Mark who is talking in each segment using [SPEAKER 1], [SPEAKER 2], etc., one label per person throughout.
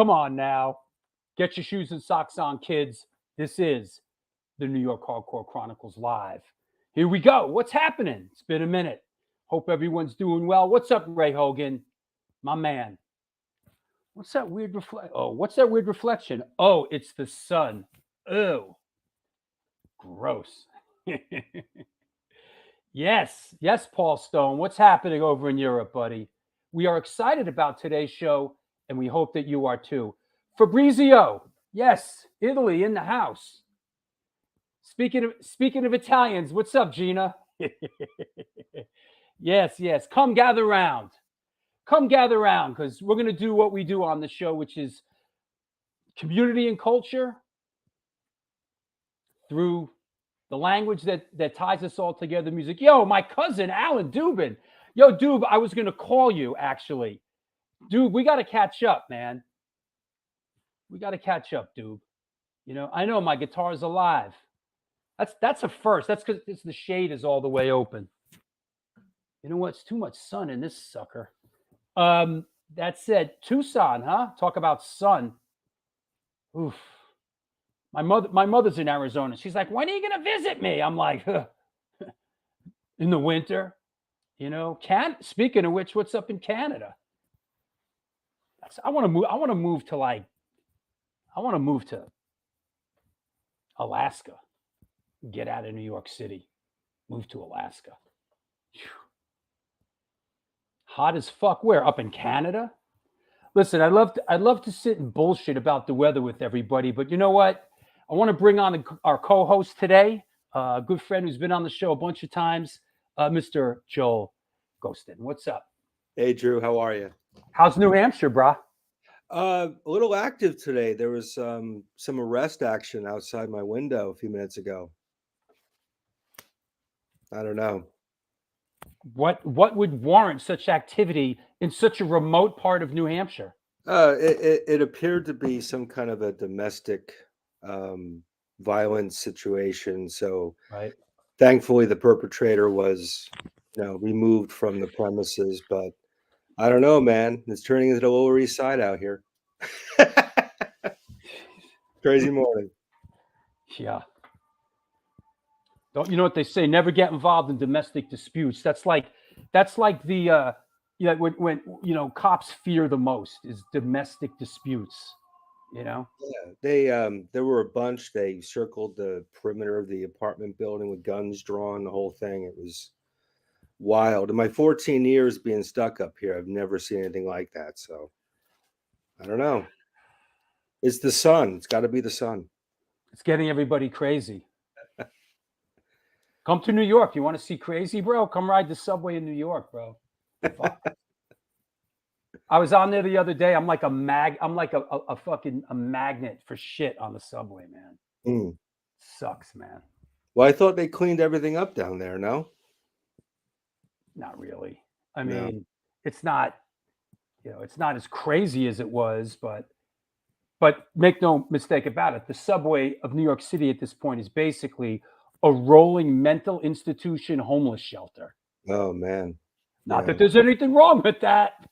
[SPEAKER 1] Come on now. Get your shoes and socks on, kids. This is the New York Hardcore Chronicles Live. Here we go. What's happening? It's been a minute. Hope everyone's doing well. What's up, Ray Hogan? My man. What's that weird reflection? Oh, it's the sun. Ew. Gross. Yes, Paul Stone. What's happening over in Europe, buddy? We are excited about today's show, and we hope that you are too. Fabrizio, yes, Italy in the house. Speaking of Italians, what's up, Gina? Yes. Come gather round, because we're going to do what we do on the show, which is community and culture through the language that ties us all together, music. Yo, my cousin, Alan Dubin. Yo, Dub, I was going to call you, actually. Dub, we got to catch up, man. We got to catch up, Dub. You know, I know my guitar's alive. That's a first. That's because the shade is all the way open. You know what? It's too much sun in this sucker. That said, Tucson, huh? Talk about sun. Oof. My mother's in Arizona. She's like, when are you gonna visit me? I'm like, in the winter, you know. Speaking of which, what's up in Canada? I want to move to Alaska. Get out of New York City. Move to Alaska. Whew. Hot as fuck. Where? Up in Canada? Listen, I'd love to sit and bullshit about the weather with everybody, but you know what? I want to bring on our co-host today, a good friend who's been on the show a bunch of times, Mr. Joel Ghostin. What's up?
[SPEAKER 2] Hey, Drew. How are you?
[SPEAKER 1] How's New Hampshire, brah?
[SPEAKER 2] A little active today. There was some arrest action outside my window a few minutes ago. I don't know.
[SPEAKER 1] What would warrant such activity in such a remote part of New Hampshire?
[SPEAKER 2] It appeared to be some kind of a domestic violence situation. So
[SPEAKER 1] right.
[SPEAKER 2] Thankfully, the perpetrator was, removed from the premises. But I don't know, man. It's turning into the Lower East Side out here. Crazy morning.
[SPEAKER 1] Yeah. Don't you know what they say? Never get involved in domestic disputes. That's like the when cops fear the most is domestic disputes.
[SPEAKER 2] Yeah, they there were a bunch. They circled the perimeter of the apartment building with guns drawn, the whole thing. It was wild. In my 14 years being stuck up here, I've never seen anything like that. So I don't know. It's the sun. It's got to be the sun.
[SPEAKER 1] It's getting everybody crazy. Come to New York. You want to see crazy, bro? Come ride the subway in New York, bro. Fuck. I was on there the other day. I'm like a fucking magnet for shit on the subway, man.
[SPEAKER 2] Mm.
[SPEAKER 1] Sucks, man.
[SPEAKER 2] Well, I thought they cleaned everything up down there. No,
[SPEAKER 1] not really. I mean, it's not, it's not as crazy as it was, but make no mistake about it. The subway of New York City at this point is basically a rolling mental institution homeless shelter.
[SPEAKER 2] Oh man.
[SPEAKER 1] Not that there's anything wrong with that.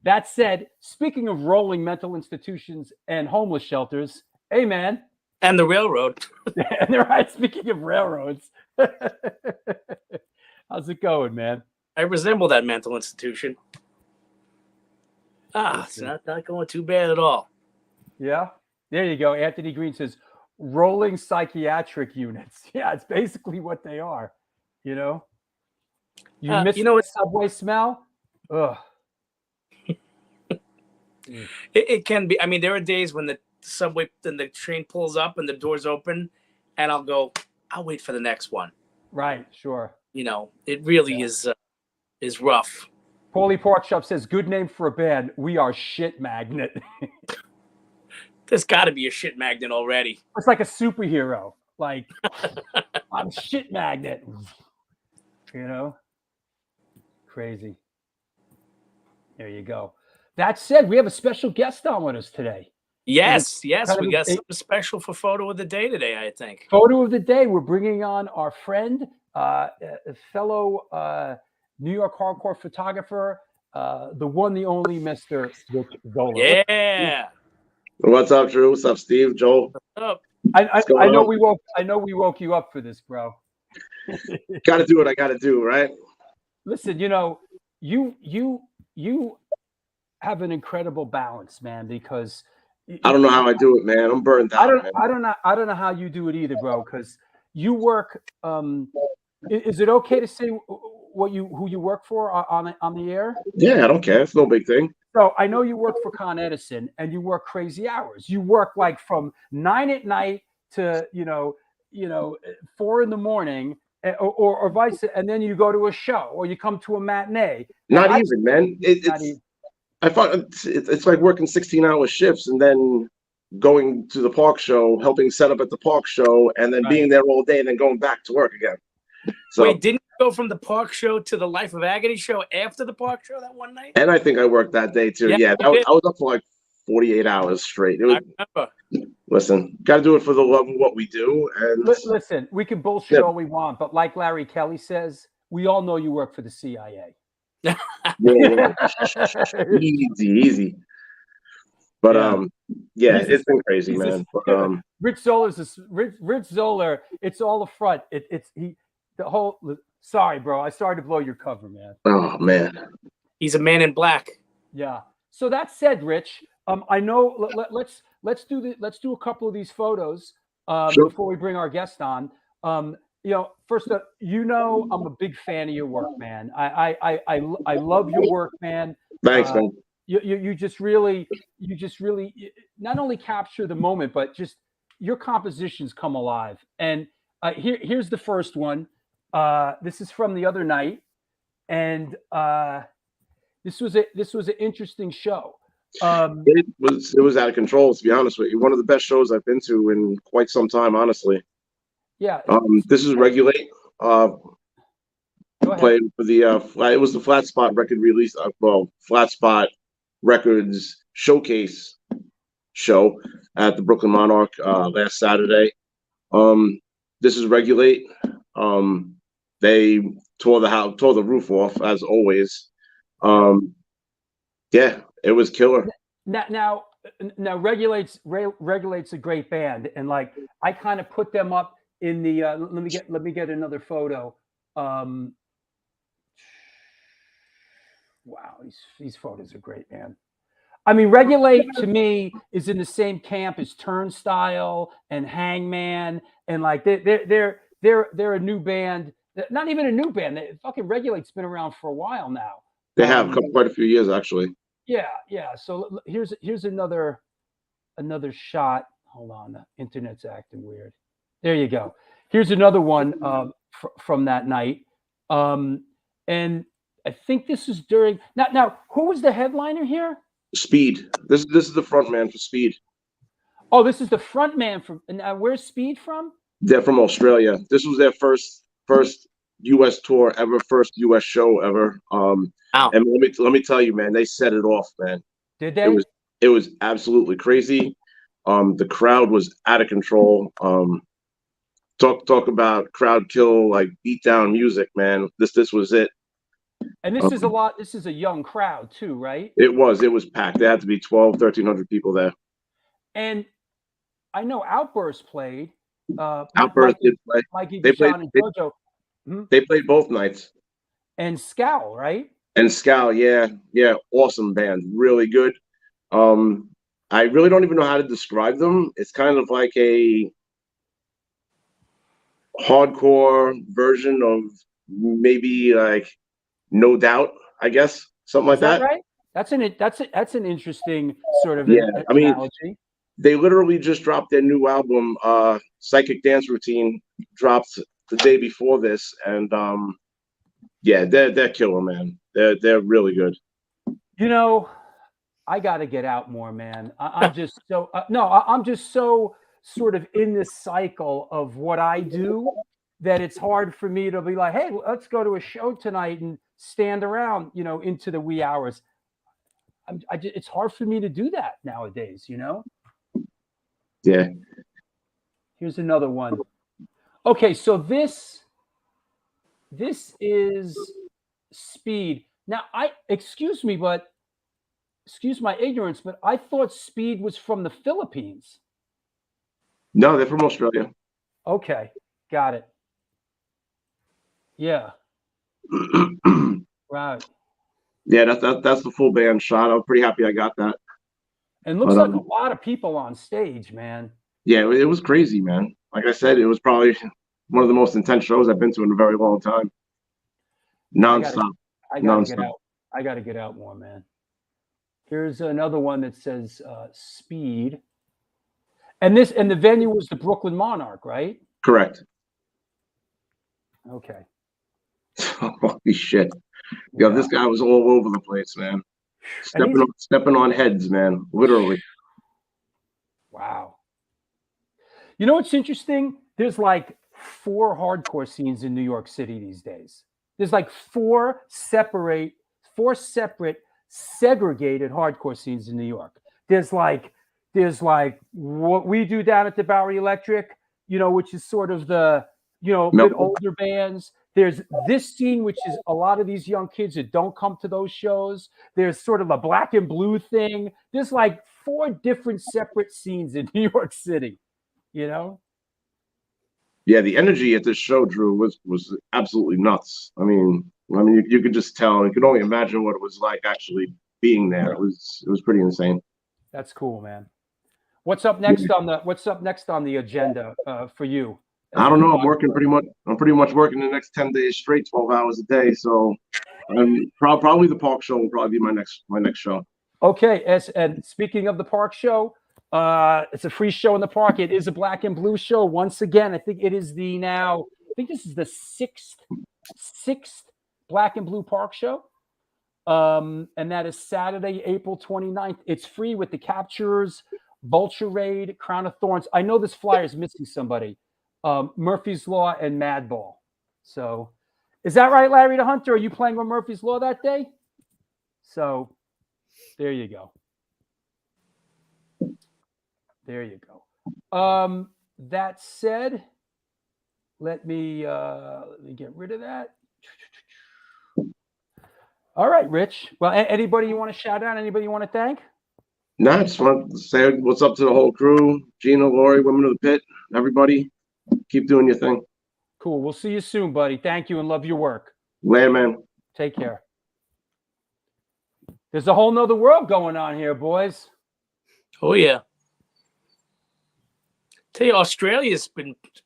[SPEAKER 1] That said, speaking of rolling mental institutions and homeless shelters, hey man.
[SPEAKER 3] And the railroad.
[SPEAKER 1] And they're right. Speaking of railroads, how's it going, man?
[SPEAKER 3] I resemble that mental institution. It's not going too bad at all.
[SPEAKER 1] Yeah, there you go. Anthony Green says rolling psychiatric units. Yeah, it's basically what they are. You miss the subway smell? Ugh.
[SPEAKER 3] It can be. I mean, there are days when the subway and the train pulls up and the doors open, and I'll wait for the next one.
[SPEAKER 1] Right, sure.
[SPEAKER 3] It really is rough.
[SPEAKER 1] Paulie Porkchop says, good name for a band. We are Shit Magnet.
[SPEAKER 3] There's got to be a shit magnet already.
[SPEAKER 1] It's like a superhero. Like, I'm Shit Magnet. Crazy. There you go. That said, we have a special guest on with us today.
[SPEAKER 3] Yes. We got something special for Photo of the Day today, I think.
[SPEAKER 1] Photo of the Day. We're bringing on our friend, a fellow New York hardcore photographer, the one, the only Mr. Rich Zoller.
[SPEAKER 3] Yeah.
[SPEAKER 4] What's up, Drew? What's up, Steve? Joel?
[SPEAKER 3] What's up?
[SPEAKER 1] I know we woke you up for this, bro.
[SPEAKER 4] Got to do what I got to do, right?
[SPEAKER 1] Listen, you have an incredible balance, man, because
[SPEAKER 4] I don't know how I do it, man. I'm burned out.
[SPEAKER 1] I don't know how you do it either, bro, because you work is it okay to say who you work for on the air?
[SPEAKER 4] Yeah, I don't care. It's no big thing.
[SPEAKER 1] So I know you work for Con Edison and you work crazy hours. You work like from 9 at night to 4 in the morning, or vice, and then you go to a show or you come to a matinee.
[SPEAKER 4] Not even, man. I thought it's like working 16-hour shifts and then going to the park show, helping set up at the park show, and then being there all day and then going back to work again. So,
[SPEAKER 3] wait, didn't you go from the park show to the Life of Agony show after the park show that one night?
[SPEAKER 4] And I think I worked that day too. Yeah, I was up for like 48 hours straight. It was,
[SPEAKER 3] I remember.
[SPEAKER 4] Listen, got to do it for the love of what we do. And
[SPEAKER 1] listen, we can bullshit all we want, but like Larry Kelly says, we all know you work for the CIA.
[SPEAKER 4] Easy. But it's been crazy, man.
[SPEAKER 1] Rich Zoller, it's all a front. Sorry, bro. I started to blow your cover, man.
[SPEAKER 4] Oh man.
[SPEAKER 3] He's a man in black.
[SPEAKER 1] Yeah. So that said, Rich, I know let's do a couple of these photos
[SPEAKER 4] Sure.
[SPEAKER 1] before we bring our guest on. First up, I'm a big fan of your work, man. I love your work, man.
[SPEAKER 4] Thanks, man.
[SPEAKER 1] You just really not only capture the moment, but just your compositions come alive. And here's the first one. This is from the other night, and this was an interesting show.
[SPEAKER 4] It was out of control, to be honest with you. One of the best shows I've been to in quite some time, honestly.
[SPEAKER 1] Yeah.
[SPEAKER 4] This is Regulate. Played for the it was the Flat Spot record release. Flat Spot Records showcase show at the Brooklyn Monarch last Saturday. This is Regulate. They tore the roof off as always. Yeah, it was killer.
[SPEAKER 1] Now regulates a great band, and like I kind of put them up in the. Let me get another photo. Wow, these photos are great, man. I mean, Regulate to me is in the same camp as Turnstile and Hangman, and like they're a new band. Not even a new band. Fucking Regulate's been around for a while now.
[SPEAKER 4] They have quite a few years actually.
[SPEAKER 1] Yeah. So here's another shot. Hold on, the internet's acting weird. There you go. Here's another one from that night, and I think this is during. Now, who was the headliner here?
[SPEAKER 4] Speed. This is the front man for Speed.
[SPEAKER 1] Oh, this is the front man from. And where's Speed from?
[SPEAKER 4] They're from Australia. This was their first U.S. tour ever, first U.S. show ever. And let me tell you, man, they set it off, man.
[SPEAKER 1] Did they?
[SPEAKER 4] It was absolutely crazy. The crowd was out of control. Talk about crowd kill, like beat down music, man. This was it.
[SPEAKER 1] And this is a lot. This is a young crowd too, right?
[SPEAKER 4] It was packed. There had to be 1,300 people there.
[SPEAKER 1] And I know Outburst played.
[SPEAKER 4] Outburst did play.
[SPEAKER 1] Mikey Deshawn and JoJo.
[SPEAKER 4] They played both nights.
[SPEAKER 1] And Scowl, right?
[SPEAKER 4] And Scowl, yeah, awesome band, really good. I really don't even know how to describe them. It's kind of like a hardcore version of maybe like No Doubt, I guess, something like that.
[SPEAKER 1] Right? That's an interesting sort of
[SPEAKER 4] analogy. I mean, they literally just dropped their new album, Psychic Dance Routine, dropped the day before this, and yeah, they're killer, man. They're really good.
[SPEAKER 1] You know, I got to get out more, man. I'm just so I'm just so sort of in this cycle of what I do that it's hard for me to be like, hey, let's go to a show tonight and stand around, into the wee hours. It's hard for me to do that nowadays,
[SPEAKER 4] Yeah.
[SPEAKER 1] Here's another one. Okay, so this is Speed. Now, excuse my ignorance, but I thought Speed was from the Philippines.
[SPEAKER 4] No, they're from Australia.
[SPEAKER 1] Okay, got it. Yeah. Right.
[SPEAKER 4] Yeah, that's the full band shot. I'm pretty happy I got that.
[SPEAKER 1] And looks like a lot of people on stage, man.
[SPEAKER 4] Yeah, it was crazy, man. Like I said, it was probably one of the most intense shows I've been to in a very long time. Nonstop.
[SPEAKER 1] I gotta get out more, man. Here's another one that says Speed. And the venue was the Brooklyn Monarch, right?
[SPEAKER 4] Correct.
[SPEAKER 1] Okay.
[SPEAKER 4] Holy shit. Yeah, this guy was all over the place, man. Stepping on heads, man. Literally.
[SPEAKER 1] Wow. You know what's interesting? There's like 4 hardcore scenes in New York City these days. There's like 4 separate, segregated hardcore scenes in New York. There's like what we do down at the Bowery Electric, which is sort of the, bit older bands. There's this scene, which is a lot of these young kids that don't come to those shows. There's sort of a black and blue thing. There's like 4 different separate scenes in New York City, Yeah,
[SPEAKER 4] the energy at this show, Drew, was absolutely nuts. I mean, you could just tell. You could only imagine what it was like actually being there. It was pretty insane.
[SPEAKER 1] That's cool, man. What's up next on the agenda for you?
[SPEAKER 4] I don't know. I'm pretty much working the next 10 days straight, 12 hours a day. So, probably the Park show will probably be my next show.
[SPEAKER 1] Okay. And speaking of the Park show, it's a free show in the Park. It is a black and blue show once again. I think this is the sixth black and blue Park show. And that is Saturday, April 29th. It's free with the Capturers, Vulture Raid, Crown of Thorns. I know this flyer is missing somebody. Murphy's Law and Madball. So is that right, Larry the Hunter? Are you playing with Murphy's Law that day? So there you go. That said, let me get rid of that. All right, Rich. Well, anybody you want to shout out? Anybody you want to thank?
[SPEAKER 4] No, I just want to say what's up to the whole crew. Gina, Lori, Women of the Pit, everybody. Keep doing your thing.
[SPEAKER 1] Cool. We'll see you soon, buddy. Thank you and love your work.
[SPEAKER 4] Later, man.
[SPEAKER 1] Take care. There's a whole nother world going on here, boys.
[SPEAKER 3] Oh, yeah. Tell you,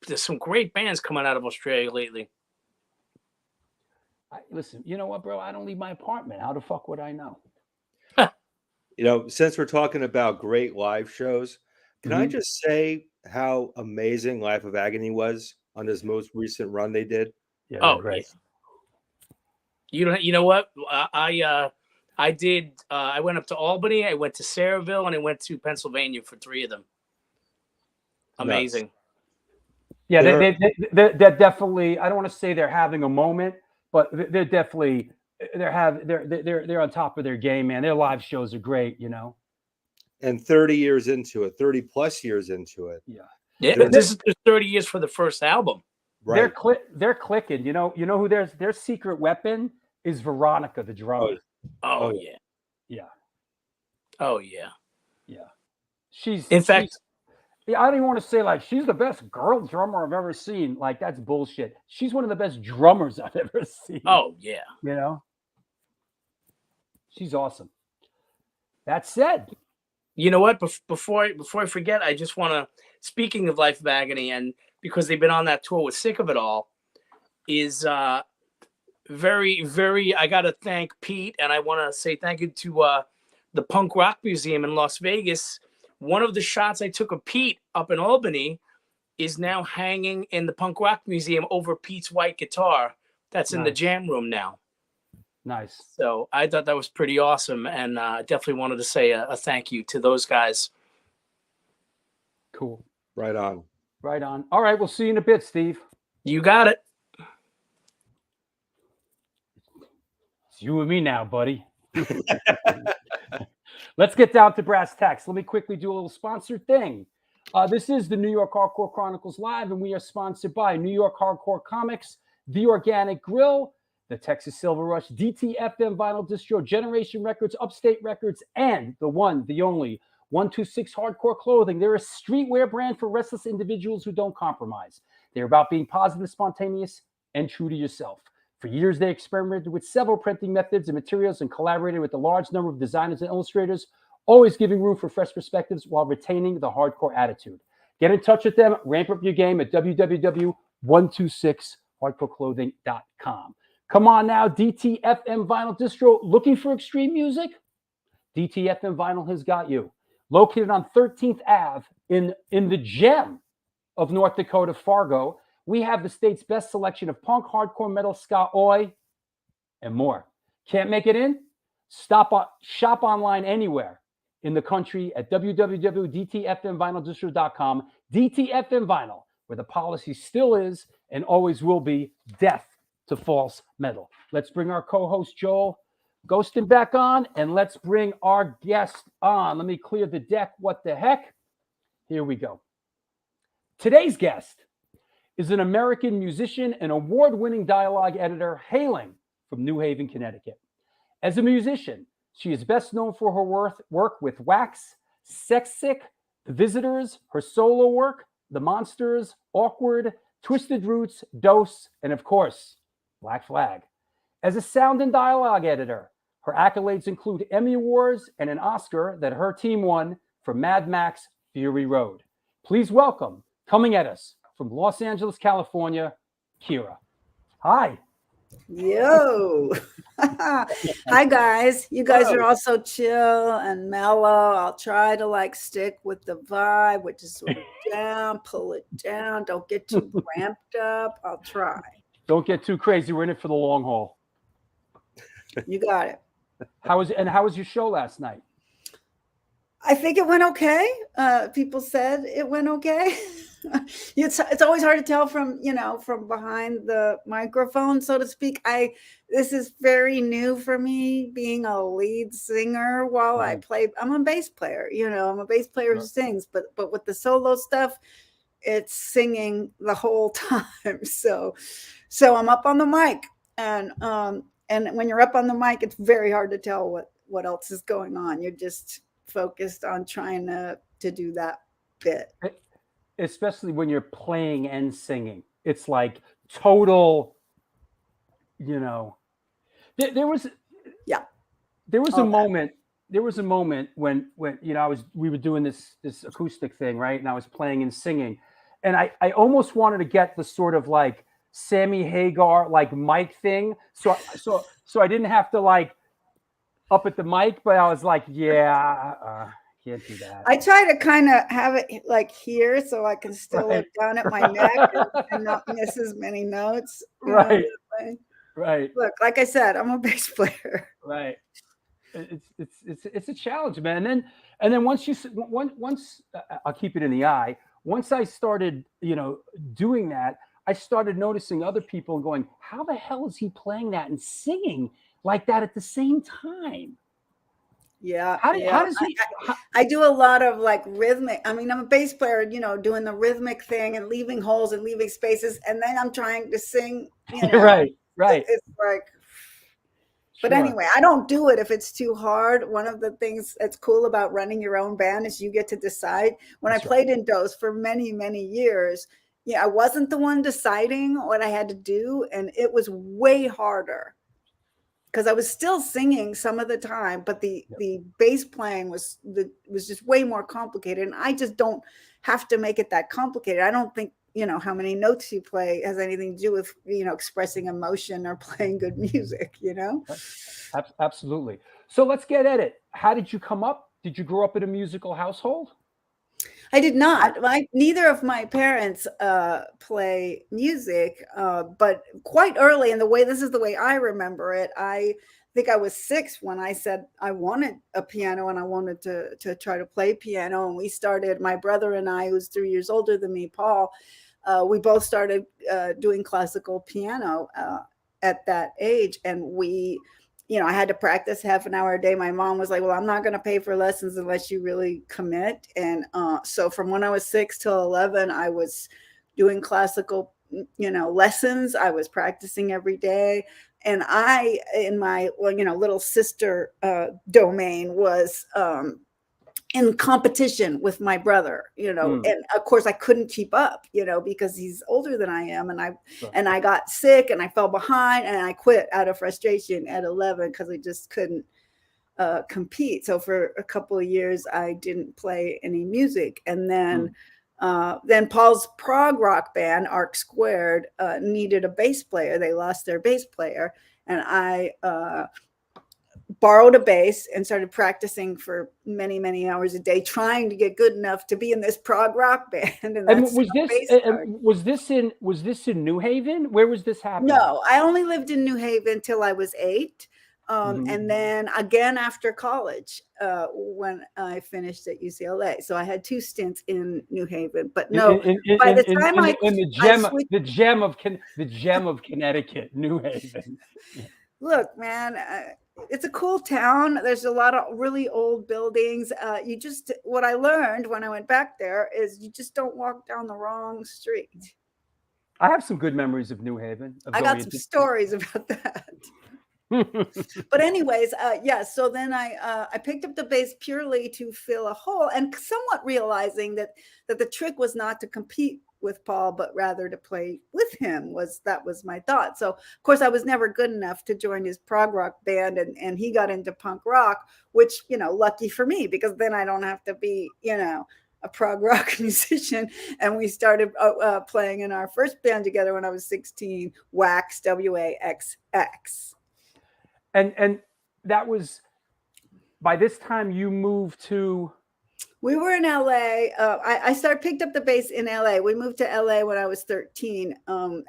[SPEAKER 3] there's some great bands coming out of Australia lately.
[SPEAKER 1] Listen, you know what, bro? I don't leave my apartment. How the fuck would I know?
[SPEAKER 2] You know, since we're talking about great live shows, can I just say how amazing Life of Agony was on this most recent run they did?
[SPEAKER 1] Yeah, great.
[SPEAKER 3] Yeah. You know what? I did. I went up to Albany. I went to Saraville, and I went to Pennsylvania for 3 of them. Amazing.
[SPEAKER 2] Nuts.
[SPEAKER 1] Yeah, they're definitely. I don't want to say they're having a moment, but they're definitely they're on top of their game, man. Their live shows are great, you know.
[SPEAKER 2] And 30 years into it, 30 plus years into it.
[SPEAKER 3] Yeah. This is 30 years for the first album.
[SPEAKER 2] Right.
[SPEAKER 1] They're clicking. You know who their secret weapon is Veronica, the drummer.
[SPEAKER 3] Oh yeah.
[SPEAKER 1] Yeah.
[SPEAKER 3] Oh yeah.
[SPEAKER 1] Yeah. I don't even want to say like she's the best girl drummer I've ever seen. Like that's bullshit. She's one of the best drummers I've ever seen.
[SPEAKER 3] Oh yeah.
[SPEAKER 1] You know? She's awesome. That said,
[SPEAKER 3] you know what? Before I forget, I just want to, speaking of Life of Agony, and because they've been on that tour with Sick of It All, is very, very, I got to thank Pete, and I want to say thank you to the Punk Rock Museum in Las Vegas. One of the shots I took of Pete up in Albany is now hanging in the Punk Rock Museum over Pete's white guitar. That's in the jam room now.
[SPEAKER 1] Nice.
[SPEAKER 3] So I thought that was pretty awesome, and definitely wanted to say a thank you to those guys.
[SPEAKER 1] Cool.
[SPEAKER 2] Right on.
[SPEAKER 1] Right on. All right, we'll see you in a bit, Steve.
[SPEAKER 3] You got it.
[SPEAKER 1] It's you and me now, buddy. Let's get down to brass tacks. Let me quickly do a little sponsored thing. This is the New York Hardcore Chronicles Live, and we are sponsored by New York Hardcore Comics, The Organic Grill, the Texas Silver Rush, DTFM Vinyl Distro, Generation Records, Upstate Records, and the one, the only 126 Hardcore Clothing. They're a streetwear brand for restless individuals who don't compromise. They're about being positive, spontaneous, and true to yourself. For years, they experimented with several printing methods and materials and collaborated with a large number of designers and illustrators, always giving room for fresh perspectives while retaining the hardcore attitude. Get in touch with them. Ramp up your game at www.126hardcoreclothing.com. Come on now, DTFM Vinyl Distro. Looking for extreme music? DTFM Vinyl has got you. Located on 13th Ave in the gem of North Dakota, Fargo, we have the state's best selection of punk, hardcore, metal, ska, oi, and more. Can't make it in? Shop online anywhere in the country at www.dtfmvinyldistro.com. DTFM Vinyl, where the policy still is and always will be death to false metal. Let's bring our co-host Joel Ghostin back on, and let's bring our guest on. Let me clear the deck. What the heck? Here we go. Today's guest is an American musician and award-winning dialogue editor hailing from New Haven, Connecticut. As a musician, she is best known for her work with Wax, Sex Sick, The Visitors, her solo work, The Monsters, Awkward, Twisted Roots, Dose, and of course, Black Flag. As a sound and dialogue editor, her accolades include Emmy Awards and an Oscar that her team won for Mad Max Fury Road. Please welcome, coming at us from Los Angeles, California, Kira. Hi.
[SPEAKER 5] Yo. Hi, guys. You guys are all so chill and mellow. I'll try to stick with the vibe, which is sort of down, pull it down. Don't get too ramped up. I'll try.
[SPEAKER 1] Don't get too crazy. We're in it for the long haul.
[SPEAKER 5] You got it.
[SPEAKER 1] How was your show last night?
[SPEAKER 5] I think it went okay. People said it went okay. It's always hard to tell from behind the microphone, so to speak. This is very new for me, being a lead singer while I play. I'm a bass player, I'm a bass player who sings, but with the solo stuff, it's singing the whole time. So I'm up on the mic, and when you're up on the mic, it's very hard to tell what else is going on. You're just focused on trying to do that bit.
[SPEAKER 1] Especially when you're playing and singing. It's like total, you know. There was
[SPEAKER 5] All
[SPEAKER 1] a
[SPEAKER 5] that.
[SPEAKER 1] moment. There was a moment when you know we were doing this acoustic thing, right? And I was playing and singing, and I almost wanted to get the sort of like Sammy Hagar like mic thing, so I didn't have to like up at the mic, but I was like, yeah, can't do that.
[SPEAKER 5] I try to kind of have it like here so I can still
[SPEAKER 1] Right.
[SPEAKER 5] look down at my neck and not miss as many notes. you know,
[SPEAKER 1] Right.
[SPEAKER 5] that way.
[SPEAKER 1] Right.
[SPEAKER 5] Look, like I said, I'm a bass player.
[SPEAKER 1] Right. It's a challenge, man. And then once I'll keep it in the eye. Once I started, you know, doing that, I started noticing other people and going, how the hell is he playing that and singing like that at the same time?
[SPEAKER 5] Yeah.
[SPEAKER 1] How does he?
[SPEAKER 5] I do a lot of like rhythmic. I mean, I'm a bass player, you know, doing the rhythmic thing and leaving holes and leaving spaces. And then I'm trying to sing, you know.
[SPEAKER 1] Right.
[SPEAKER 5] It's like, but
[SPEAKER 1] Sure.
[SPEAKER 5] anyway, I don't do it if it's too hard. One of the things that's cool about running your own band is you get to decide. When
[SPEAKER 1] That's
[SPEAKER 5] I played in DOS for many, many years, I wasn't the one deciding what I had to do. And it was way harder because I was still singing some of the time, but the bass playing was just way more complicated. And I just don't have to make it that complicated. I don't think, you know, how many notes you play has anything to do with, you know, expressing emotion or playing good music, you know?
[SPEAKER 1] Absolutely. So let's get at it. How did you come up? Did you grow up in a musical household?
[SPEAKER 5] I did not. Neither of my parents play music, but quite early, and this is the way I remember it. I think I was 6 when I said I wanted a piano and I wanted to try to play piano. And we started, my brother and I, who's 3 years older than me, Paul, we both started doing classical piano at that age. And we, you know, I had to practice half an hour a day. My mom was like, well, I'm not going to pay for lessons unless you really commit. And so from when I was 6 till 11, I was doing classical, you know, lessons. I was practicing every day. And I, in my, well, you know, little sister domain, was in competition with my brother, you know, and of course I couldn't keep up, you know, because he's older than I am. And I got sick and I fell behind and I quit out of frustration at 11 because I just couldn't compete. So for a couple of years, I didn't play any music. And then Paul's prog rock band, Arc Squared, needed a bass player. They lost their bass player. And I borrowed a bass and started practicing for many, many hours a day, trying to get good enough to be in this prog rock band. And
[SPEAKER 1] was this in New Haven? Where was this happening?
[SPEAKER 5] No, I only lived in New Haven till I was 8. And then again after college, when I finished at UCLA. So I had 2 stints in New Haven, but no, by the time
[SPEAKER 1] the gem of Connecticut, New Haven.
[SPEAKER 5] Look, man, it's a cool town. There's a lot of really old buildings. What I learned when I went back there is you just don't walk down the wrong street.
[SPEAKER 1] I have some good memories of New Haven.
[SPEAKER 5] I got some stories about that. But anyways, so then I picked up the bass purely to fill a hole, and somewhat realizing that the trick was not to compete with Paul, but rather to play with him. That was my thought. So of course I was never good enough to join his prog rock band, and he got into punk rock, which, you know, lucky for me, because then I don't have to be, you know, a prog rock musician. And we started playing in our first band together when I was 16, Wax, WAXX.
[SPEAKER 1] And that was, by this time you moved to.
[SPEAKER 5] We were in LA. I picked up the bass in LA. We moved to LA when I was 13.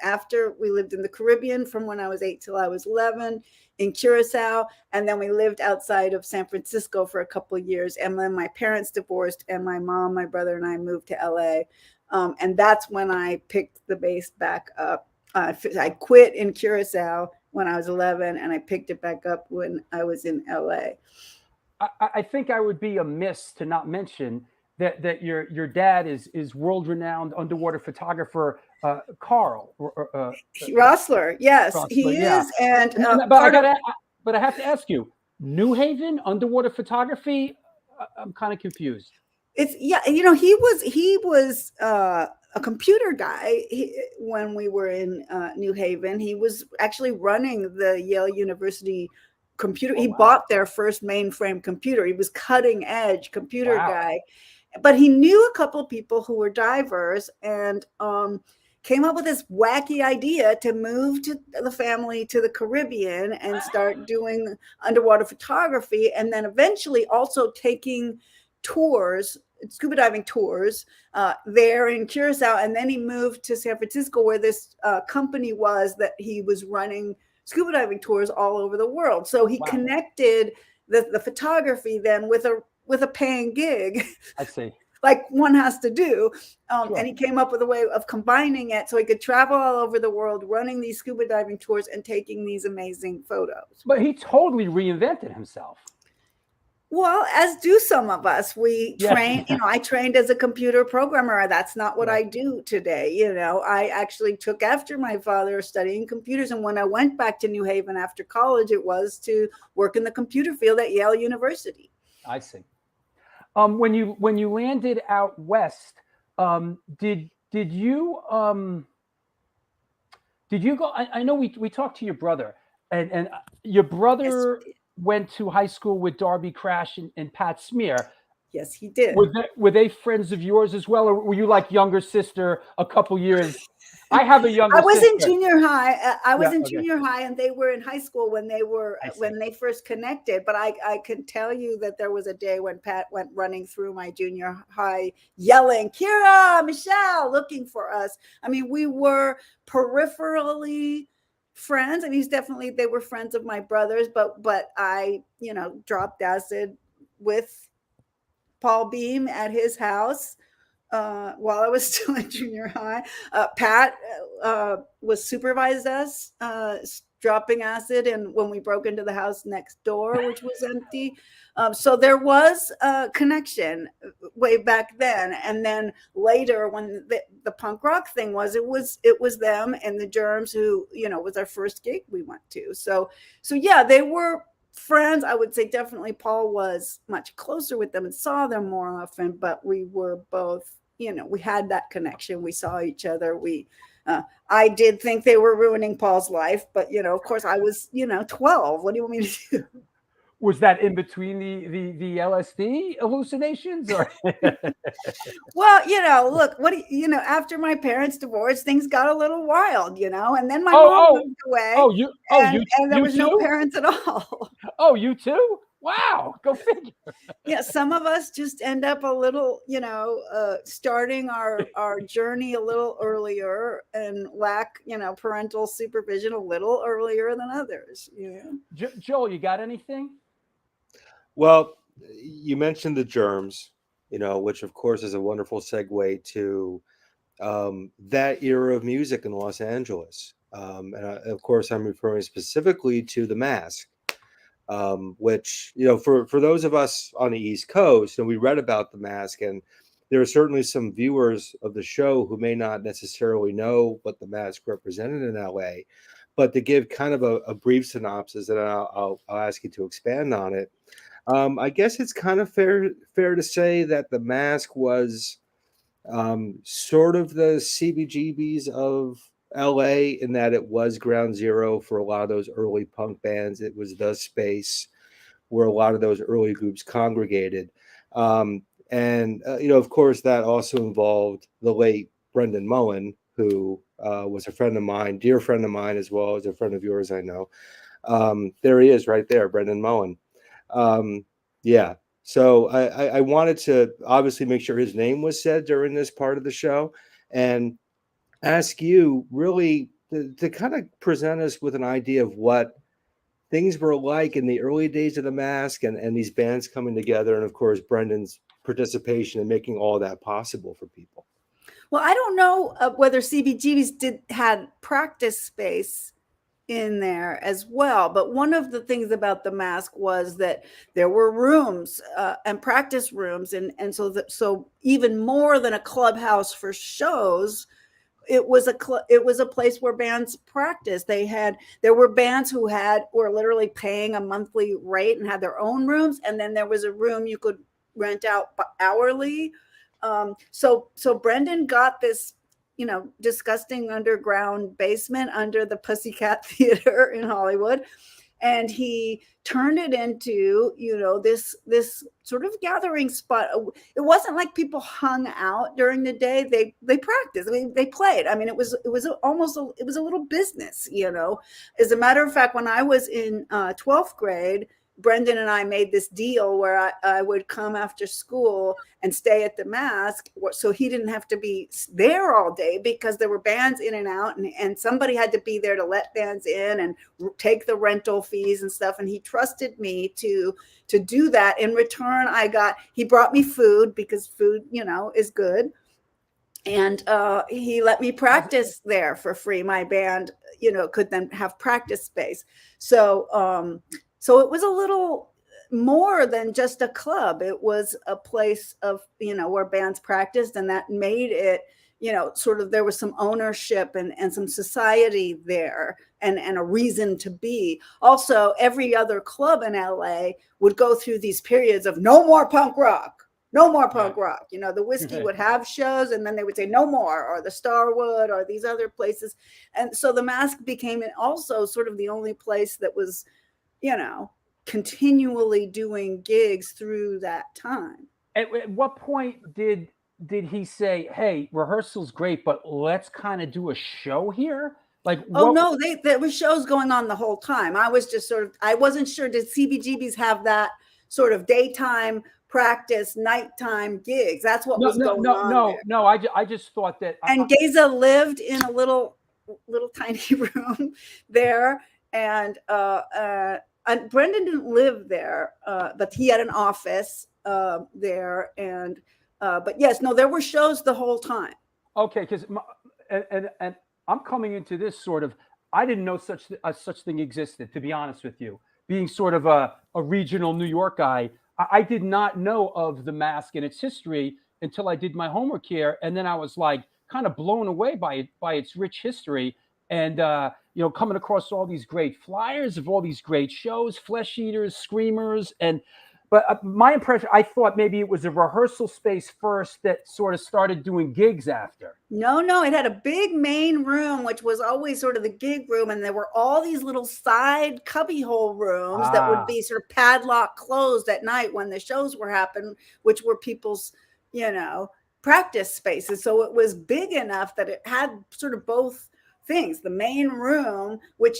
[SPEAKER 5] After we lived in the Caribbean from when I was 8 till I was 11 in Curacao. And then we lived outside of San Francisco for a couple of years. And then my parents divorced and my mom, my brother, and I moved to LA. And that's when I picked the bass back up. I quit in Curacao when I was 11 and I picked it back up when I was in LA.
[SPEAKER 1] I think I would be amiss to not mention that your dad is world renowned underwater photographer Carl
[SPEAKER 5] Rossler. Yes,
[SPEAKER 1] Rossler,
[SPEAKER 5] he
[SPEAKER 1] yeah.
[SPEAKER 5] is. And
[SPEAKER 1] But I have to ask you, New Haven underwater photography. I'm kind of confused.
[SPEAKER 5] It's he was a computer guy when we were in New Haven. He was actually running the Yale University computer. He bought their first mainframe computer. He was cutting edge computer guy, but he knew a couple people who were divers and came up with this wacky idea to move the family to the Caribbean and start doing underwater photography, and then eventually also taking tours, scuba diving tours there in Curacao. And then he moved to San Francisco, where this company was that he was running scuba diving tours all over the world. So he connected the photography then with a paying gig.
[SPEAKER 1] I see.
[SPEAKER 5] Like one has to do. And he came up with a way of combining it so he could travel all over the world running these scuba diving tours and taking these amazing photos.
[SPEAKER 1] But he totally reinvented himself.
[SPEAKER 5] Well, as do some of us. We train, I trained as a computer programmer. That's not what I do today. I actually took after my father studying computers. And when I went back to New Haven after college, it was to work in the computer field at Yale University.
[SPEAKER 1] I see. When you landed out west, did you go? I know we talked to your brother, and your brother went to high school with Darby Crash and Pat Smear.
[SPEAKER 5] Yes, he did.
[SPEAKER 1] Were they friends of yours as well, or were you like younger sister a couple years? I have a younger sister.
[SPEAKER 5] I was in junior high. I was in junior high, and they were in high school when they first connected. But I can tell you that there was a day when Pat went running through my junior high, yelling, "Kira, Michelle," looking for us. I mean, we were peripherally friends. I mean, they were friends of my brothers, but I, dropped acid with Paul Beam at his house while I was still in junior high. Pat was supervised us dropping acid, and when we broke into the house next door, which was empty. So there was a connection way back then. And then later, when the punk rock thing was, it was them and the Germs who, was our first gig we went to. So yeah, they were friends. I would say definitely Paul was much closer with them and saw them more often, but we were both, we had that connection. We saw each other. I did think they were ruining Paul's life, but of course I was 12. What do you want me to do?
[SPEAKER 1] Was that in between the LSD hallucinations, or?
[SPEAKER 5] Well, look, after my parents divorced, things got a little wild, and then my mom moved away. And there was no parents at all.
[SPEAKER 1] Oh, you too? Wow, go figure.
[SPEAKER 5] Yeah, some of us just end up a little, starting our journey a little earlier and lack, parental supervision a little earlier than others.
[SPEAKER 1] Joel, you got anything?
[SPEAKER 2] Well, you mentioned the Germs, which of course is a wonderful segue to that era of music in Los Angeles. And of course, I'm referring specifically to the Masque. Which, for those of us on the East Coast, we read about the Masque, and there are certainly some viewers of the show who may not necessarily know what the Masque represented in LA, but to give kind of a brief synopsis, and I'll ask you to expand on it. I guess it's kind of fair to say that the Masque was sort of the CBGBs of LA, in that it was ground zero for a lot of those early punk bands. It was the space where a lot of those early groups congregated. And of course, that also involved the late Brendan Mullen, who was a friend of mine, dear friend of mine, as well as a friend of yours, I know. There he is right there, Brendan Mullen. Yeah. So I wanted to obviously make sure his name was said during this part of the show, and ask you really to kind of present us with an idea of what things were like in the early days of the Masque and these bands coming together, and of course Brendan's participation in making all that possible for people.
[SPEAKER 5] Well, I don't know whether CBGBs had practice space in there as well. But one of the things about the Masque was that there were rooms and practice rooms, and so even more than a clubhouse for shows, it was a place where bands practiced. There were bands who were literally paying a monthly rate and had their own rooms, and then there was a room you could rent out hourly. So Brendan got this, disgusting underground basement under the Pussycat Theater in Hollywood, and he turned it into, this sort of gathering spot. It wasn't like people hung out during the day. They practiced. I mean, they played. I mean, it was a little business, As a matter of fact, when I was in 12th grade, Brendan and I made this deal where I would come after school and stay at the Masque, so he didn't have to be there all day, because there were bands in and out, and somebody had to be there to let bands in and take the rental fees and stuff. And he trusted me to do that. In return, he brought me food, because food, is good. And he let me practice there for free. My band, could then have practice space. So it was a little more than just a club. It was a place of, where bands practiced, and that made it, sort of, there was some ownership and some society there, and a reason to be. Also, every other club in LA would go through these periods of no more punk rock. No more punk rock. The Whiskey would have shows, and then they would say no more, or the Starwood, or these other places. And so the Masque became also sort of the only place that was, continually doing gigs through that time.
[SPEAKER 1] At what point did he say, "Hey, rehearsal's great, but let's kind of do a show here"? Like,
[SPEAKER 5] no, there were shows going on the whole time. I was just I wasn't sure, did CBGBs have that sort of daytime practice, nighttime gigs? That's what was going on.
[SPEAKER 1] No. I just thought that.
[SPEAKER 5] And Geza lived in a little tiny room there, and Brendan didn't live there, but he had an office there. And but yes, no, there were shows the whole time.
[SPEAKER 1] Okay, because and I'm coming into this sort of, I didn't know such thing existed, to be honest with you. Being sort of a regional New York guy, I did not know of the Masque and its history until I did my homework here, and then I was like kind of blown away by its rich history. And coming across all these great flyers of all these great shows, Flesh Eaters, Screamers, but my impression, I thought maybe it was a rehearsal space first that sort of started doing gigs after.
[SPEAKER 5] No, it had a big main room, which was always sort of the gig room, and there were all these little side cubbyhole rooms that would be sort of padlock closed at night when the shows were happening, which were people's, practice spaces. So it was big enough that it had sort of both things. The main room, which,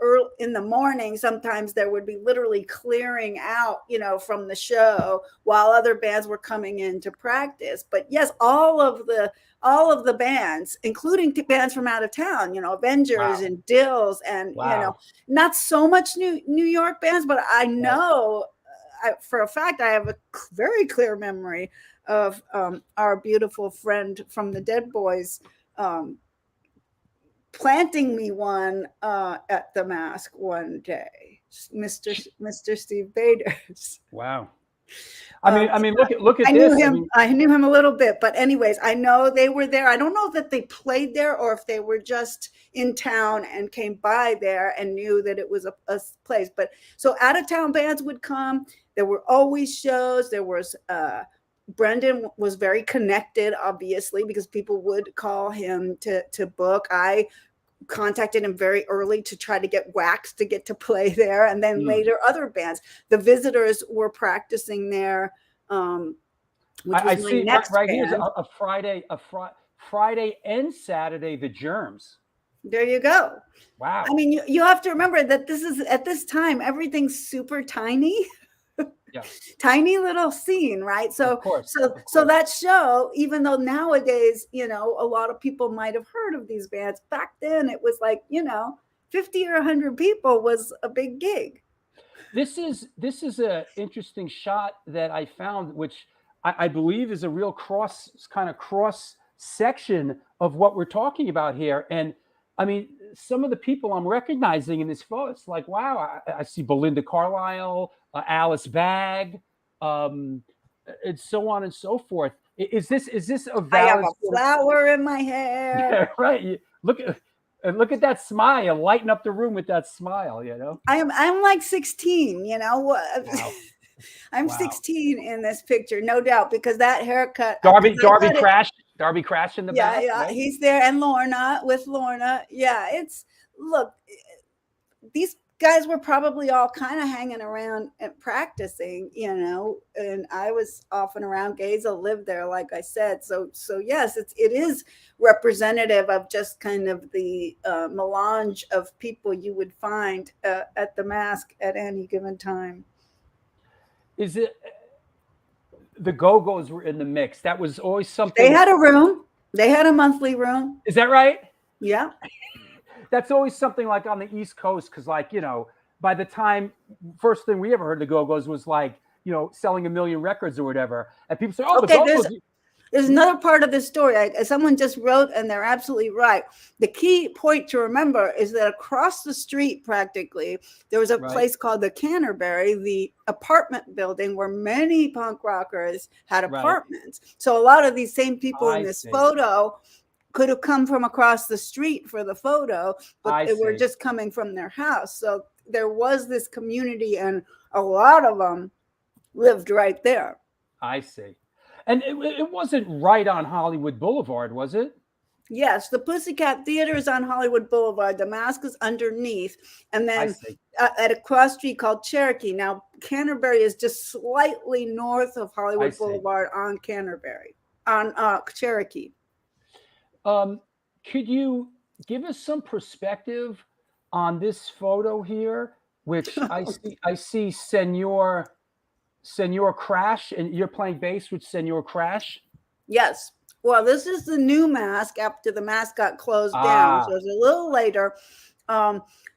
[SPEAKER 5] early in the morning, sometimes there would be literally clearing out, from the show while other bands were coming in to practice. But yes, all of the bands, including bands from out of town, Avengers and Dills, and, not so much New York bands, but I know for a fact, I have a very clear memory of our beautiful friend from the Dead Boys, planting me one at the Masque one day, Mr. Steve Baders.
[SPEAKER 1] Wow. I mean, look at
[SPEAKER 5] I
[SPEAKER 1] this.
[SPEAKER 5] Knew him, I knew him a little bit, but anyways, I know they were there. I don't know that they played there or if they were just in town and came by there and knew that it was a place. But so out of town bands would come. There were always shows. There was Brendan was very connected, obviously, because people would call him to book. I contacted him very early to try to get Wax to get to play there, and then later other bands. The Visitors were practicing there.
[SPEAKER 1] I see right here's a Friday and Saturday, the Germs.
[SPEAKER 5] There you go.
[SPEAKER 1] Wow.
[SPEAKER 5] I mean, you have to remember that this is, at this time, everything's super tiny.
[SPEAKER 1] Yeah.
[SPEAKER 5] Tiny little scene, right? So,
[SPEAKER 1] of course.
[SPEAKER 5] So that show, even though nowadays, a lot of people might have heard of these bands, back then it was like, 50 or 100 people was a big gig.
[SPEAKER 1] This is a interesting shot that I found, which I believe is a real cross section of what we're talking about here. And I mean, some of the people I'm recognizing in this photo, it's like, wow, I see Belinda Carlisle, Alice Bagg, and so on and so forth. Is this a
[SPEAKER 5] I have
[SPEAKER 1] valid
[SPEAKER 5] a flower in my hair.
[SPEAKER 1] Yeah, right. Look at that smile, lighten up the room with that smile,
[SPEAKER 5] I'm like 16,
[SPEAKER 1] Wow.
[SPEAKER 5] I'm
[SPEAKER 1] Wow.
[SPEAKER 5] 16 in this picture, no doubt, because that haircut.
[SPEAKER 1] Darby Crash in the back.
[SPEAKER 5] Yeah,
[SPEAKER 1] Right?
[SPEAKER 5] he's there, and Lorna. Yeah, look, these guys were probably all kind of hanging around and practicing, and I was often around. Gaza lived there, like I said. So yes, it is representative of just kind of the melange of people you would find at the Masque at any given time.
[SPEAKER 1] Is it the Go-Go's were in the mix? That was always something.
[SPEAKER 5] They had a room. They had a monthly room.
[SPEAKER 1] Is that right?
[SPEAKER 5] Yeah.
[SPEAKER 1] That's always something like on the East Coast, because by the time first thing we ever heard the Go-Go's was like, selling 1 million records or whatever. And people say, oh,
[SPEAKER 5] okay,
[SPEAKER 1] the Go-Go's.
[SPEAKER 5] There's another part of this story. Someone just wrote, and they're absolutely right. The key point to remember is that across the street, practically, there was a place called the Canterbury, the apartment building where many punk rockers had apartments. Right. So a lot of these same people in this photo could have come from across the street for the photo, but they were just coming from their house. So there was this community, and a lot of them lived right there.
[SPEAKER 1] I see. And it wasn't right on Hollywood Boulevard, was it?
[SPEAKER 5] Yes, the Pussycat Theater is on Hollywood Boulevard. The Masque is underneath. And then at a cross street called Cherokee. Now, Canterbury is just slightly north of Hollywood Boulevard on Cherokee.
[SPEAKER 1] Could you give us some perspective on this photo here, which I see Senor Crash, and you're playing bass with Senor Crash?
[SPEAKER 5] Yes. Well, this is the new Masque after the Masque got closed down. So it's a little later.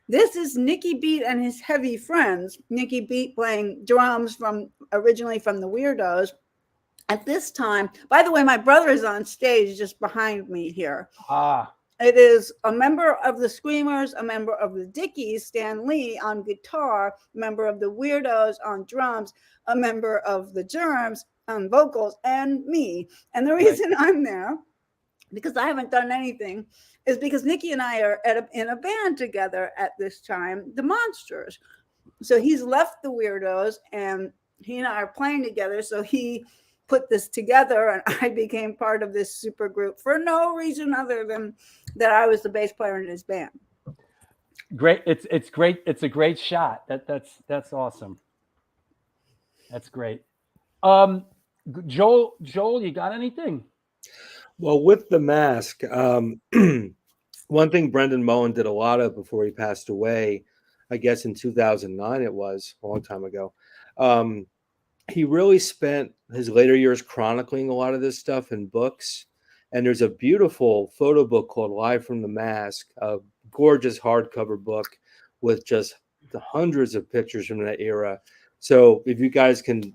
[SPEAKER 5] This is Nicky Beat and his heavy friends. Nicky Beat playing drums originally from the Weirdos. At this time, by the way, my brother is on stage just behind me here. It is a member of the Screamers, a member of the Dickies, Stan Lee on guitar, a member of the Weirdos on drums, a member of the Germs on vocals, and me. And the reason I'm there, because I haven't done anything, is because Nicky and I are in a band together at this time, the Monsters. So he's left the Weirdos, and he and I are playing together. So he put this together, and I became part of this super group for no reason other than that I was the bass player in his band.
[SPEAKER 1] Great. It's great. It's a great shot. That's awesome. That's great. Joel, you got anything?
[SPEAKER 2] Well, with the Masque, one thing Brendan Mullen did a lot of before he passed away, I guess in 2009, it was a long time ago. He really spent his later years chronicling a lot of this stuff in books. And there's a beautiful photo book called Live from the Masque, a gorgeous hardcover book with just the hundreds of pictures from that era. So if you guys can,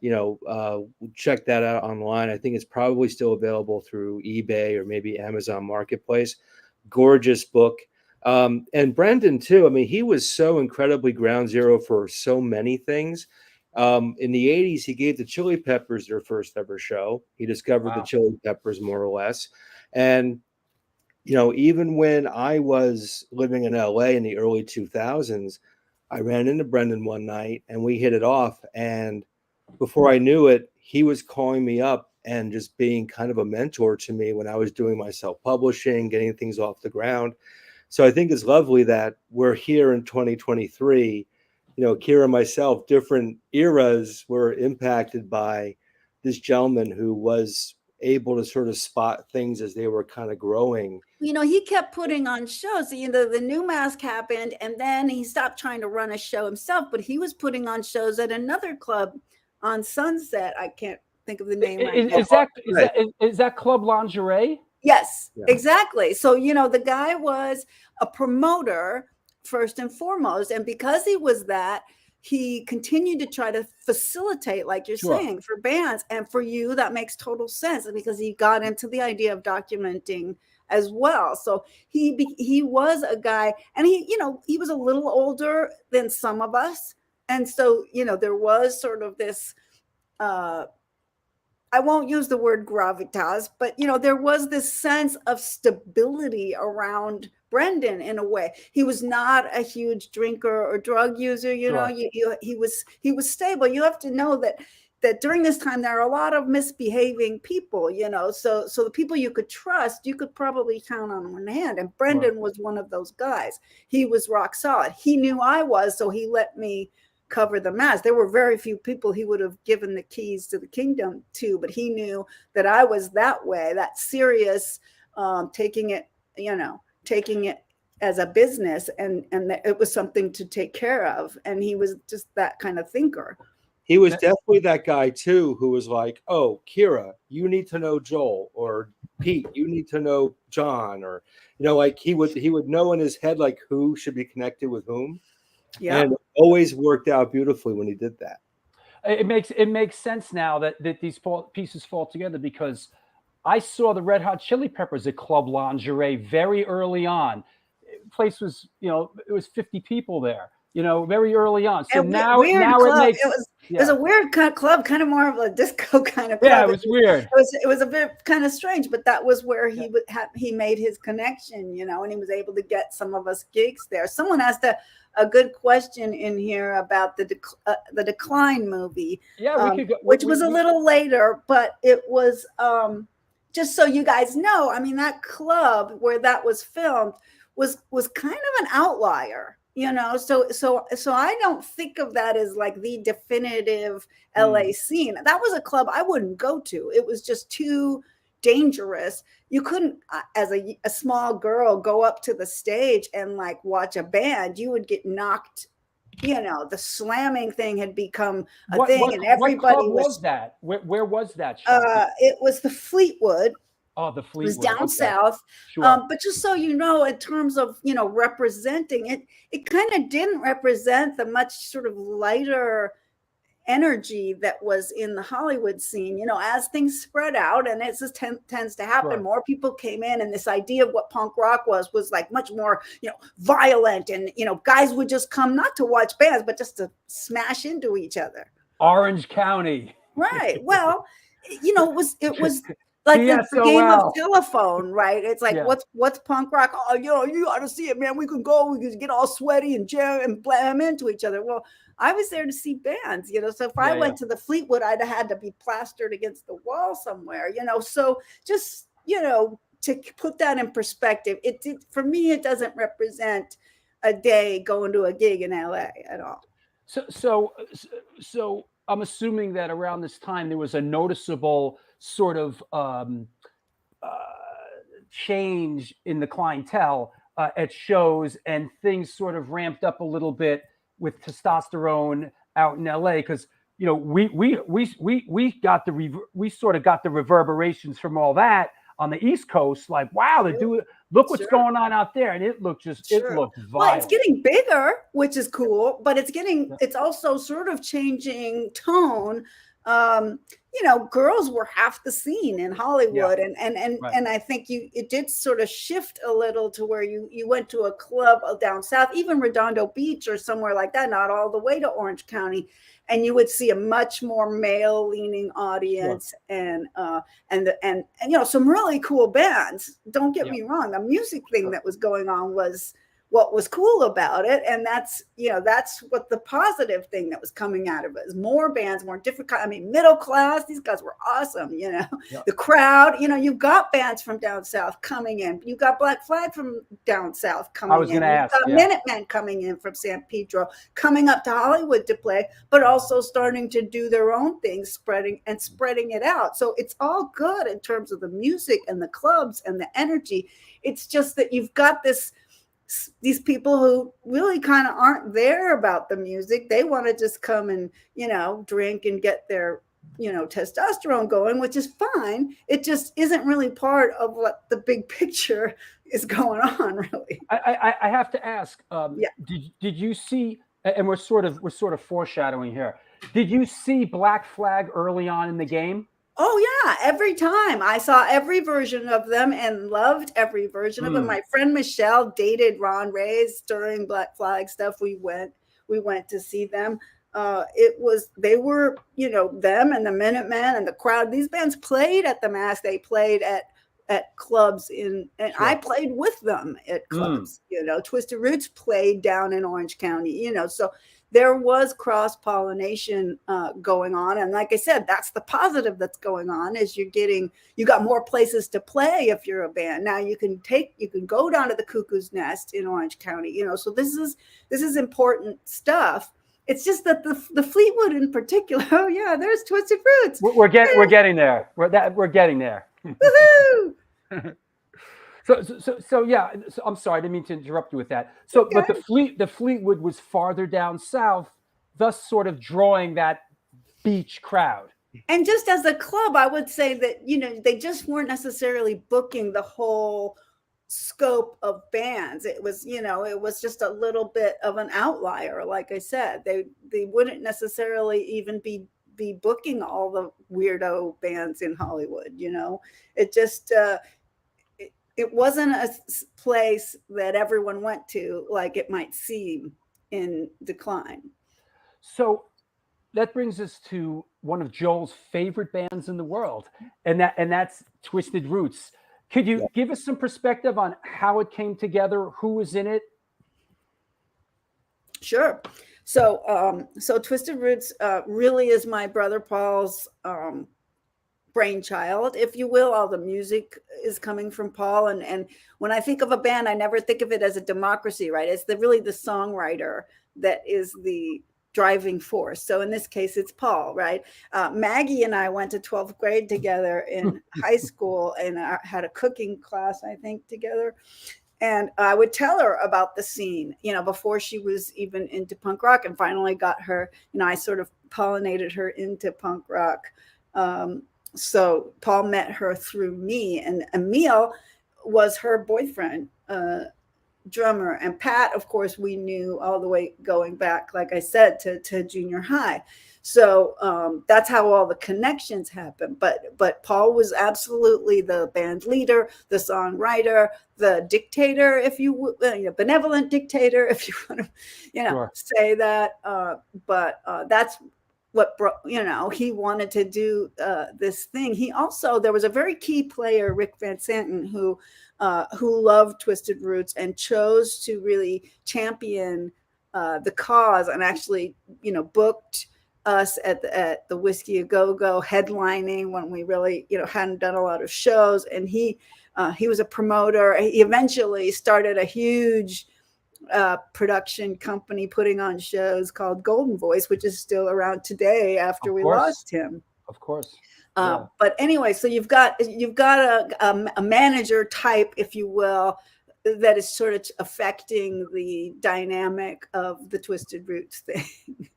[SPEAKER 2] check that out online, I think it's probably still available through eBay or maybe Amazon Marketplace. Gorgeous book. And Brendan, too, I mean, he was so incredibly ground zero for so many things. In the 80s, he gave the Chili Peppers their first ever show. He discovered the Chili Peppers, more or less. And, even when I was living in LA in the early 2000s, I ran into Brendan one night and we hit it off. And before I knew it, he was calling me up and just being kind of a mentor to me when I was doing my self-publishing, getting things off the ground. So I think it's lovely that we're here in 2023. Kira and myself, different eras were impacted by this gentleman who was able to sort of spot things as they were kind of growing.
[SPEAKER 5] He kept putting on shows. The new Masque happened, and then he stopped trying to run a show himself, but he was putting on shows at another club on Sunset. I can't think of the name right now.
[SPEAKER 1] Is that Club Lingerie?
[SPEAKER 5] Yes, exactly. So, the guy was a promoter first and foremost. And because he was that, he continued to try to facilitate, like you're saying, for bands. And for you, that makes total sense because he got into the idea of documenting as well. So he was a guy, and he was a little older than some of us. And so, there was sort of this, I won't use the word gravitas, but there was this sense of stability around Brendan in a way. He was not a huge drinker or drug user.
[SPEAKER 1] Sure.
[SPEAKER 5] He was stable. You have to know that during this time there are a lot of misbehaving people. So the people you could trust, you could probably count on one hand. And Brendan was one of those guys. He was rock solid. He knew I was, so he let me cover the Masque. There were very few people he would have given the keys to the kingdom to, but he knew that I was that way, that serious, taking it as a business, and that it was something to take care of. And he was just that kind of thinker.
[SPEAKER 2] He was definitely that guy too, who was like, "Oh, Kira, you need to know Joel," or "Pete, you need to know John," or like he would know in his head like who should be connected with whom. Yeah. And it always worked out beautifully when he did that.
[SPEAKER 1] It makes sense now that these pieces fall together, because I saw the Red Hot Chili Peppers at Club Lingerie very early on. The place was, it was 50 people there, very early on. So now it makes
[SPEAKER 5] it was a weird club, kind of more of a disco kind of club.
[SPEAKER 1] Yeah, it was weird.
[SPEAKER 5] It was a bit kind of strange, but that was where he made his connection, and he was able to get some of us gigs there. Someone asked a good question in here about the Decline movie.
[SPEAKER 1] Yeah, we could go,
[SPEAKER 5] which was a little later, but it was just so you guys know. I mean, that club where that was filmed was kind of an outlier. So I don't think of that as like the definitive LA scene. That was a club I wouldn't go to. It was just too dangerous. You couldn't, as a small girl, go up to the stage and like watch a band. You would get knocked. The slamming thing had become a thing, and everybody
[SPEAKER 1] was that. Where was that show?
[SPEAKER 5] It was the Fleetwood.
[SPEAKER 1] Oh, the Fleetwood.
[SPEAKER 5] It was down south. Sure. But just so you know, in terms of, representing it, it kind of didn't represent the much sort of lighter energy that was in the Hollywood scene. As things spread out, and it just tends to happen, more people came in, and this idea of what punk rock was like much more, violent, and, guys would just come not to watch bands, but just to smash into each other.
[SPEAKER 1] Orange County.
[SPEAKER 5] Right. Well, it was like the game of telephone, right? It's like, what's punk rock? Oh, you ought to see it, man. We can get all sweaty and jam and blam into each other. Well, I was there to see bands, so if I went to the Fleetwood, I'd have had to be plastered against the wall somewhere, So just, to put that in perspective, for me, it doesn't represent a day going to a gig in LA at all.
[SPEAKER 1] So I'm assuming that around this time there was a noticeable sort of change in the clientele at shows, and things sort of ramped up a little bit with testosterone out in LA, because we sort of got the reverberations from all that on the East Coast. Like, wow, look what's going on out there, and it looked violent.
[SPEAKER 5] Well, it's getting bigger, which is cool, but it's also sort of changing tone. Girls were half the scene in Hollywood, and I think it did sort of shift a little to where you went to a club down south, even Redondo Beach or somewhere like that, not all the way to Orange County, and you would see a much more male leaning audience, and some really cool bands. Don't get me wrong, the music thing that was going on was what was cool about it, and that's what the positive thing that was coming out of it is more bands, more different. I mean, middle class. These guys were awesome. The crowd. You've got bands from down south coming in. You got Black Flag from down south coming in.
[SPEAKER 1] I was going to ask.
[SPEAKER 5] Minutemen coming in from San Pedro, coming up to Hollywood to play, but also starting to do their own thing, spreading it out. So it's all good in terms of the music and the clubs and the energy. It's just that you've got these people who really kind of aren't there about the music. They want to just come and, drink and get their, testosterone going, which is fine. It just isn't really part of what the big picture is going on, really.
[SPEAKER 1] I have to ask, did you see, and we're sort of foreshadowing here, did you see Black Flag early on in the game?
[SPEAKER 5] Oh yeah, every time I saw every version of them and loved every version of them. My friend Michelle dated Ron Reyes during Black Flag stuff. We went to see them. They were, them and the Minutemen and the crowd. These bands played at the Masque. They played at clubs and
[SPEAKER 1] Sure.
[SPEAKER 5] I played with them at clubs. Twisted Roots played down in Orange County. So there was cross-pollination going on. And like I said, that's the positive that's going on, is you got more places to play if you're a band. Now you can go down to the Cuckoo's Nest in Orange County, so this is important stuff. It's just that the Fleetwood in particular, oh yeah, there's Twisted Roots.
[SPEAKER 1] We're getting there. We're getting there.
[SPEAKER 5] Woohoo!
[SPEAKER 1] So yeah. So I'm sorry, I didn't mean to interrupt you with that. So,
[SPEAKER 5] okay.
[SPEAKER 1] But the Fleetwood was farther down south, thus sort of drawing that beach crowd.
[SPEAKER 5] And just as a club, I would say that they just weren't necessarily booking the whole scope of bands. It was just a little bit of an outlier. Like I said, they wouldn't necessarily even be booking all the weirdo bands in Hollywood. It just. It wasn't a place that everyone went to, like it might seem in Decline.
[SPEAKER 1] So that brings us to one of Joel's favorite bands in the world, and that's Twisted Roots. Could you give us some perspective on how it came together? Who was in it?
[SPEAKER 5] Sure. So Twisted Roots really is my brother Paul's brainchild, if you will. All the music is coming from Paul, and when I think of a band, I never think of it as a democracy, right? It's really the songwriter that is the driving force. So in this case, it's Paul, right? Maggie and I went to 12th grade together in high school, and I had a cooking class, I think, together. And I would tell her about the scene, before she was even into punk rock, and finally got her, I sort of pollinated her into punk rock. So Paul met her through me, and Emil was her boyfriend, drummer. And Pat, of course, we knew all the way going back, like I said, to junior high. So that's how all the connections happen. But Paul was absolutely the band leader, the songwriter, the dictator, if you would, benevolent dictator, if you want to,
[SPEAKER 1] Sure.
[SPEAKER 5] say that. But that's what he wanted to do this thing. There was a very key player, Rick Van Santen, who loved Twisted Roots and chose to really champion the cause, and actually booked us at the Whiskey A Go Go headlining when we really hadn't done a lot of shows. And he was a promoter. He eventually started a huge production company putting on shows called Golden Voice, which is still around today after we lost him.
[SPEAKER 1] Of course.
[SPEAKER 5] But anyway, so you've got a manager type, if you will, that is sort of affecting the dynamic of the Twisted Roots thing.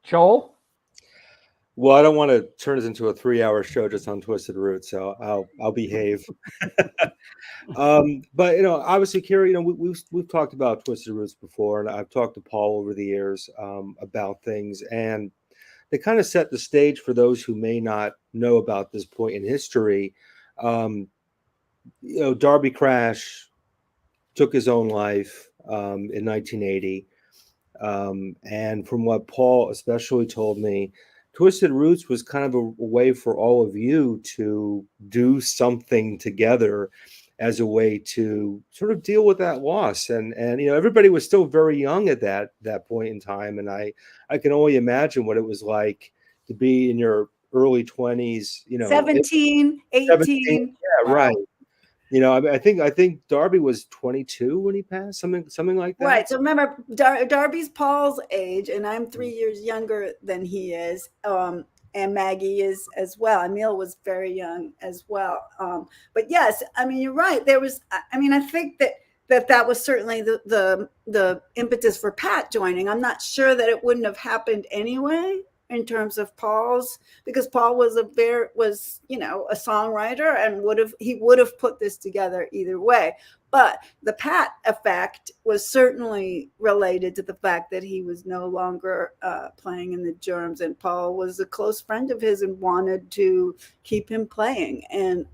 [SPEAKER 1] Joel?
[SPEAKER 2] Well, I don't want to turn this into a 3-hour show just on Twisted Roots, so I'll behave. But obviously, Carrie, we've talked about Twisted Roots before, and I've talked to Paul over the years about things, and they kind of set the stage for those who may not know about this point in history. Darby Crash took his own life in 1980, and from what Paul especially told me, Twisted Roots was kind of a way for all of you to do something together as a way to sort of deal with that loss. And everybody was still very young at that point in time. And I can only imagine what it was like to be in your early 20s,
[SPEAKER 5] 17, 18.
[SPEAKER 2] 17, yeah, wow. Right. I think Darby was 22 when he passed, something like that.
[SPEAKER 5] Right. So remember, Darby's Paul's age, and I'm 3 years younger than he is, and Maggie is as well. Emil was very young as well. But yes, you're right. There was, I think that was certainly the impetus for Pat joining. I'm not sure that it wouldn't have happened anyway, in terms of Paul's, because Paul was a songwriter and would have put this together either way. But the Pat effect was certainly related to the fact that he was no longer playing in the Germs, and Paul was a close friend of his and wanted to keep him playing. And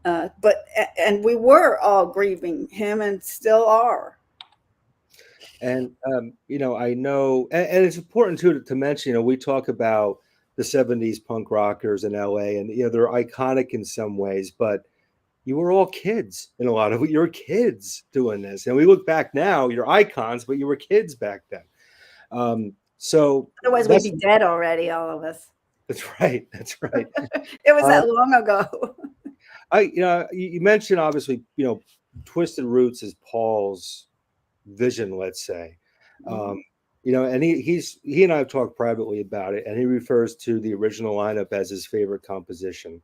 [SPEAKER 5] and we were all grieving him and still are.
[SPEAKER 2] And I know, and it's important too to mention, we talk about the 70s punk rockers in LA, and they're iconic in some ways, but you were all kids in a lot of it. You're kids doing this. And we look back now, you're icons, but you were kids back then. So
[SPEAKER 5] otherwise we'd be dead already, all of us.
[SPEAKER 2] That's right. That's right.
[SPEAKER 5] It was that long ago.
[SPEAKER 2] You mentioned obviously, Twisted Roots is Paul's vision, let's say. And he and I have talked privately about it, and he refers to the original lineup as his favorite composition.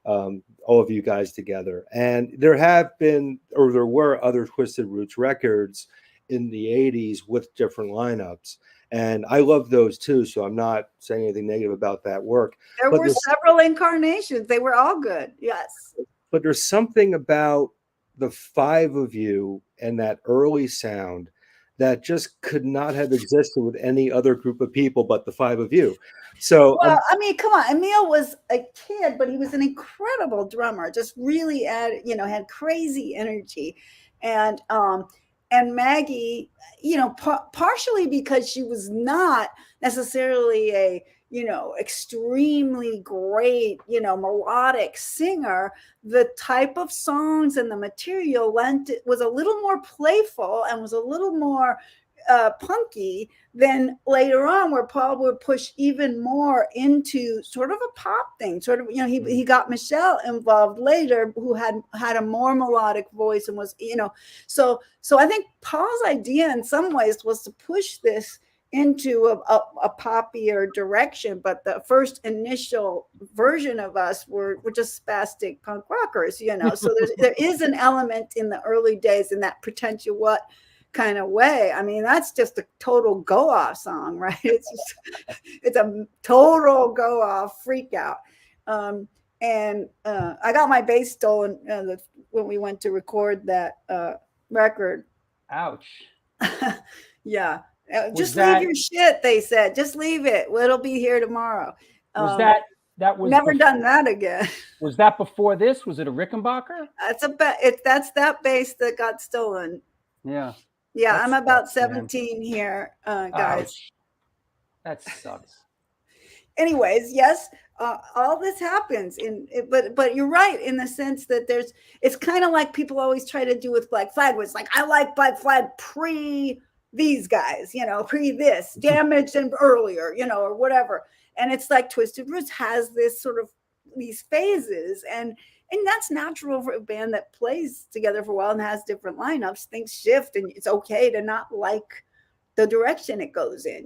[SPEAKER 2] All of you guys together. And there were other Twisted Roots records in the 80s with different lineups. And I love those too. So I'm not saying anything negative about that work.
[SPEAKER 5] There were several incarnations. They were all good. Yes.
[SPEAKER 2] But there's something about the five of you and that early sound that just could not have existed with any other group of people but the five of you. So,
[SPEAKER 5] well, I mean, come on. Emil was a kid, but he was an incredible drummer. Just really had crazy energy, and Maggie, partially because she was not necessarily a extremely great, melodic singer. The type of songs and the material was a little more playful and was a little more punky than later on, where Paul would push even more into sort of a pop thing. Sort of, he got Michelle involved later, who had a more melodic voice and was, so I think Paul's idea in some ways was to push this into a poppier direction, but the first initial version of us were just spastic punk rockers, so there is an element in the early days in that pretend you what kind of way. I mean, that's just a total go off song, right? It's a total go off freak out. And I got my bass stolen when we went to record that record.
[SPEAKER 1] Ouch.
[SPEAKER 5] Yeah. Just leave your shit, they said. Just leave it. It'll be here tomorrow.
[SPEAKER 1] Was that was
[SPEAKER 5] never done that again?
[SPEAKER 1] Was that before this? Was it a Rickenbacker?
[SPEAKER 5] That's that bass that got stolen.
[SPEAKER 1] Yeah.
[SPEAKER 5] Yeah, I'm about 17 here, guys.
[SPEAKER 1] Ouch. That sucks.
[SPEAKER 5] Anyways, yes, all this happens, but you're right in the sense that it's kind of like people always try to do with Black Flag. Was like, I like Black Flag pre these guys, pre this, Damaged and earlier, or whatever. And it's like Twisted Roots has this sort of these phases, and that's natural for a band that plays together for a while and has different lineups. Things shift, and it's okay to not like the direction it goes in,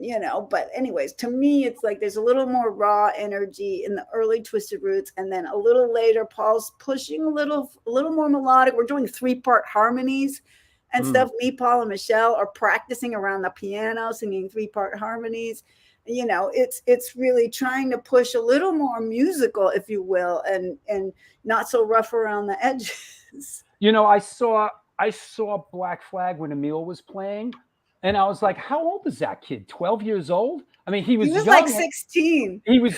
[SPEAKER 5] But anyways, to me, it's like there's a little more raw energy in the early Twisted Roots, and then a little later, Paul's pushing a little more melodic. We're doing 3-part harmonies and stuff. Me, Paul, and Michelle are practicing around the piano, singing 3-part harmonies. It's really trying to push a little more musical, if you will, and not so rough around the edges.
[SPEAKER 1] I saw Black Flag when Emil was playing, and I was like, how old is that kid? 12 years old? I mean, he was young,
[SPEAKER 5] like 16.
[SPEAKER 1] He was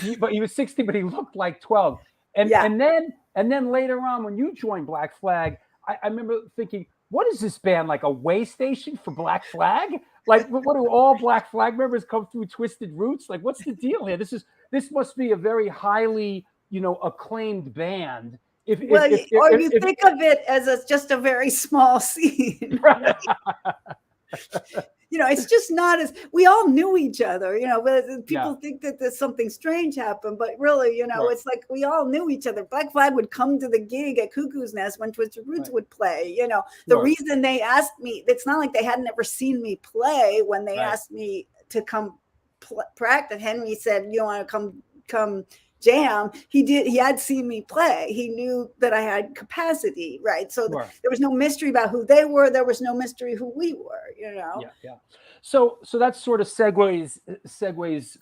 [SPEAKER 1] 16, but he looked like 12. And then later on, when you joined Black Flag, I remember thinking, what is this band, like a way station for Black Flag? Like, what do all Black Flag members come through Twisted Roots? Like, what's the deal here? This must be a very highly, acclaimed band. If you
[SPEAKER 5] think of it as just a very small scene.
[SPEAKER 1] Right.
[SPEAKER 5] It's just not as we all knew each other, but people think that there's something strange happened, but really, it's like we all knew each other. Black Flag would come to the gig at Cuckoo's Nest when Twisted Roots would play. The reason they asked me, it's not like they hadn't ever seen me play when they asked me to come practice. Henry said, you want to come jam. He had seen me play. He knew that I had capacity, right? So there was no mystery about who they were. There was no mystery who we were,
[SPEAKER 1] Yeah. So that sort of segues.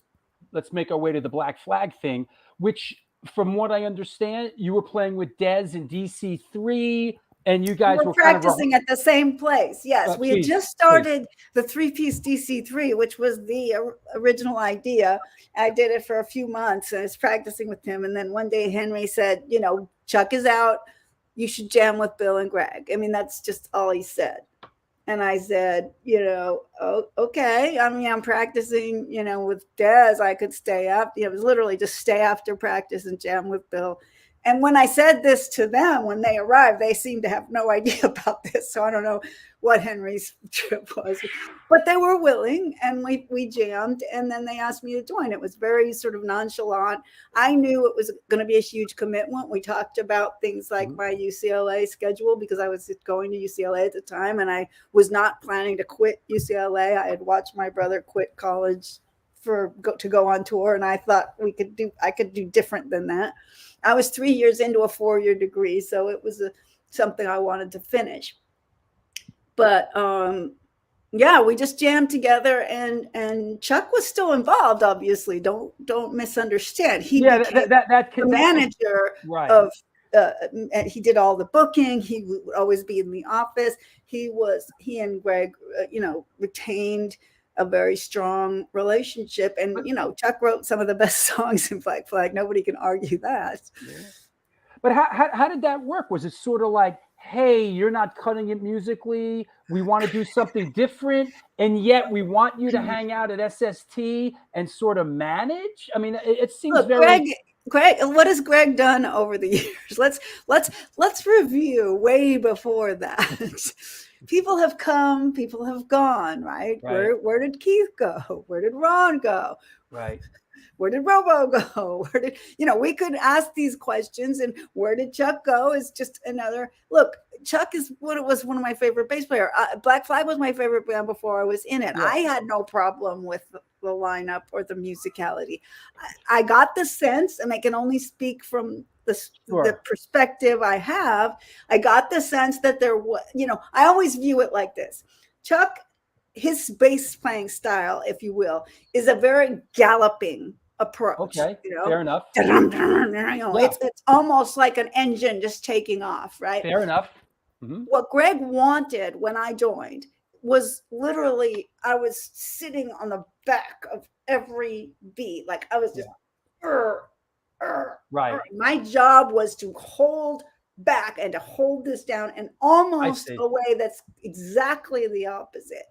[SPEAKER 1] Let's make our way to the Black Flag thing, which, from what I understand, you were playing with Dez in DC3 and you guys were
[SPEAKER 5] practicing at the same place. Yes, we had just started the 3-piece DC3, which was the original idea. I did it for a few months, and I was practicing with him. And then one day Henry said, you know, Chuck is out. You should jam with Bill and Greg. I mean, that's just all he said. And I said, you know, oh, okay. I mean, I'm practicing, you know, with Des. I could stay up. You know, it was literally just stay after practice and jam with Bill. And when I said this to them, when they arrived, they seemed to have no idea about this. So I don't know what Henry's trip was, but they were willing, and we jammed. And then they asked me to join. It was very sort of nonchalant. I knew it was going to be a huge commitment. We talked about things like my UCLA schedule, because I was going to UCLA at the time, and I was not planning to quit UCLA. I had watched my brother quit college to go on tour, and I thought I could do different than that. I was 3 years into a 4-year degree, so it was something I wanted to finish. But yeah, we just jammed together, and Chuck was still involved. Obviously, don't misunderstand. He became the manager of. He did all the booking. He would always be in the office. He and Greg, you know, retained a very strong relationship, and you know, Chuck wrote some of the best songs in Black Flag. Nobody can argue that. Yeah.
[SPEAKER 1] But how did that work? Was it sort of like, hey, you're not cutting it musically, we want to do something different, and yet we want you to hang out at SST and sort of manage? I mean, it seems
[SPEAKER 5] Greg, what has Greg done over the years? Let's review way before that. People have come, people have gone, right? Where did Keith go? Where did Ron go?
[SPEAKER 1] Right.
[SPEAKER 5] Where did Robo go? Where did, you know, we could ask these questions, and where did Chuck go is just another look. Chuck was one of my favorite bass players. Black Flag was my favorite band before I was in it. Yeah. I had no problem with the lineup or the musicality. I got the sense, and I can only speak from the perspective I have. I got the sense that there was, you know, I always view it like this. Chuck, his bass playing style, if you will, is a very galloping approach.
[SPEAKER 1] Okay,
[SPEAKER 5] you know?
[SPEAKER 1] Fair enough.
[SPEAKER 5] You know, yeah. It's almost like an engine just taking off, right?
[SPEAKER 1] Fair enough. Mm-hmm.
[SPEAKER 5] What Greg wanted when I joined was literally, I was sitting on the back of every beat. Like I was just,
[SPEAKER 1] right.
[SPEAKER 5] My job was to hold back and to hold this down, and almost a way that's exactly the opposite.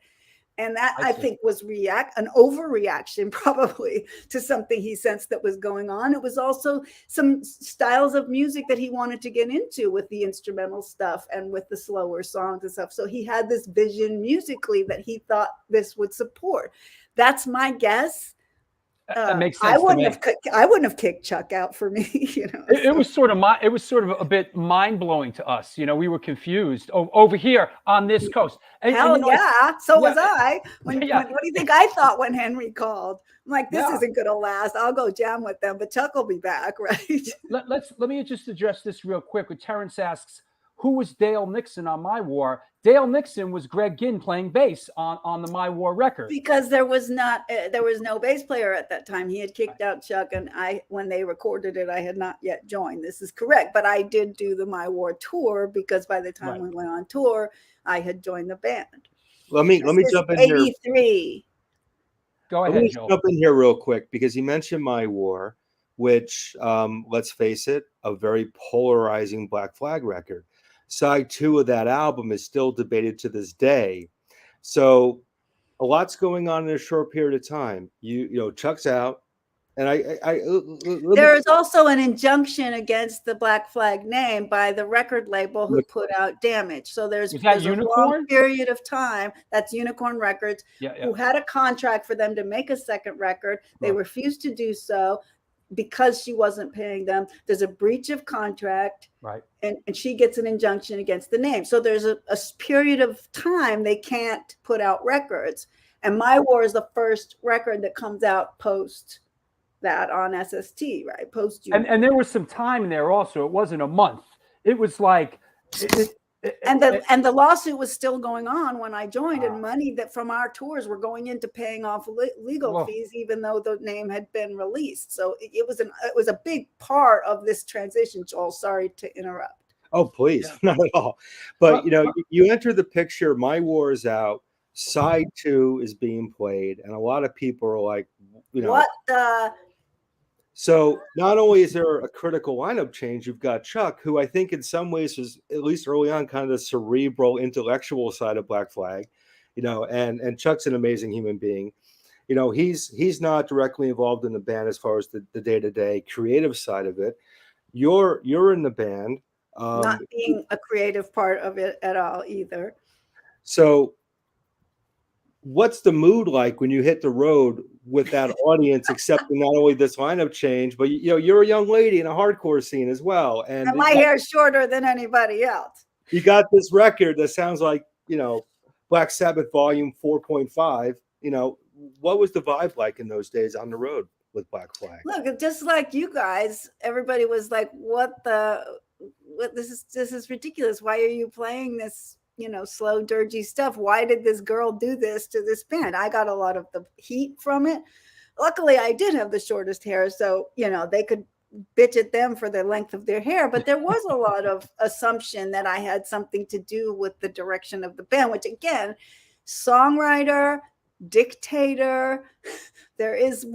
[SPEAKER 5] And that I think was an overreaction probably to something he sensed that was going on. It was also some styles of music that he wanted to get into with the instrumental stuff and with the slower songs and stuff. So he had this vision musically that he thought this would support. That's my guess.
[SPEAKER 1] That makes sense.
[SPEAKER 5] I wouldn't have kicked Chuck out for me. You know,
[SPEAKER 1] it was sort of a bit mind blowing to us. You know, we were confused over here on this coast.
[SPEAKER 5] Hell yeah, so was I. What do you think I thought when Henry called? I'm like, this isn't going to last. I'll go jam with them, but Chuck will be back, right?
[SPEAKER 1] Let me just address this real quick. When Terrence asks, who was Dale Nixon on My War? Dale Nixon was Greg Ginn playing bass on the My War record.
[SPEAKER 5] Because there was no bass player at that time. He had kicked out Chuck, and when they recorded it, I had not yet joined. This is correct, but I did do the My War tour, because by the time we went on tour, I had joined the band.
[SPEAKER 2] Let me jump in here.
[SPEAKER 5] 83.
[SPEAKER 1] Go ahead, Joel.
[SPEAKER 2] Jump in here real quick, because he mentioned My War, which, let's face it, a very polarizing Black Flag record. Side 2 of that album is still debated to this day. So a lot's going on in a short period of time. You know, Chuck's out. And
[SPEAKER 5] there is also an injunction against the Black Flag name by the record label who put out Damage. So there's a long period of time. That's Unicorn Records, who had a contract for them to make a second record. They refused to do so because she wasn't paying them. There's a breach of contract,
[SPEAKER 1] right?
[SPEAKER 5] And she gets an injunction against the name. So there's a period of time they can't put out records. And My War is the first record that comes out post that on SST, right? Post
[SPEAKER 1] and there was some time in there also. It wasn't a month. It was like
[SPEAKER 5] and the lawsuit was still going on when I joined, and money that from our tours were going into paying off legal fees, even though the name had been released. So it was a big part of this transition. Joel, sorry to interrupt.
[SPEAKER 2] Oh, please,
[SPEAKER 1] Yeah.
[SPEAKER 2] not at all. But you enter the picture. My War is out. Side 2 is being played, and a lot of people are like,
[SPEAKER 5] What the?
[SPEAKER 2] So not only is there a critical lineup change, you've got Chuck, who I think in some ways was, at least early on, kind of the cerebral, intellectual side of Black Flag, and Chuck's an amazing human being. He's not directly involved in the band as far as the day-to-day creative side of it. You're in the band.
[SPEAKER 5] Not being a creative part of it at all either.
[SPEAKER 2] So what's the mood like when you hit the road with that audience, accepting not only this lineup change, but you're a young lady in a hardcore scene as well, and
[SPEAKER 5] my hair is shorter than anybody else.
[SPEAKER 2] You got this record that sounds like Black Sabbath Volume 4.5. What was the vibe like in those days on the road with Black Flag?
[SPEAKER 5] Look, just like you guys, everybody was like, "What this is ridiculous. Why are you playing this?" Slow, dirgy stuff. Why did this girl do this to this band? I got a lot of the heat from it. Luckily, I did have the shortest hair, so they could bitch at them for the length of their hair. But there was a lot of assumption that I had something to do with the direction of the band, which again, songwriter, dictator. There is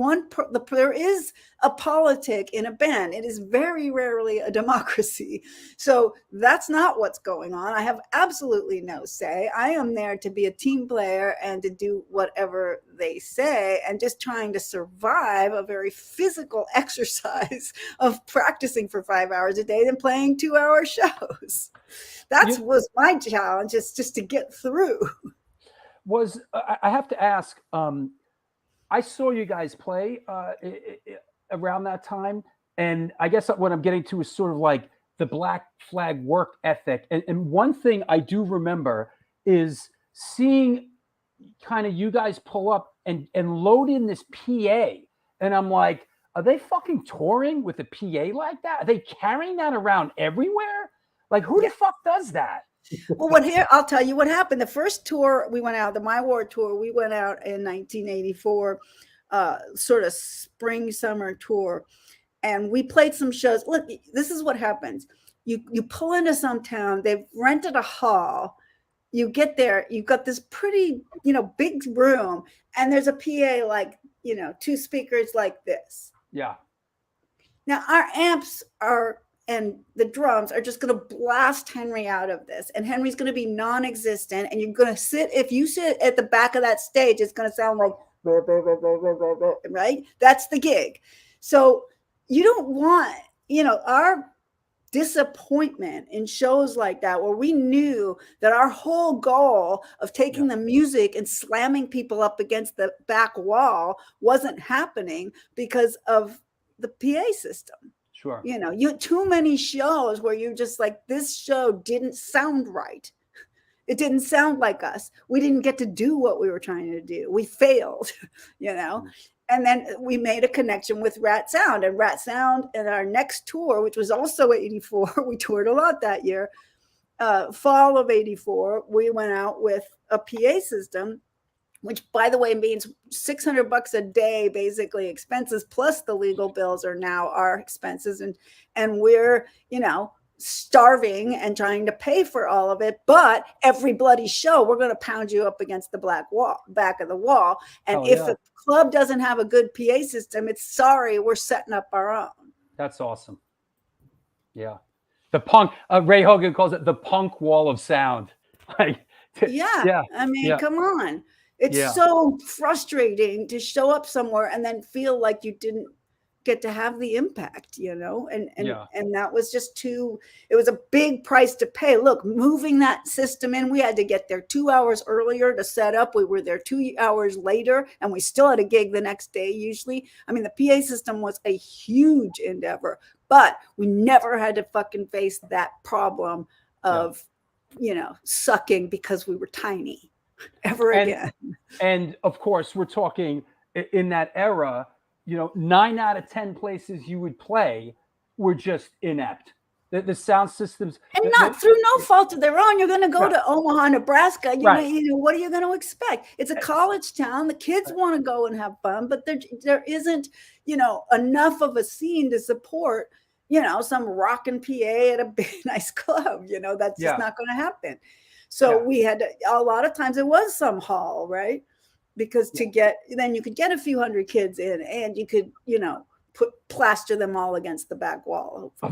[SPEAKER 5] a politic in a band. It is very rarely a democracy. So that's not what's going on. I have absolutely no say. I am there to be a team player and to do whatever they say, and just trying to survive a very physical exercise of practicing for 5 hours a day and playing 2-hour shows. That was my challenge, is just to get through.
[SPEAKER 1] I have to ask, I saw you guys play around that time, and I guess what I'm getting to is sort of like the Black Flag work ethic. And one thing I do remember is seeing kind of you guys pull up and load in this PA, and I'm like, are they fucking touring with a PA like that? Are they carrying that around everywhere? Like, who the fuck does that?
[SPEAKER 5] Well, I'll tell you what happened. The first tour we went out, the My War tour, we went out in 1984, sort of spring summer tour, and we played some shows. Look, this is what happens. You pull into some town, they've rented a hall. You get there, you've got this pretty, big room, and there's a PA like, 2 speakers like this.
[SPEAKER 1] Yeah.
[SPEAKER 5] Now our amps and the drums are just going to blast Henry out of this. And Henry's going to be non-existent. And you're going to if you sit at the back of that stage, it's going to sound like, right? That's the gig. So you don't want, our disappointment in shows like that, where we knew that our whole goal of taking the music and slamming people up against the back wall wasn't happening because of the PA system.
[SPEAKER 1] Sure.
[SPEAKER 5] You too many shows where you're just like, this show didn't sound right. It didn't sound like us. We didn't get to do what we were trying to do. We failed, And then we made a connection with Rat Sound, and Rat Sound in our next tour, which was also 84, we toured a lot that year. Fall of 84, we went out with a PA system, which, by the way, means $600 a day, basically expenses, plus the legal bills are now our expenses. And we're, starving and trying to pay for all of it. But every bloody show, we're going to pound you up against the back of the wall. And if the club doesn't have a good PA system, it's sorry, we're setting up our own.
[SPEAKER 1] That's awesome. Yeah. The punk, Ray Hogan calls it the punk wall of sound.
[SPEAKER 5] Yeah. I mean, come on. It's so frustrating to show up somewhere and then feel like you didn't get to have the impact, and that was just it was a big price to pay. Look, moving that system in, we had to get there 2 hours earlier to set up. We were there 2 hours later, and we still had a gig the next day usually. I mean, the PA system was a huge endeavor, but we never had to fucking face that problem of, sucking because we were tiny ever again.
[SPEAKER 1] And of course, we're talking in that era, 9 out of 10 places you would play were just inept. The sound systems,
[SPEAKER 5] and not through no fault of their own. You're going to go to Omaha, Nebraska. What are you going to expect? It's a college town. The kids want to go and have fun, but there isn't, enough of a scene to support some rockin' PA at a big nice club. That's just not going to happen. So we had a lot of times it was some hall, right? Because then you could get a few hundred kids in, and you could, plaster them all against the back wall.
[SPEAKER 1] A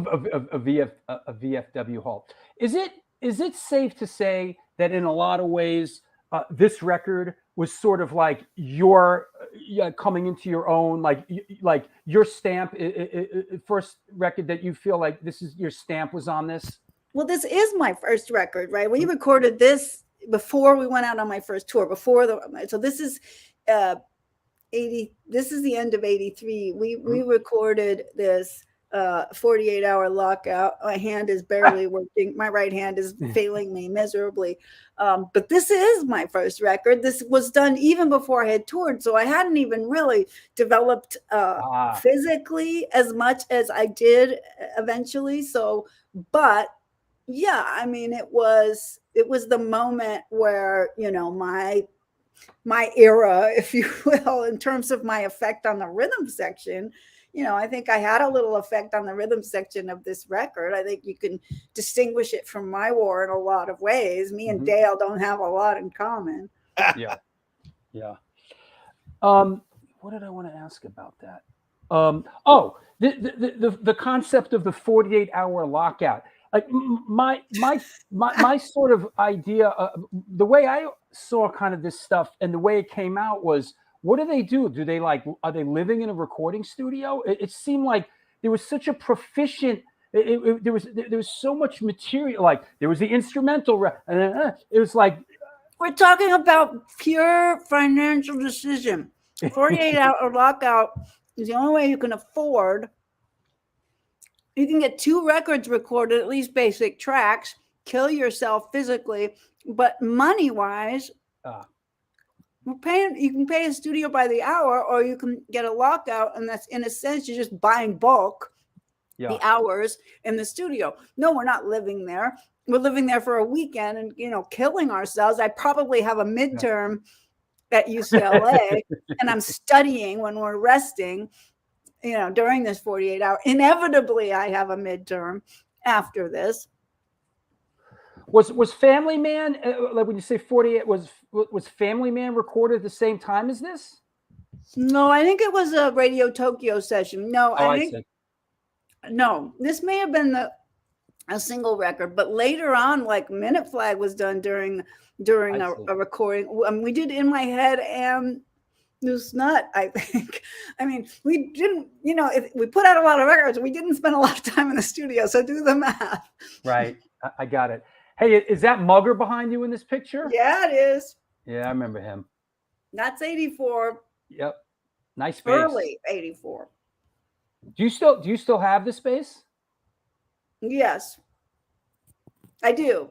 [SPEAKER 1] VFW hall. Is it safe to say that in a lot of ways, this record was sort of like your coming into your own, like your stamp, first record that you feel like this is your stamp was on this?
[SPEAKER 5] Well, this is my first record, right? We recorded this before we went out on my first tour. So this is 80. This is the end of 83. We recorded this 48-hour lockout. My hand is barely working. My right hand is failing me miserably. But this is my first record. This was done even before I had toured, so I hadn't even really developed physically as much as I did eventually. So, but yeah, I mean, it was the moment where, my era, if you will, in terms of my effect on the rhythm section. I think I had a little effect on the rhythm section of this record. I think you can distinguish it from My War in a lot of ways. Me and Dale don't have a lot in common.
[SPEAKER 1] Yeah. What did I want to ask about that? The concept of the 48-hour lockout. Like my sort of idea, the way I saw kind of this stuff and the way it came out was, what do they do? Are they living in a recording studio? It seemed like there was such a proficient, there was so much material. Like there was the instrumental, and it was like,
[SPEAKER 5] we're talking about pure financial decision. 48-hour lockout is the only way you can afford. You can get 2 records recorded, at least basic tracks, kill yourself physically, but money-wise, you can pay a studio by the hour, or you can get a lockout, and that's, in a sense, you're just buying bulk the hours in the studio. No, we're not living there. We're living there for a weekend and, killing ourselves. I probably have a midterm at UCLA, and I'm studying when we're resting. During this 48-hour, inevitably I have a midterm after this.
[SPEAKER 1] Was Family Man, like when you say 48, was Family Man recorded at the same time as this?
[SPEAKER 5] No, I think it was a Radio Tokyo session. No, no, this may have been a single record, but later on, like Minute Flag was done during a recording. We did In My Head and Loose Nut, I think. I mean, we didn't, if we put out a lot of records, we didn't spend a lot of time in the studio. So do the math.
[SPEAKER 1] Right. I got it. Hey, is that Mugger behind you in this picture?
[SPEAKER 5] Yeah, it is.
[SPEAKER 1] Yeah, I remember him.
[SPEAKER 5] That's 84.
[SPEAKER 1] Yep. Nice space.
[SPEAKER 5] Early 84.
[SPEAKER 1] Do you still have the space?
[SPEAKER 5] Yes, I do.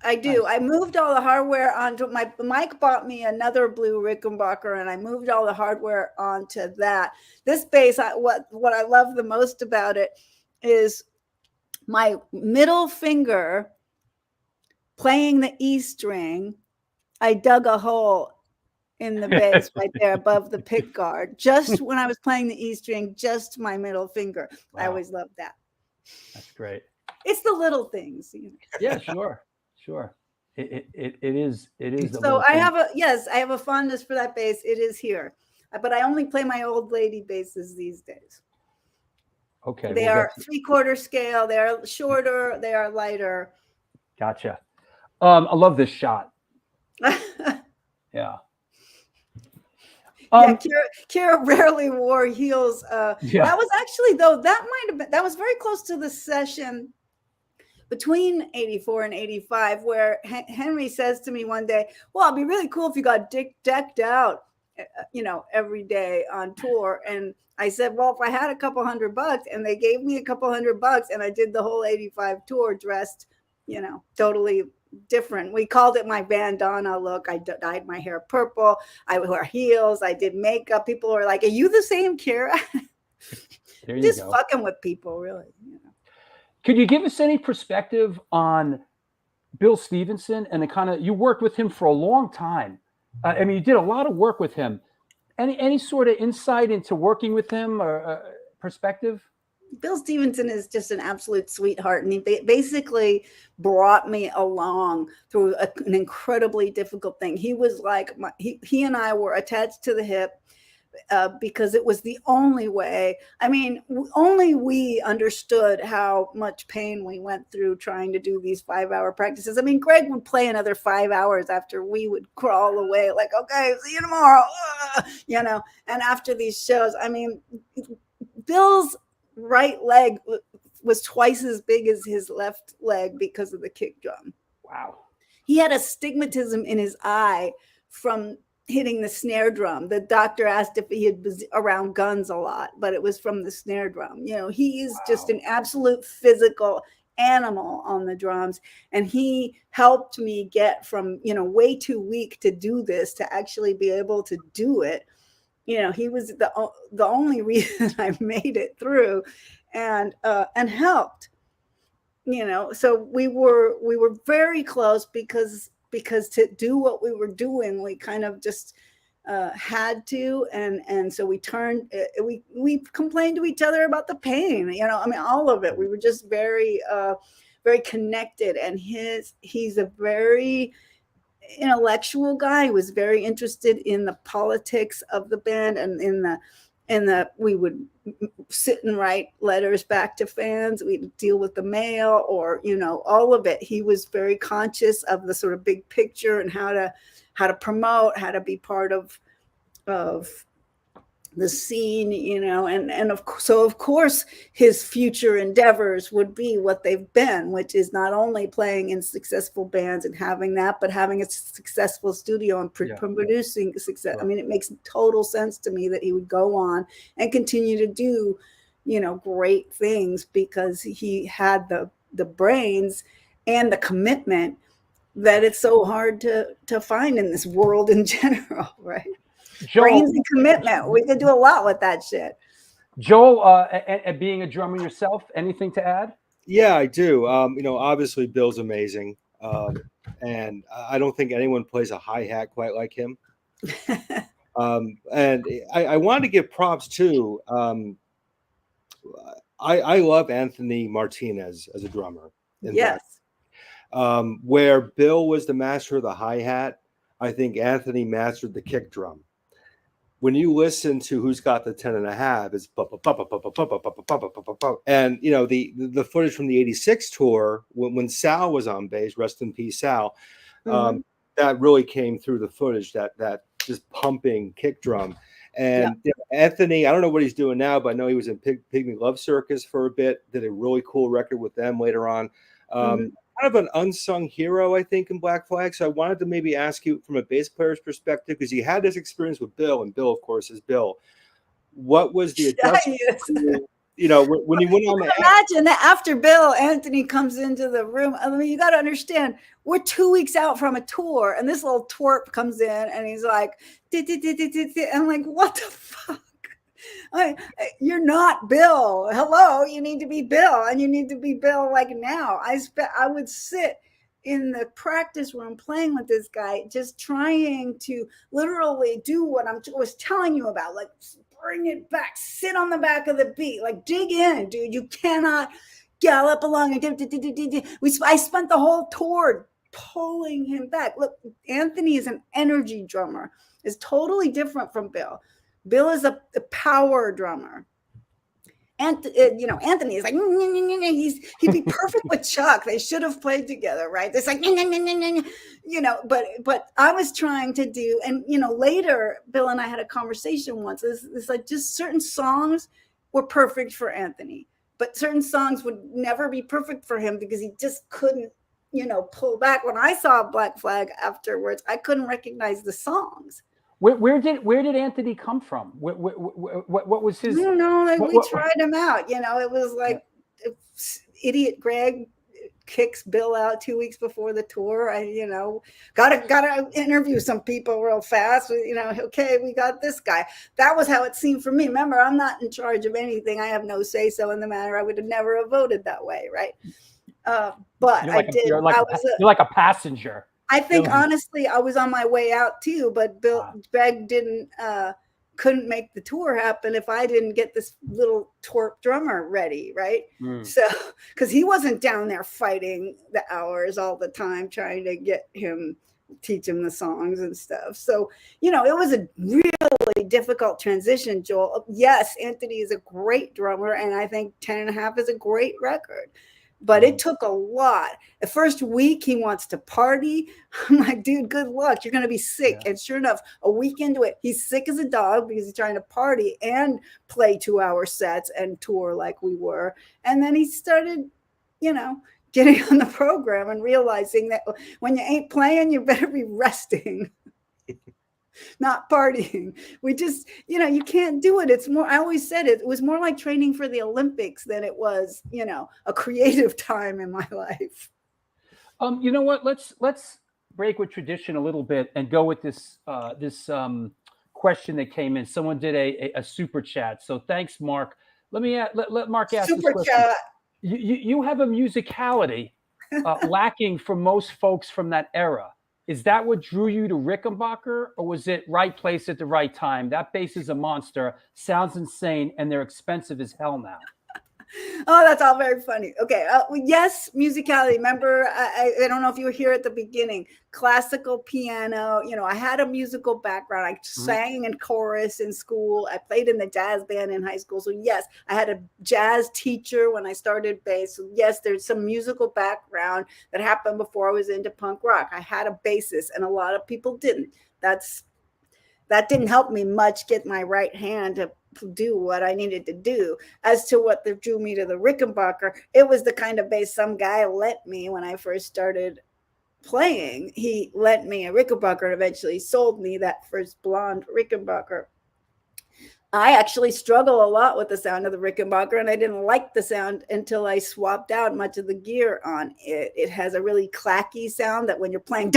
[SPEAKER 5] Nice. I moved all the hardware onto Mike bought me another blue Rickenbacker, and I moved all the hardware onto that. This bass, what I love the most about it is my middle finger playing the E string. I dug a hole in the bass right there above the pick guard, just when I was playing the E string, just my middle finger. Wow. I always loved that.
[SPEAKER 1] That's great.
[SPEAKER 5] It's the little things.
[SPEAKER 1] Yeah, sure. It is.
[SPEAKER 5] So I have a fondness for that bass. It is here, but I only play my old lady basses these days.
[SPEAKER 1] Okay.
[SPEAKER 5] They are 3/4 scale. They are shorter. They are lighter.
[SPEAKER 1] Gotcha. I love this shot. Yeah.
[SPEAKER 5] Kira rarely wore heels. That was actually, though, that was very close to the session between 84 and 85, where Henry says to me one day, well, it'd be really cool if you got decked out, every day on tour. And I said, well, if I had a couple $100, and they gave me a couple $100, and I did the whole 85 tour dressed, totally different. We called it my bandana look. I dyed my hair purple. I wore heels. I did makeup. People were like, are you the same Kira? Just fucking with people, really.
[SPEAKER 1] Could you give us any perspective on Bill Stevenson and the kind of, you worked with him for a long time. I mean, you did a lot of work with him. Any sort of insight into working with him or perspective?
[SPEAKER 5] Bill Stevenson is just an absolute sweetheart, and he basically brought me along through an incredibly difficult thing. He was like he and I were attached to the hip. Because it was the only way. I mean, only we understood how much pain we went through trying to do these 5-hour practices. I mean, Greg would play another 5 hours after we would crawl away, like, okay, see you tomorrow, you know. And after these shows, I mean, Bill's right leg was twice as big as his left leg because of the kick drum.
[SPEAKER 1] Wow.
[SPEAKER 5] He had astigmatism in his eye from hitting the snare drum. The doctor asked if he had been around guns a lot, but it was from the snare drum. You know, he is just an absolute physical animal on the drums. And he helped me get from, you know, way too weak to do this to actually be able to do it. You know, he was the only reason I made it through and helped, you know. So we were very close because to do what we were doing, we kind of just had to, and so we turned. We complained to each other about the pain, you know. I mean, all of it. We were just very, very connected. And he's a very intellectual guy. He was very interested in the politics of the band, and we would sit and write letters back to fans. We'd deal with the mail, or, you know, all of it. He was very conscious of the sort of big picture and how to promote, how to be part of the scene, you know, and of course his future endeavors would be what they've been, which is not only playing in successful bands and having that, but having a successful studio and producing success. I mean, it makes total sense to me that he would go on and continue to do, you know, great things, because he had the brains and the commitment that it's so hard to find in this world in general, right?
[SPEAKER 1] Joel,
[SPEAKER 5] brains and commitment. We could do a lot with that shit.
[SPEAKER 1] Joel, and being a drummer yourself, anything to add?
[SPEAKER 2] Yeah, I do. You know, obviously Bill's amazing. And I don't think anyone plays a hi-hat quite like him. And I wanted to give props too. I love Anthony Martinez as a drummer.
[SPEAKER 5] Yes.
[SPEAKER 2] Where Bill was the master of the hi-hat, I think Anthony mastered the kick drum. When you listen to Who's Got the 10.5, it's and you know the footage from the '86 tour when Sal was on bass, rest in peace, Sal. That really came through the footage. That just pumping kick drum. And Anthony, I don't know what he's doing now, but I know he was in Pygmy Love Circus for a bit. Did a really cool record with them later on. Kind of an unsung hero, I think, in Black Flag. So I wanted to maybe ask you from a bass player's perspective, because you had this experience with Bill, and Bill, of course, is Bill. What was the adjustment? You know, when you went on the
[SPEAKER 5] imagine that after Bill, Anthony comes into the room. I mean, you got to understand, we're 2 weeks out from a tour, and this little twerp comes in, and he's like, I'm like, what the fuck? You're not Bill. Hello, you need to be Bill, and you need to be Bill like now. I would sit in the practice room playing with this guy, just trying to literally do what I was telling you about, like bring it back, sit on the back of the beat, like dig in, dude. You cannot gallop along. I spent the whole tour pulling him back. Look, Anthony is an energy drummer. It's totally different from Bill. Bill is a power drummer. And you know, Anthony is like, he'd be perfect with Chuck. They should have played together, right? It's like, you know, but I was trying to do, and you know, later Bill and I had a conversation once. It's like just certain songs were perfect for Anthony, but certain songs would never be perfect for him because he just couldn't, you know, pull back. When I saw Black Flag afterwards, I couldn't recognize the songs.
[SPEAKER 1] Where did Anthony come from? What was his?
[SPEAKER 5] I don't know. Like, we tried him out. You know, it was like idiot Greg kicks Bill out 2 weeks before the tour. I, you know, gotta interview some people real fast. You know, okay, we got this guy. That was how it seemed for me. Remember, I'm not in charge of anything. I have no say so in the matter. I would have never have voted that way, right? But I did. You're
[SPEAKER 1] like a passenger.
[SPEAKER 5] I think honestly, I was on my way out too, but Greg didn't couldn't make the tour happen if I didn't get this little twerp drummer ready, right?
[SPEAKER 1] Mm.
[SPEAKER 5] So, because he wasn't down there fighting the hours all the time, trying to teach him the songs and stuff. So, it was a really difficult transition, Joel. Yes, Anthony is a great drummer, and I think 10.5 is a great record. But it took a lot. The first week, he wants to party. I'm like, dude, good luck. You're going to be sick. Yeah. And sure enough, a week into it, he's sick as a dog because he's trying to party and play 2-hour sets and tour like we were. And then he started, getting on the program and realizing that when you ain't playing, you better be resting. Not partying. We just, you can't do it. It's more, I always said it was more like training for the Olympics than it was, a creative time in my life.
[SPEAKER 1] You know what? Let's break with tradition a little bit and go with this question that came in. Someone did a super chat. So thanks, Mark. Let Mark ask
[SPEAKER 5] super
[SPEAKER 1] this question.
[SPEAKER 5] Chat.
[SPEAKER 1] You have a musicality lacking for most folks from that era. Is that what drew you to Rickenbacker, or was it right place at the right time? That bass is a monster, sounds insane, and they're expensive as hell now.
[SPEAKER 5] Oh, that's all very funny. Okay. Yes, musicality. Remember, I don't know if you were here at the beginning. Classical piano. I had a musical background. I sang in chorus in school. I played in the jazz band in high school. So yes, I had a jazz teacher when I started bass. So yes, there's some musical background that happened before I was into punk rock. I had a bassist, and a lot of people didn't. That didn't help me much get my right hand to do what I needed to do. As to what drew me to the Rickenbacker, it was the kind of bass some guy lent me when I first started playing. He lent me a Rickenbacker and eventually sold me that first blonde Rickenbacker. I actually struggle a lot with the sound of the Rickenbacker, and I didn't like the sound until I swapped out much of the gear on it. It has a really clacky sound that when you're playing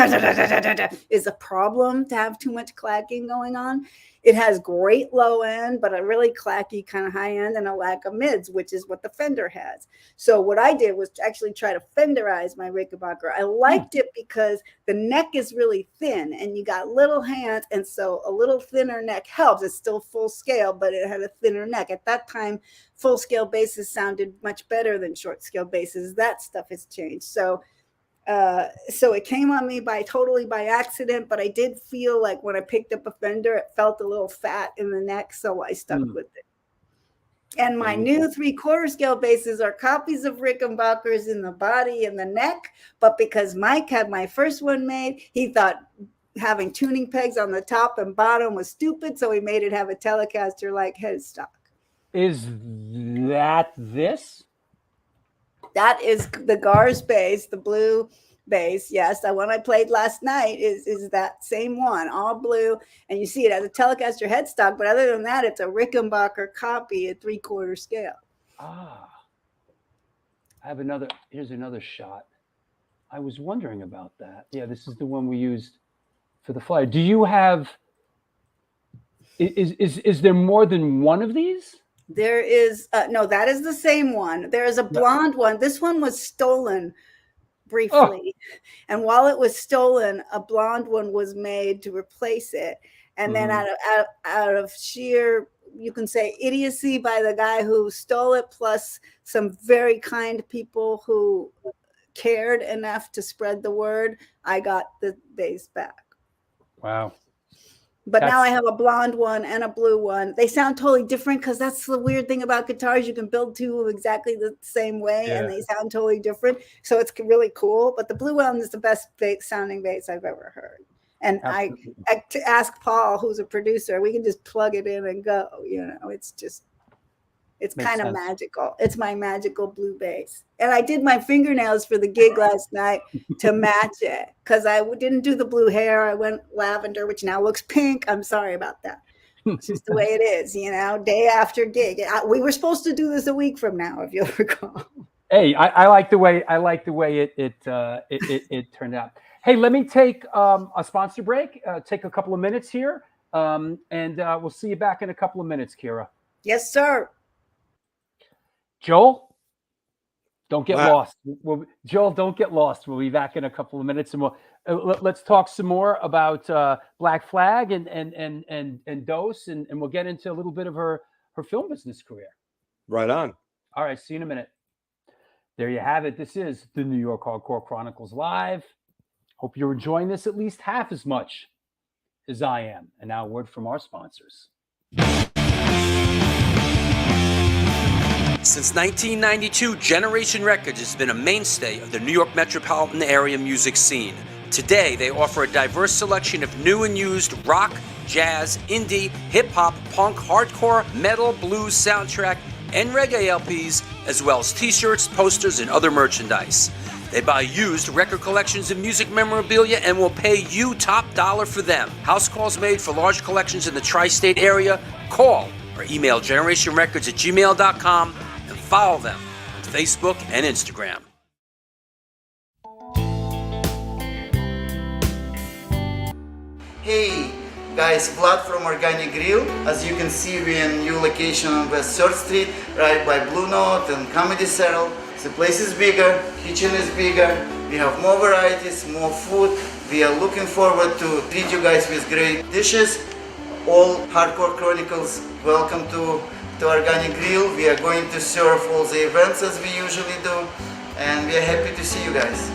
[SPEAKER 5] is a problem to have too much clacking going on. It has great low end, but a really clacky kind of high end and a lack of mids, which is what the Fender has. So what I did was actually try to Fenderize my Rickenbacker. I liked it because the neck is really thin and you got little hands. And so a little thinner neck helps. It's still full scale, but it had a thinner neck. At that time, full scale basses sounded much better than short scale basses. That stuff has changed. So it came on me totally by accident, but I did feel like when I picked up a Fender, it felt a little fat in the neck. So I stuck with it. And my new 3/4 scale basses are copies of Rickenbackers in the body and the neck. But because Mike had my first one made, he thought having tuning pegs on the top and bottom was stupid. So he made it have a Telecaster like headstock.
[SPEAKER 1] Is that this?
[SPEAKER 5] That is the Gars bass, the blue bass. Yes, the one I played last night is that same one, all blue. And you see it as a Telecaster headstock, but other than that, it's a Rickenbacker copy at 3/4 scale.
[SPEAKER 1] Ah, here's another shot. I was wondering about that. Yeah, this is the one we used for the flyer. Do you have, is there more than one of these?
[SPEAKER 5] There is, no, that is the same one. There is a blonde one. This one was stolen briefly. And while it was stolen, a blonde one was made to replace it. And then out of sheer, you can say, idiocy by the guy who stole it, plus some very kind people who cared enough to spread the word, I got the bass back.
[SPEAKER 1] Wow.
[SPEAKER 5] But now I have a blonde one and a blue one. They sound totally different because that's the weird thing about guitars. You can build two exactly the same way and they sound totally different. So it's really cool. But the blue one is the best sounding bass I've ever heard. And I to ask Paul, who's a producer, we can just plug it in and go. It's kind of magical. It's my magical blue bass. And I did my fingernails for the gig last night to match it because I didn't do the blue hair. I went lavender, which now looks pink. I'm sorry about that. It's just the way it is, day after gig. We were supposed to do this a week from now, if you'll recall.
[SPEAKER 1] Hey, I like the way it turned out. Hey, let me take a sponsor break. Take a couple of minutes here, and we'll see you back in a couple of minutes, Kira.
[SPEAKER 5] Yes, sir.
[SPEAKER 1] Joel, don't get lost. Joel, don't get lost. We'll be back in a couple of minutes, and let's talk some more about Black Flag and Dose, and we'll get into a little bit of her film business career.
[SPEAKER 2] Right on.
[SPEAKER 1] All right, see you in a minute. There you have it. This is the New York Hardcore Chronicles Live. Hope you're enjoying this at least half as much as I am. And now a word from our sponsors.
[SPEAKER 6] Since 1992, Generation Records has been a mainstay of the New York metropolitan area music scene. Today, they offer a diverse selection of new and used rock, jazz, indie, hip-hop, punk, hardcore, metal, blues, soundtrack, and reggae LPs, as well as t-shirts, posters, and other merchandise. They buy used record collections and music memorabilia and will pay you top dollar for them. House calls made for large collections in the tri-state area. Call or email generationrecords@gmail.com and follow them on Facebook and Instagram.
[SPEAKER 7] Hey guys, Vlad from Organic Grill. As you can see, we're in a new location on West 3rd Street, right by Blue Note and Comedy Central. The place is bigger, kitchen is bigger, we have more varieties, more food. We are looking forward to treat you guys with great dishes. All Hardcore Chronicles, welcome to Organic Grill. We are going to serve all the events as we usually do, and we are happy to see you guys.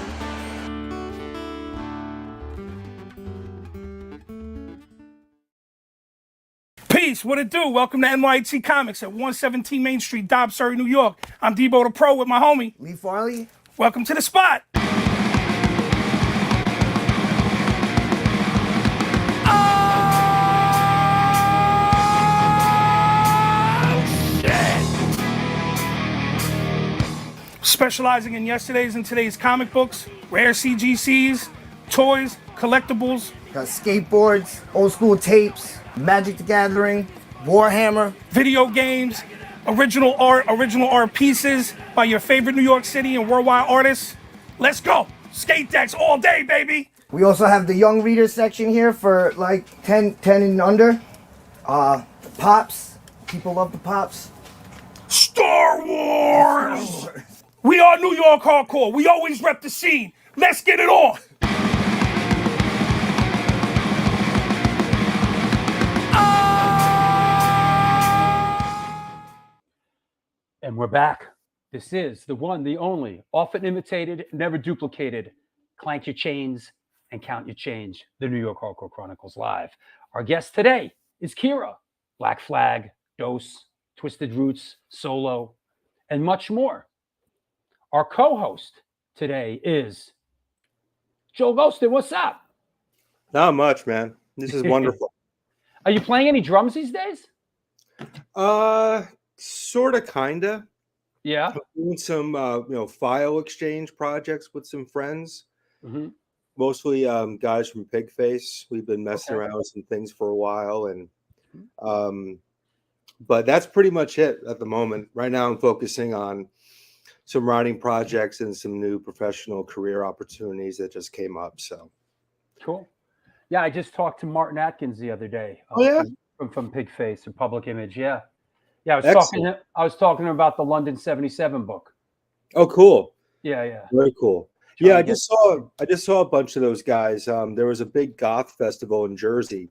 [SPEAKER 8] Peace, what it do? Welcome to NYHC Comics at 117 Main Street, Dobbs, Surrey, New York. I'm Debo the Pro with my homie
[SPEAKER 9] Lee Farley.
[SPEAKER 8] Welcome to the spot. Specializing in yesterday's and today's comic books, rare CGCs, toys, collectibles.
[SPEAKER 9] Got skateboards, old school tapes, Magic the Gathering, Warhammer.
[SPEAKER 8] Video games, original art pieces by your favorite New York City and worldwide artists. Let's go. Skate decks all day, baby.
[SPEAKER 9] We also have the young reader section here for like 10 and under. The Pops. People love the Pops.
[SPEAKER 8] Star Wars! We are New York Hardcore. We always rep the scene. Let's get it on.
[SPEAKER 1] And we're back. This is the one, the only, often imitated, never duplicated. Clank your chains and count your change. The New York Hardcore Chronicles Live. Our guest today is Kira, Black Flag, Dose, Twisted Roots, Solo, and much more. Our co-host today is Joel Ghostin. What's up?
[SPEAKER 2] Not much, man. This is wonderful.
[SPEAKER 1] Are you playing any drums these days?
[SPEAKER 2] Sort of, kinda.
[SPEAKER 1] Yeah.
[SPEAKER 2] I'm doing some, file exchange projects with some friends.
[SPEAKER 1] Mm-hmm.
[SPEAKER 2] Mostly guys from Pigface. We've been messing around with some things for a while, and but that's pretty much it at the moment. Right now, I'm focusing on some writing projects and some new professional career opportunities that just came up. So
[SPEAKER 1] cool. Yeah, I just talked to Martin Atkins the other day. From Pigface or Public Image. Yeah. Yeah, I was talking about the London 77 book.
[SPEAKER 2] Oh, cool.
[SPEAKER 1] Yeah.
[SPEAKER 2] Very cool. Yeah, I just saw a bunch of those guys. There was a big goth festival in Jersey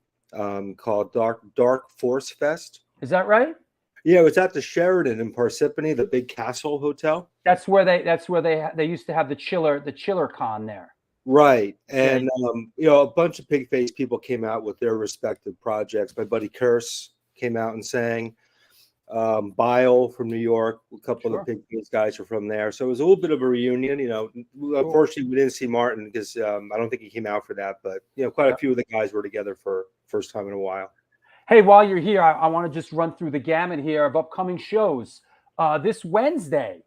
[SPEAKER 2] called Dark Force Fest.
[SPEAKER 1] Is that right?
[SPEAKER 2] Yeah, it was at the Sheraton in Parsippany, the big castle hotel.
[SPEAKER 1] That's where they used to have the chiller con there.
[SPEAKER 2] Right. And a bunch of Pigface people came out with their respective projects. My buddy Curse came out and sang. Bile from New York, a couple of the Pigface guys are from there. So it was a little bit of a reunion. Unfortunately, we didn't see Martin because I don't think he came out for that. But, quite a few of the guys were together for first time in a while.
[SPEAKER 1] Hey, while you're here, I want to just run through the gamut here of upcoming shows. This Wednesday,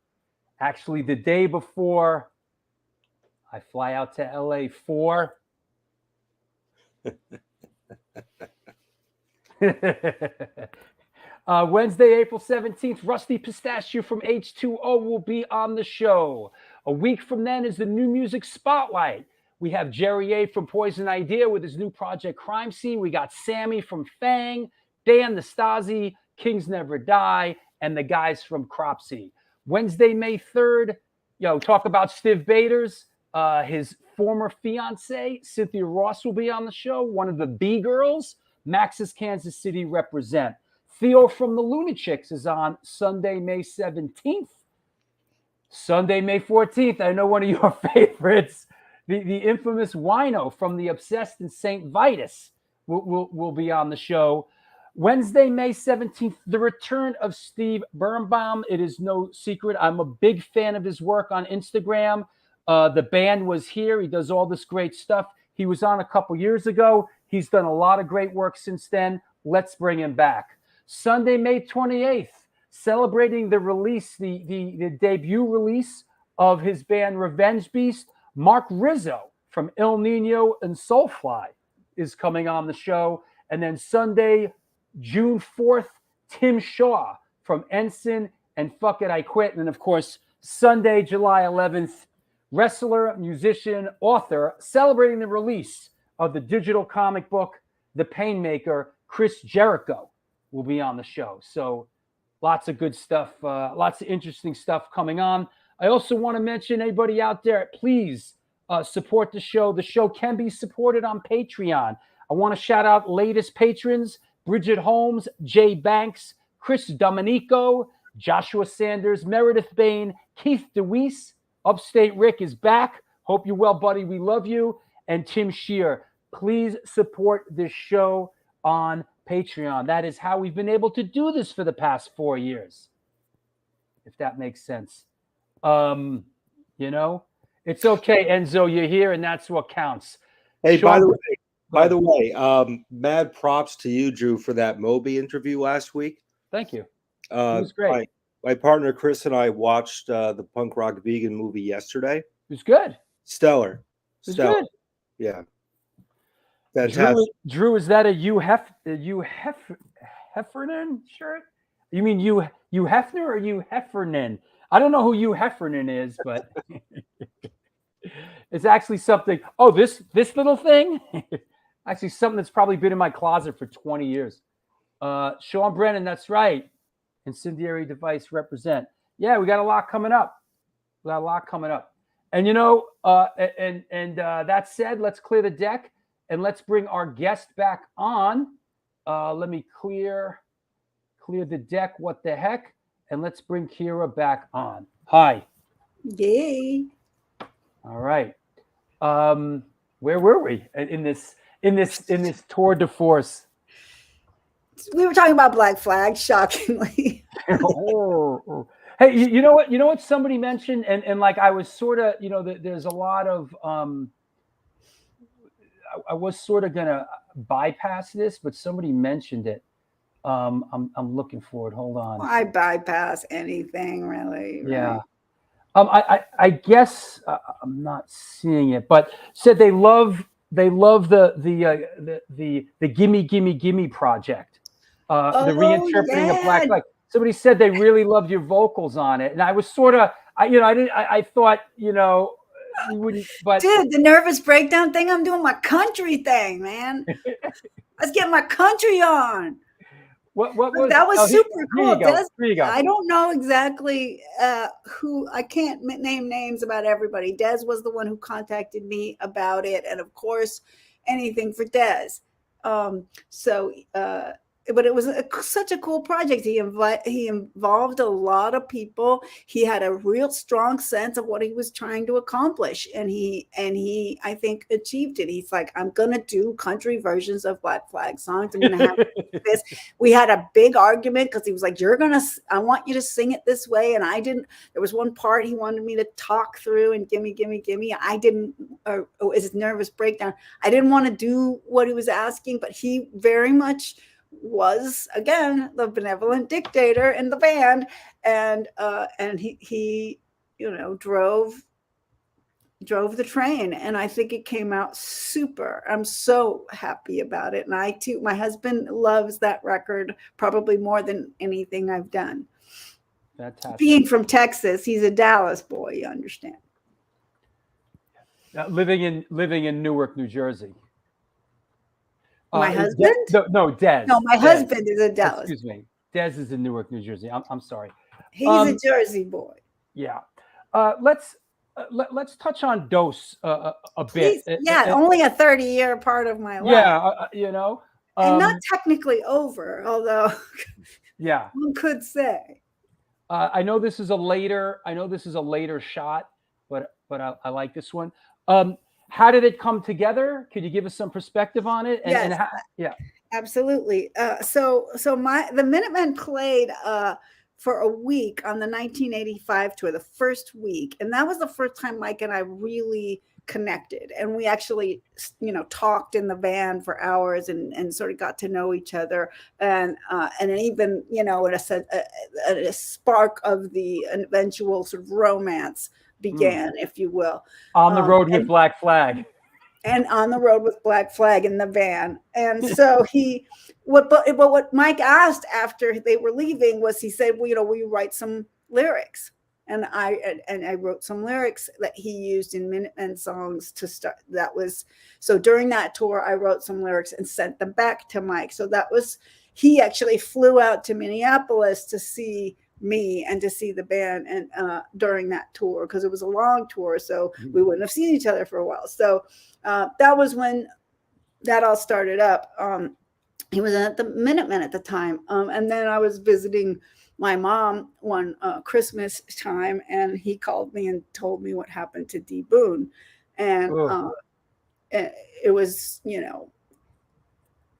[SPEAKER 1] actually the day before I fly out to LA for Wednesday, April 17th, Rusty Pistachio from H2O will be on the show. A week from then is the New Music Spotlight. We have Jerry A. from Poison Idea with his new project, Crime Scene. We got Sammy from Fang, Dan Nastasi, Kings Never Die, and the guys from Cropsy. Wednesday, May 3rd, talk about Steve Baders. His former fiance, Cynthia Ross, will be on the show. One of the B girls, Max's Kansas City represent. Theo from the Lunatics is on Sunday, May 17th. Sunday, May 14th, I know one of your favorites, the infamous Wino from the Obsessed and St. Vitus will be on the show. Wednesday, May 17th, the return of Steve Birnbaum. It is no secret, I'm a big fan of his work on Instagram. The band was here. He does all this great stuff. He was on a couple years ago. He's done a lot of great work since then. Let's bring him back. Sunday, May 28th, celebrating the release, the debut release of his band Revenge Beast, Mark Rizzo from El Nino and Soulfly is coming on the show. And then Sunday, June 4th, Tim Shaw from Ensign and Fuck It, I Quit. And then, of course, Sunday, July 11th, wrestler, musician, author, celebrating the release of the digital comic book, The Painmaker, Chris Jericho will be on the show. So lots of good stuff, lots of interesting stuff coming on. I also want to mention anybody out there, please support the show. The show can be supported on Patreon. I want to shout out latest patrons, Bridget Holmes, Jay Banks, Chris Dominico, Joshua Sanders, Meredith Bain, Keith DeWeese, Upstate Rick is back. Hope you're well, buddy. We love you. And Tim Shear. Please support this show on Patreon. That is how we've been able to do this for the past 4 years, if that makes sense. You know, it's okay, Enzo. You're here, and that's what counts.
[SPEAKER 2] Hey,
[SPEAKER 1] Sean,
[SPEAKER 2] by the way, mad props to you, Drew, for that Moby interview last week.
[SPEAKER 1] Thank you. It was great.
[SPEAKER 2] My partner Chris and I watched the punk rock vegan movie yesterday. It
[SPEAKER 1] was good.
[SPEAKER 2] Stellar.
[SPEAKER 1] It was good.
[SPEAKER 2] Yeah. Fantastic.
[SPEAKER 1] Drew, is that a Heffernan shirt? You mean you Hefner or you Heffernan? I don't know who you Heffernan is, but it's actually something. Oh, this little thing? Actually, something that's probably been in my closet for 20 years. Sean Brennan, that's right. Incendiary Device represent. Yeah, we got a lot coming up. And you know, that said, let's clear the deck and let's bring our guest back on. Let me clear the deck. What the heck? And let's bring Kira back on. Hi.
[SPEAKER 5] Yay.
[SPEAKER 1] All right. Where were we in this tour de force?
[SPEAKER 5] We were talking about Black Flag, shockingly.
[SPEAKER 1] Hey, you know what somebody mentioned, and like I was sort of, you know, there's a lot of I was sort of gonna bypass this, but somebody mentioned it. I'm looking for it. Hold on.
[SPEAKER 5] I bypass anything, really.
[SPEAKER 1] Yeah. I guess I'm not seeing it, but said they love the gimme project, the reinterpreting of Black Flag. Somebody said they really loved your vocals on it, and I was sort of, I thought, you know, you wouldn't, but
[SPEAKER 5] dude, the nervous breakdown thing, I'm doing my country thing, man. Let's get my country on.
[SPEAKER 1] What was
[SPEAKER 5] that? Was super cool.
[SPEAKER 1] There you go.
[SPEAKER 5] I don't know exactly who. I can't name names about everybody. Des was the one who contacted me about it, and of course, anything for Des. But it was such a cool project. He involved a lot of people. He had a real strong sense of what he was trying to accomplish, and he I think achieved it. He's like, I'm gonna do country versions of Black Flag songs. I'm gonna have this. We had a big argument because he was like, I want you to sing it this way, and I didn't. There was one part he wanted me to talk through and gimme. I didn't. Or his nervous breakdown. I didn't want to do what he was asking, but he very much was, again, the benevolent dictator in the band, and he you know drove the train, and I think it came out super. I'm so happy about it, and I too, my husband loves that record probably more than anything I've done.
[SPEAKER 1] Fantastic.
[SPEAKER 5] Being from Texas, he's a Dallas boy, you understand.
[SPEAKER 1] Living in Newark, New Jersey.
[SPEAKER 5] My husband?
[SPEAKER 1] No, Des.
[SPEAKER 5] No, my husband is a Dallas.
[SPEAKER 1] Excuse me. Des is in Newark, New Jersey. I'm sorry.
[SPEAKER 5] He's a Jersey boy.
[SPEAKER 1] Yeah. let's touch on Dose a bit.
[SPEAKER 5] Please, yeah, only a 30-year part of my life.
[SPEAKER 1] Yeah,
[SPEAKER 5] and not technically over, although
[SPEAKER 1] yeah,
[SPEAKER 5] one could say.
[SPEAKER 1] I know this is a later shot, but I like this one. How did it come together? Could you give us some perspective on it?
[SPEAKER 5] Yes,
[SPEAKER 1] and how, yeah,
[SPEAKER 5] absolutely. So the Minutemen played for a week on the 1985 tour, the first week, and that was the first time Mike and I really connected, and we actually talked in the van for hours and sort of got to know each other, and even in a spark of the eventual sort of romance began, if you will,
[SPEAKER 1] on the road with Black Flag.
[SPEAKER 5] And on the road with Black Flag in the van. And so what Mike asked after they were leaving was, he said, well, will you write some lyrics? And I wrote some lyrics that he used in Minutemen songs to start. So during that tour, I wrote some lyrics and sent them back to Mike. So he actually flew out to Minneapolis to see me and to see the band, and during that tour, because it was a long tour, so we wouldn't have seen each other for a while. So that was when that all started up. He was at the Minutemen at the time, and then I was visiting my mom one Christmas time, and he called me and told me what happened to D. Boone, and it was, you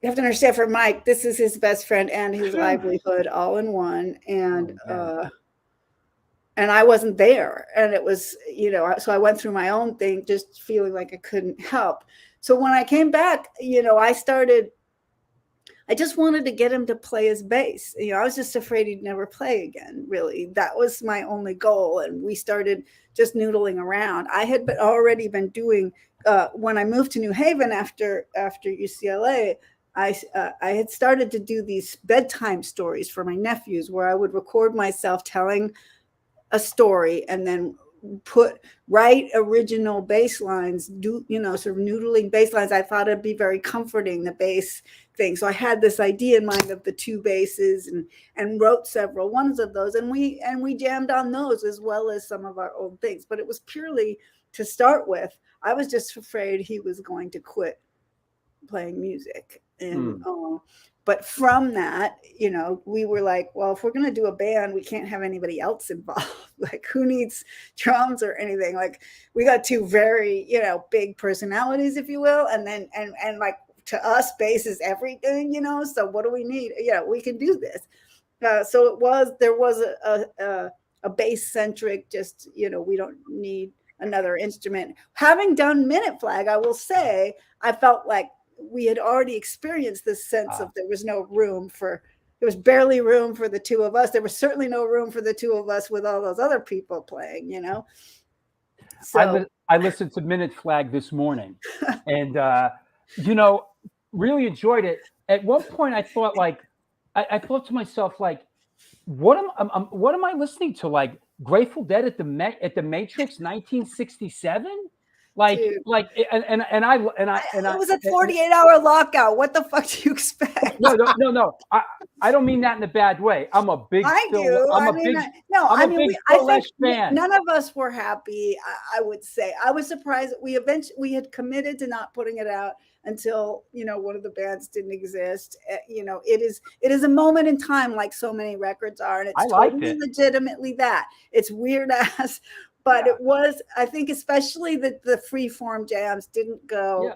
[SPEAKER 5] have to understand, for Mike, this is his best friend and his livelihood all in one. And I wasn't there. And it was, so I went through my own thing, just feeling like I couldn't help. So when I came back, I just wanted to get him to play his bass. I was just afraid he'd never play again, really. That was my only goal. And we started just noodling around. I had already been doing, when I moved to New Haven after UCLA, I had started to do these bedtime stories for my nephews, where I would record myself telling a story and then write original bass lines, sort of noodling bass lines. I thought it'd be very comforting, the bass thing. So I had this idea in mind of the two basses and wrote several ones of those. And we jammed on those as well as some of our old things. But it was purely to start with. I was just afraid he was going to quit playing music. And but from that, we were like, well, if we're going to do a band, we can't have anybody else involved. Like, who needs drums or anything? Like, we got two very, big personalities, if you will. And then, and like, to us, bass is everything, so what do we need? We can do this. So there was a bass centric, just, we don't need another instrument. Having done Minute Flag, I will say, I felt like we had already experienced this sense of there was barely room for the two of us. There was certainly no room for the two of us with all those other people playing, So
[SPEAKER 1] I listened to Minute Flag this morning and, really enjoyed it. At one point I thought, like, I thought to myself, like, what am I listening to? Like Grateful Dead at the Matrix 1967? Like,
[SPEAKER 5] dude.
[SPEAKER 1] And
[SPEAKER 5] it was a 48-hour lockout. What the fuck do you expect?
[SPEAKER 1] No. I don't mean that in a bad way. I'm a big fan.
[SPEAKER 5] None of us were happy. I would say I was surprised that we had committed to not putting it out until one of the bands didn't exist. It is a moment in time, like so many records are, and it's totally legitimately that. It's weird ass. But it was, I think, especially that the freeform jams didn't go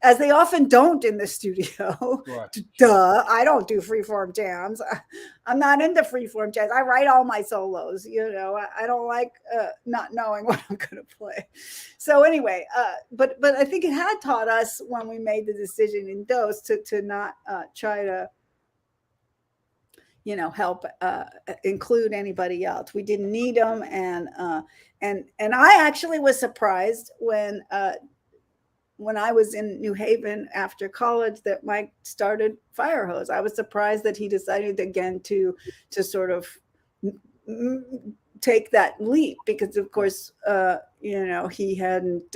[SPEAKER 5] as they often don't in the studio.
[SPEAKER 1] Right.
[SPEAKER 5] Duh, I don't do freeform jams. I'm not into freeform jams. I write all my solos. I don't like not knowing what I'm going to play. So anyway, but I think it had taught us when we made the decision in Dose to not try to help include anybody else. We didn't need them, and I actually was surprised when I was in New Haven after college that Mike started Firehose. I was surprised that he decided again to sort of take that leap, because of course he hadn't.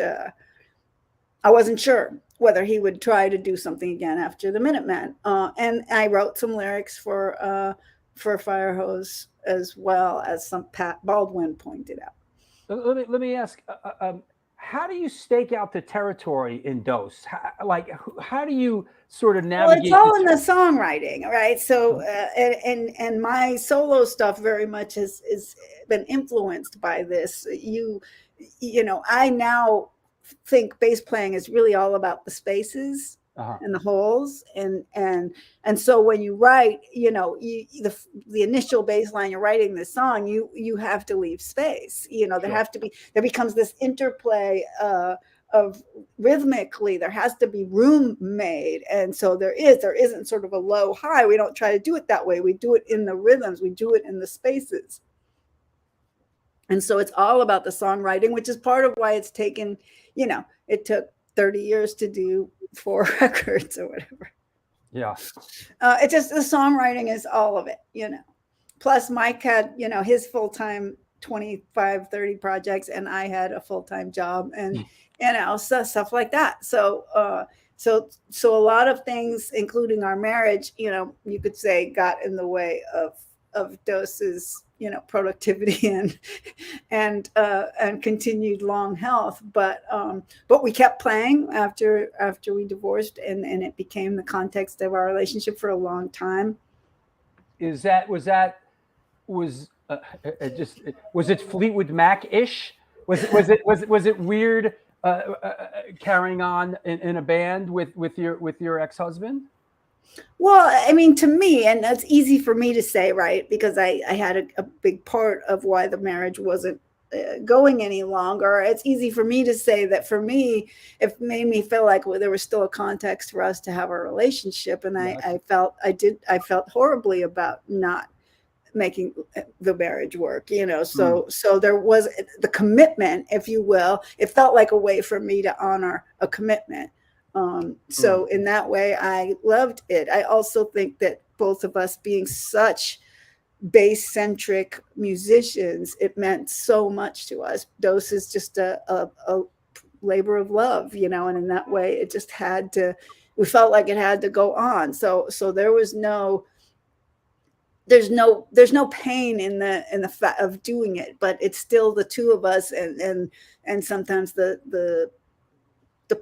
[SPEAKER 5] I wasn't sure whether he would try to do something again after the Minutemen. And I wrote some lyrics for Firehose, as well as some Pat Baldwin pointed out.
[SPEAKER 1] let me ask. How do you stake out the territory in Dose? How do you sort of
[SPEAKER 5] Well,
[SPEAKER 1] navigate?
[SPEAKER 5] it's all in the songwriting, right? So, and my solo stuff very much has been influenced by this. You know, I now think bass playing is really all about the spaces and the holes, and so when you write, you know, the initial bass line you're writing the song, you have to leave space. You know, there becomes this interplay of rhythmically there has to be room made, and so there isn't sort of a low high. We don't try to do it that way. We do it in the rhythms, we do it in the spaces, and so it's all about the songwriting, which is part of why it's taken, you know, it took 30 years to do 4 records or whatever.
[SPEAKER 1] Yeah.
[SPEAKER 5] It just, the songwriting is all of it, you know. Plus Mike had, you know, his full-time 25, 30 projects, and I had a full-time job, and, you know, stuff like that. So a lot of things, including our marriage, you know, you could say got in the way of Dose's, you know, productivity and continued long health. But we kept playing after we divorced, and it became the context of our relationship for a long time.
[SPEAKER 1] Was it Fleetwood Mac-ish? Was it weird carrying on in a band with your ex-husband?
[SPEAKER 5] Well, I mean, to me, and that's easy for me to say, right? Because I had a big part of why the marriage wasn't going any longer. It's easy for me to say that for me, it made me feel like there was still a context for us to have a relationship. And I felt horribly about not making the marriage work, you know. So there was the commitment, if you will. It felt like a way for me to honor a commitment. So in that way, I loved it. I also think that both of us being such bass-centric musicians, it meant so much to us. Dose is just a labor of love, you know, and in that way, it just had to, we felt like it had to go on. So there was there's no pain in the fact of doing it, but it's still the two of us, and sometimes the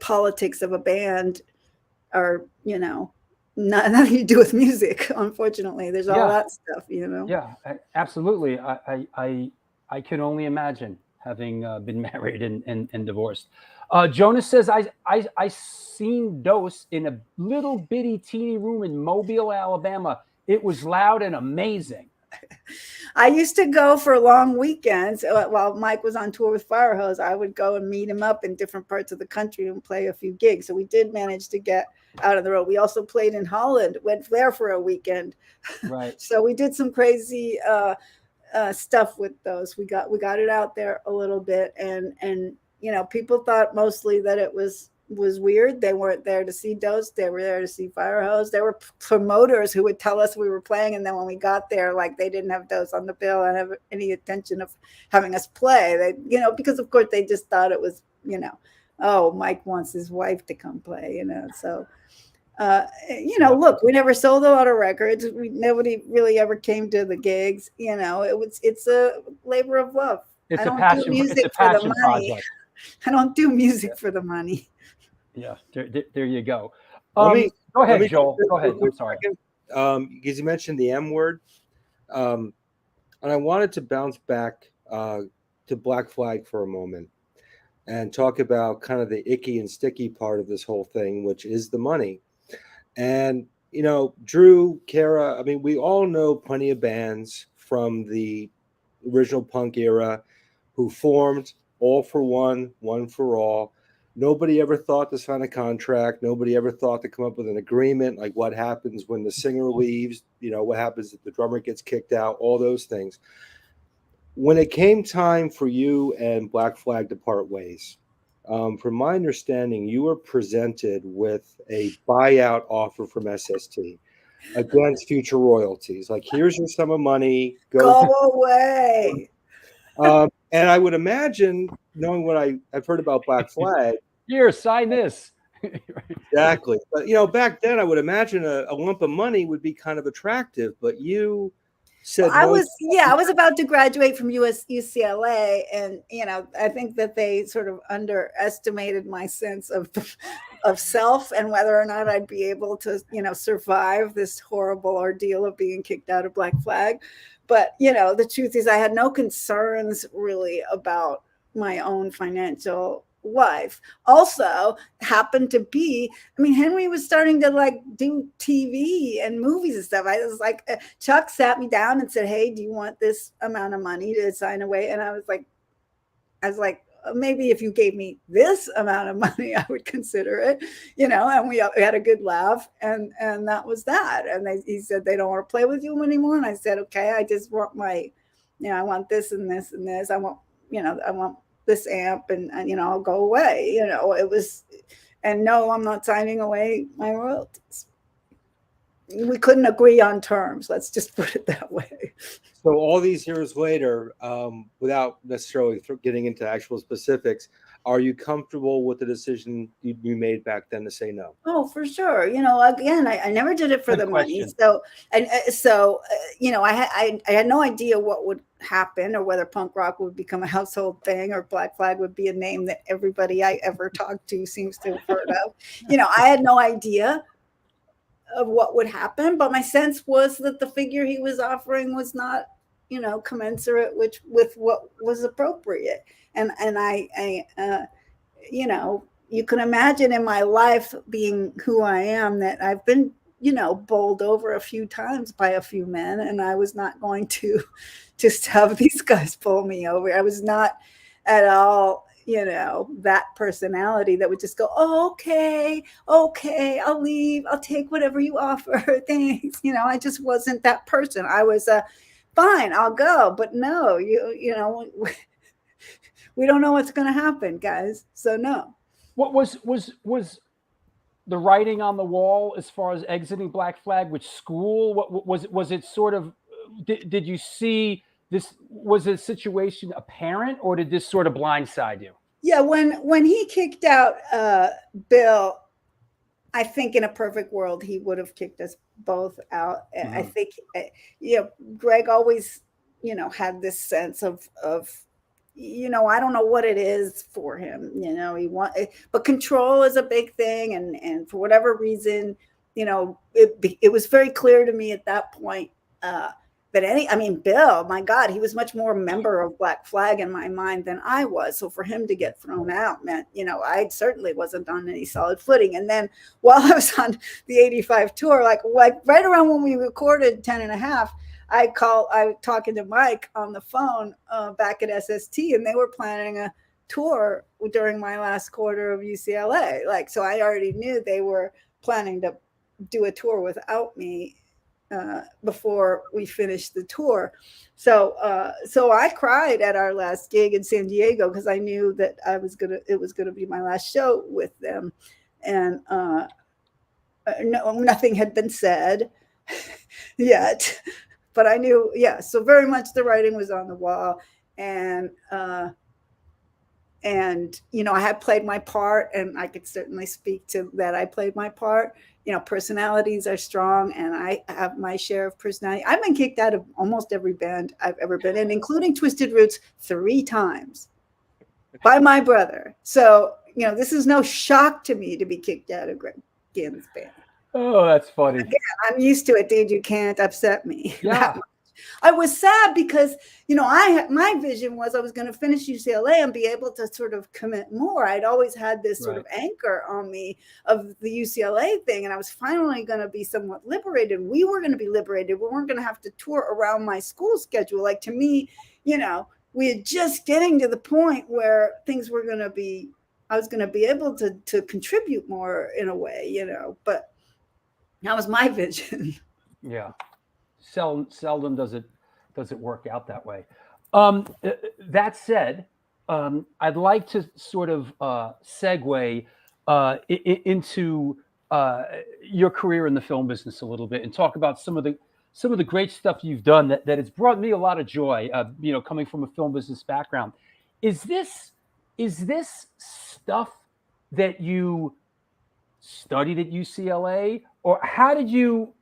[SPEAKER 5] politics of a band are, you know, nothing to do with music. Unfortunately, there's all that stuff, you know.
[SPEAKER 1] Yeah, absolutely. I can only imagine having been married and divorced. Jonas says I seen Dose in a little bitty teeny room in Mobile, Alabama. It was loud and amazing.
[SPEAKER 5] I used to go for long weekends while Mike was on tour with Firehose. I would go and meet him up in different parts of the country and play a few gigs. So we did manage to get out of the road. We also played in Holland, went there for a weekend.
[SPEAKER 1] Right.
[SPEAKER 5] So we did some crazy stuff with those. We got it out there a little bit, and you know, people thought mostly that it was weird. They weren't there to see Dose. They were there to see Firehose. There were promoters who would tell us we were playing, and then when we got there, like, they didn't have Dose on the bill and have any intention of having us play. They, you know, because of course they just thought it was, you know, oh, Mike wants his wife to come play, you know. So you know, look, we never sold a lot of records. Nobody really ever came to the gigs, you know. It's a labor of love.
[SPEAKER 1] It's a passion. It's a passion project.
[SPEAKER 5] I don't do music for the money.
[SPEAKER 1] Yeah, there you go. Go ahead, Joel. Go ahead. I'm sorry.
[SPEAKER 2] Because you mentioned the M word, and I wanted to bounce back to Black Flag for a moment and talk about kind of the icky and sticky part of this whole thing, which is the money. And, you know, Drew, Kara, I mean, we all know plenty of bands from the original punk era who formed all for one, one for all. Nobody ever thought to sign a contract. Nobody ever thought to come up with an agreement, like what happens when the singer leaves, you know, what happens if the drummer gets kicked out, all those things. When it came time for you and Black Flag to part ways, from my understanding, you were presented with a buyout offer from SST against future royalties. Like, here's your sum of money.
[SPEAKER 5] Go away.
[SPEAKER 2] And I would imagine, knowing what I've heard about Black Flag,
[SPEAKER 1] here, sign this.
[SPEAKER 2] Exactly. But, you know, back then I would imagine a lump of money would be kind of attractive, but you said
[SPEAKER 5] I
[SPEAKER 2] no.
[SPEAKER 5] was about to graduate from UCLA, and I think that they sort of underestimated my sense of self and whether or not I'd be able to survive this horrible ordeal of being kicked out of Black Flag. But the truth is, I had no concerns really about my own financial life. Also happened to be, I mean, Henry was starting to like do TV and movies and stuff. I was like, Chuck sat me down and said, "Hey, do you want this amount of money to sign away?" And I was like, maybe if you gave me this amount of money, I would consider it, and we had a good laugh, and that was that. And he said, they don't want to play with you anymore. And I said, okay, I just want I want this and this and this. I want this amp, and I'll go away. It was, and no, I'm not signing away my royalties. We couldn't agree on terms. Let's just put it that way.
[SPEAKER 2] So all these years later, without necessarily getting into actual specifics, are you comfortable with the decision you made back then to say no?
[SPEAKER 5] Oh, for sure. Again, I never did it for the money. So, I had no idea what would happen, or whether punk rock would become a household thing, or Black Flag would be a name that everybody I ever talked to seems to have heard of. I had no idea of what would happen, but my sense was that the figure he was offering was not, commensurate with what was appropriate. And I you can imagine in my life, being who I am, that I've been, bowled over a few times by a few men, and I was not going to just have these guys pull me over. I was not at all, that personality that would just go, oh, okay, I'll leave. I'll take whatever you offer. Thanks. I just wasn't that person. I was fine, I'll go. But no, we don't know what's going to happen, guys. So no.
[SPEAKER 1] What was the writing on the wall as far as exiting Black Flag? Which school? What was it sort of, did you see this? Was the situation apparent, or did this sort of blindside you?
[SPEAKER 5] Yeah, when he kicked out Bill, I think in a perfect world he would have kicked us both out. Mm-hmm. I think Greg always had this sense of I don't know what it is for him. But control is a big thing, and for whatever reason, it was very clear to me at that point that Bill, my God, he was much more a member of Black Flag in my mind than I was. So for him to get thrown out meant, I certainly wasn't on any solid footing. And then while I was on the 85 tour, like right around when we recorded 10 and a half, I was talking to Mike on the phone back at SST, and they were planning a tour during my last quarter of UCLA. So I already knew they were planning to do a tour without me before we finished the tour. So I cried at our last gig in San Diego, because I knew that it was gonna be my last show with them. And nothing had been said yet, but I knew, so very much the writing was on the wall. And I had played my part, and I could certainly speak to that. I played my part. Personalities are strong, and I have my share of personality. I've been kicked out of almost every band I've ever been in, including Twisted Roots 3 times by my brother. So, this is no shock to me to be kicked out of Greg Ginn's band.
[SPEAKER 1] Oh, that's funny.
[SPEAKER 5] Again, I'm used to it, dude. You can't upset me.
[SPEAKER 1] Yeah.
[SPEAKER 5] I was sad because, my vision was I was going to finish UCLA and be able to sort of commit more. I'd always had this sort of anchor on me of the UCLA thing, and I was finally going to be somewhat liberated. We were going to be liberated. We weren't going to have to tour around my school schedule. Like, to me, we had just getting to the point where things were going to be, I was going to be able to contribute more in a way, but that was my vision.
[SPEAKER 1] Yeah. Seldom does it work out that way. That said, I'd like to sort of segue into your career in the film business a little bit, and talk about some of the great stuff you've done that has brought me a lot of joy. Coming from a film business background, is this stuff that you studied at UCLA, or how did you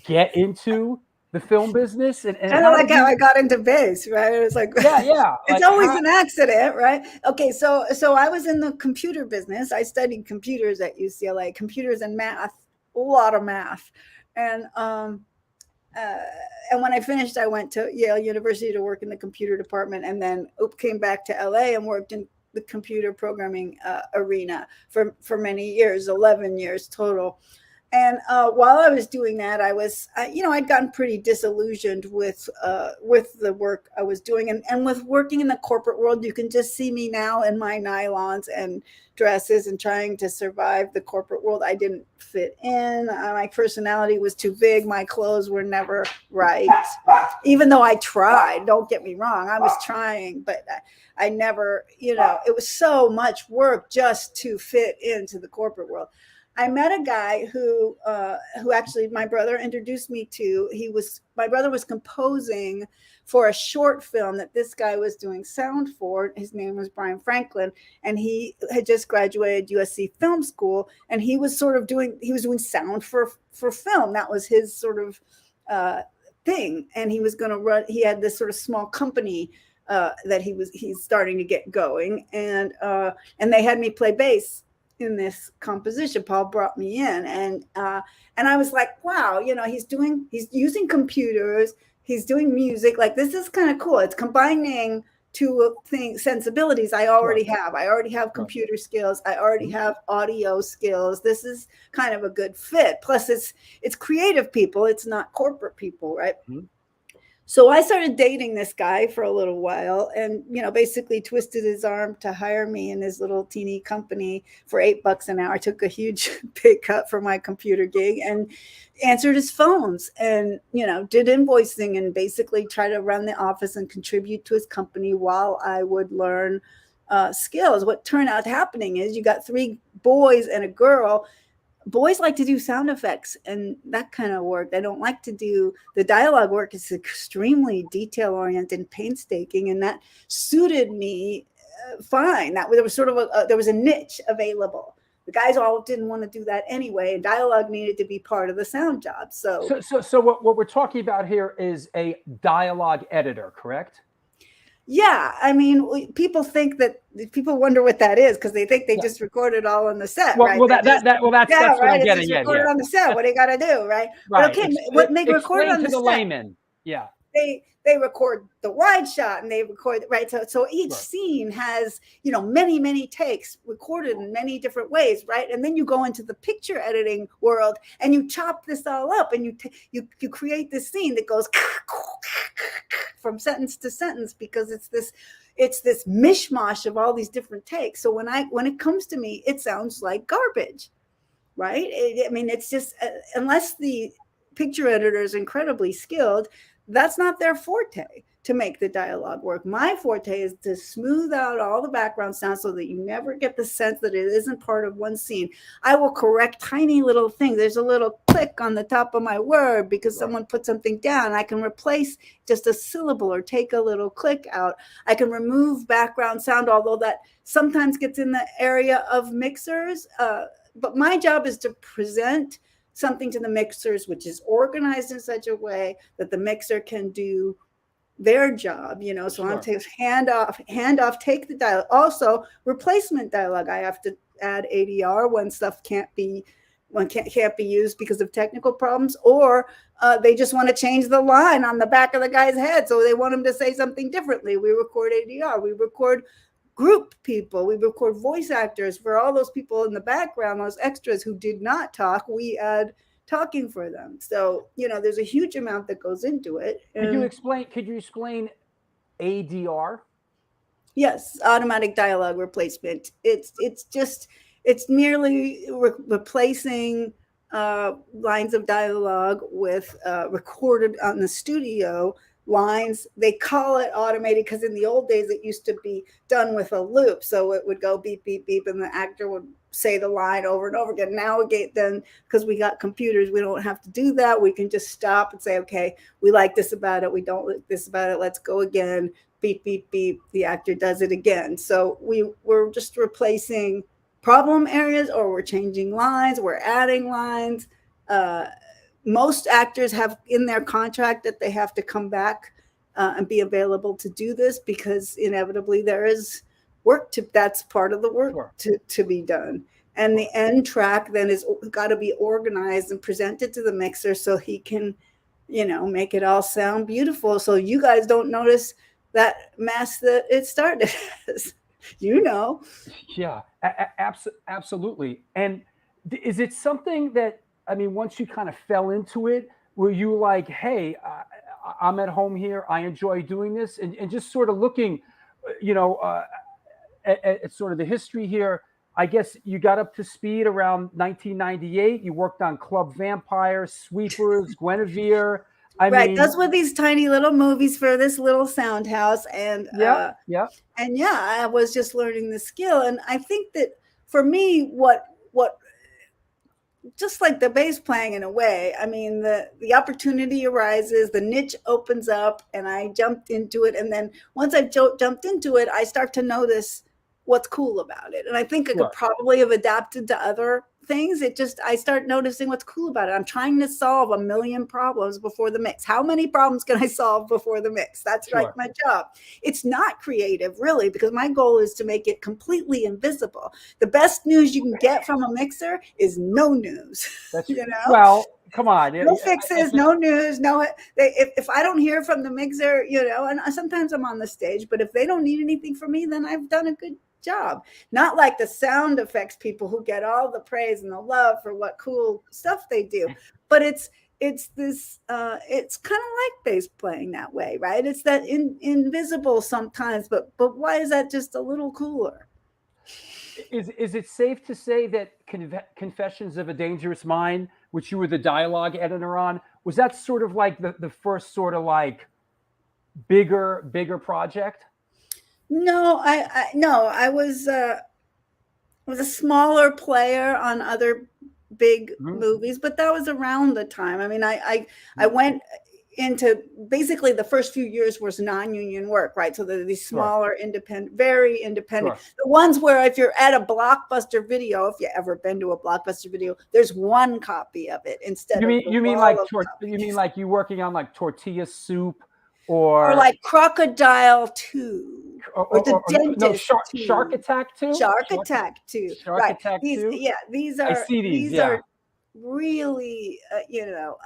[SPEAKER 1] get into the film business, and
[SPEAKER 5] Kind
[SPEAKER 1] how
[SPEAKER 5] of like
[SPEAKER 1] did
[SPEAKER 5] how
[SPEAKER 1] you?
[SPEAKER 5] I got into bass, right? It was like,
[SPEAKER 1] Yeah.
[SPEAKER 5] it's
[SPEAKER 1] Like
[SPEAKER 5] always
[SPEAKER 1] how?
[SPEAKER 5] an accident, right? Okay, so I was in the computer business. I studied computers at UCLA, computers and math, a lot of math, and uh, and when I finished, I went to Yale University to work in the computer department, and then came back to LA and worked in the computer programming arena for many years, 11 years total. And while I was doing that, I'd gotten pretty disillusioned with the work I was doing, and with working in the corporate world. You can just see me now in my nylons and dresses and trying to survive the corporate world. I didn't fit in. My personality was too big. My clothes were never right, even though I tried. Don't get me wrong, I was trying, but I never, it was so much work just to fit into the corporate world. I met a guy who actually my brother introduced me to. My brother was composing for a short film that this guy was doing sound for. His name was Brian Franklin, and he had just graduated USC Film School, and he was doing sound for film. That was his sort of thing, and he was going to run. He had this sort of small company that he's starting to get going, and they had me play bass in this composition. Paul brought me in, and I was like, wow, he's using computers, he's doing music. Like, this is kind of cool. It's combining two sensibilities I already have. I already have computer skills. I already have audio skills. This is kind of a good fit. Plus, it's creative people. It's not corporate people, right? Mm-hmm. So I started dating this guy for a little while, and basically twisted his arm to hire me in his little teeny company for $8 an hour. I took a huge pay cut for my computer gig and answered his phones, and did invoicing, and basically try to run the office and contribute to his company while I would learn skills. What turned out happening is you got 3 boys and a girl. Boys like to do sound effects and that kind of work. They don't like to do the dialogue work. It's extremely detail oriented and painstaking, and that suited me fine. There was a niche available. The guys all didn't want to do that anyway, and dialogue needed to be part of the sound job. So
[SPEAKER 1] what we're talking about here is a dialogue editor, correct?
[SPEAKER 5] Yeah, I mean, people wonder what that is, because they think they just record it all on the set, right?
[SPEAKER 1] That's what I'm getting at here.
[SPEAKER 5] On the set, what do you got to do, right?
[SPEAKER 1] Right.
[SPEAKER 5] But okay, what they record on the set,
[SPEAKER 1] layman. Yeah.
[SPEAKER 5] They record the wide shot, and they record, right? So each scene has, many takes recorded in many different ways, right? And then you go into the picture editing world and you chop this all up, and you create this scene that goes from sentence to sentence, because it's this mishmash of all these different takes. So when it comes to me, it sounds like garbage, right? It's just, unless the picture editor is incredibly skilled, that's not their forte to make the dialogue work. My forte is to smooth out all the background sound so that you never get the sense that it isn't part of one scene. I will correct tiny little things. There's a little click on the top of my word because someone put something down. I can replace just a syllable or take a little click out. I can remove background sound, although that sometimes gets in the area of mixers. But my job is to present something to the mixers which is organized in such a way that the mixer can do their job, so I'm to hand off, take the dialogue. Also, replacement dialogue. I have to add ADR when stuff can't be used because of technical problems, or they just want to change the line on the back of the guy's head, so they want him to say something differently. We record ADR. We record group people. We record voice actors for all those people in the background, those extras who did not talk. We add talking for them. So, there's a huge amount that goes into it.
[SPEAKER 1] Could you explain ADR?
[SPEAKER 5] Yes, automatic dialogue replacement. It's merely replacing lines of dialogue with recorded on the studio lines. They call it automated because in the old days it used to be done with a loop, so it would go beep beep beep and the actor would say the line over and over again. Now then, because we got computers, we don't have to do that. We can just stop and say, okay, we like this about it, we don't like this about it, let's go again. Beep beep beep, the actor does it again. So we're just replacing problem areas, or we're changing lines, we're adding lines. most actors have in their contract that they have to come back and be available to do this, because inevitably there is work that's part of the work to be done. And the end track then is got to be organized and presented to the mixer so he can, make it all sound beautiful. So you guys don't notice that mess that it started as,
[SPEAKER 1] Yeah, absolutely. And is it something that, I mean, once you kind of fell into it, were you like, hey, I'm at home here, I enjoy doing this, and just sort of looking, at sort of the history here, I guess you got up to speed around 1998. You worked on Club Vampire, Sweepers, Guinevere. I mean,
[SPEAKER 5] those were these tiny little movies for this little sound house. And I was just learning the skill. And I think that for me, what just like the bass playing in a way, I mean, the opportunity arises, the niche opens up, and I jumped into it. And then once I jumped into it, I start to notice what's cool about it. And I think I could probably have adapted to other things. I start noticing what's cool about it. I'm trying to solve a million problems before the mix. How many problems can I solve before the mix? That's like my job. It's not creative, really, because my goal is to make it completely invisible. The best news you can get from a mixer is no news.
[SPEAKER 1] That's Well, come on.
[SPEAKER 5] No fixes, no news, no. If I don't hear from the mixer, and sometimes I'm on the stage, but if they don't need anything from me, then I've done a good job. Not like the sound effects people who get all the praise and the love for what cool stuff they do, but it's this it's kind of like bass playing that way, right? It's that invisible sometimes, but why is that just a little cooler?
[SPEAKER 1] Is it safe to say that Confessions of a Dangerous Mind, which you were the dialogue editor on, was that sort of like the first sort of like bigger project?
[SPEAKER 5] No, I was a smaller player on other big movies, but that was around the time. I mean, I went into basically the first few years was non-union work, right? So these smaller, independent, very independent. The ones where if you're at a Blockbuster video, if you ever been to a Blockbuster video, there's one copy of it instead.
[SPEAKER 1] You mean like you working on like Tortilla Soup or
[SPEAKER 5] like Crocodile 2. Or the Dentist.
[SPEAKER 1] Shark Attack 2?
[SPEAKER 5] Shark Attack 2.
[SPEAKER 1] Shark Attack 2?
[SPEAKER 5] Yeah, these are are really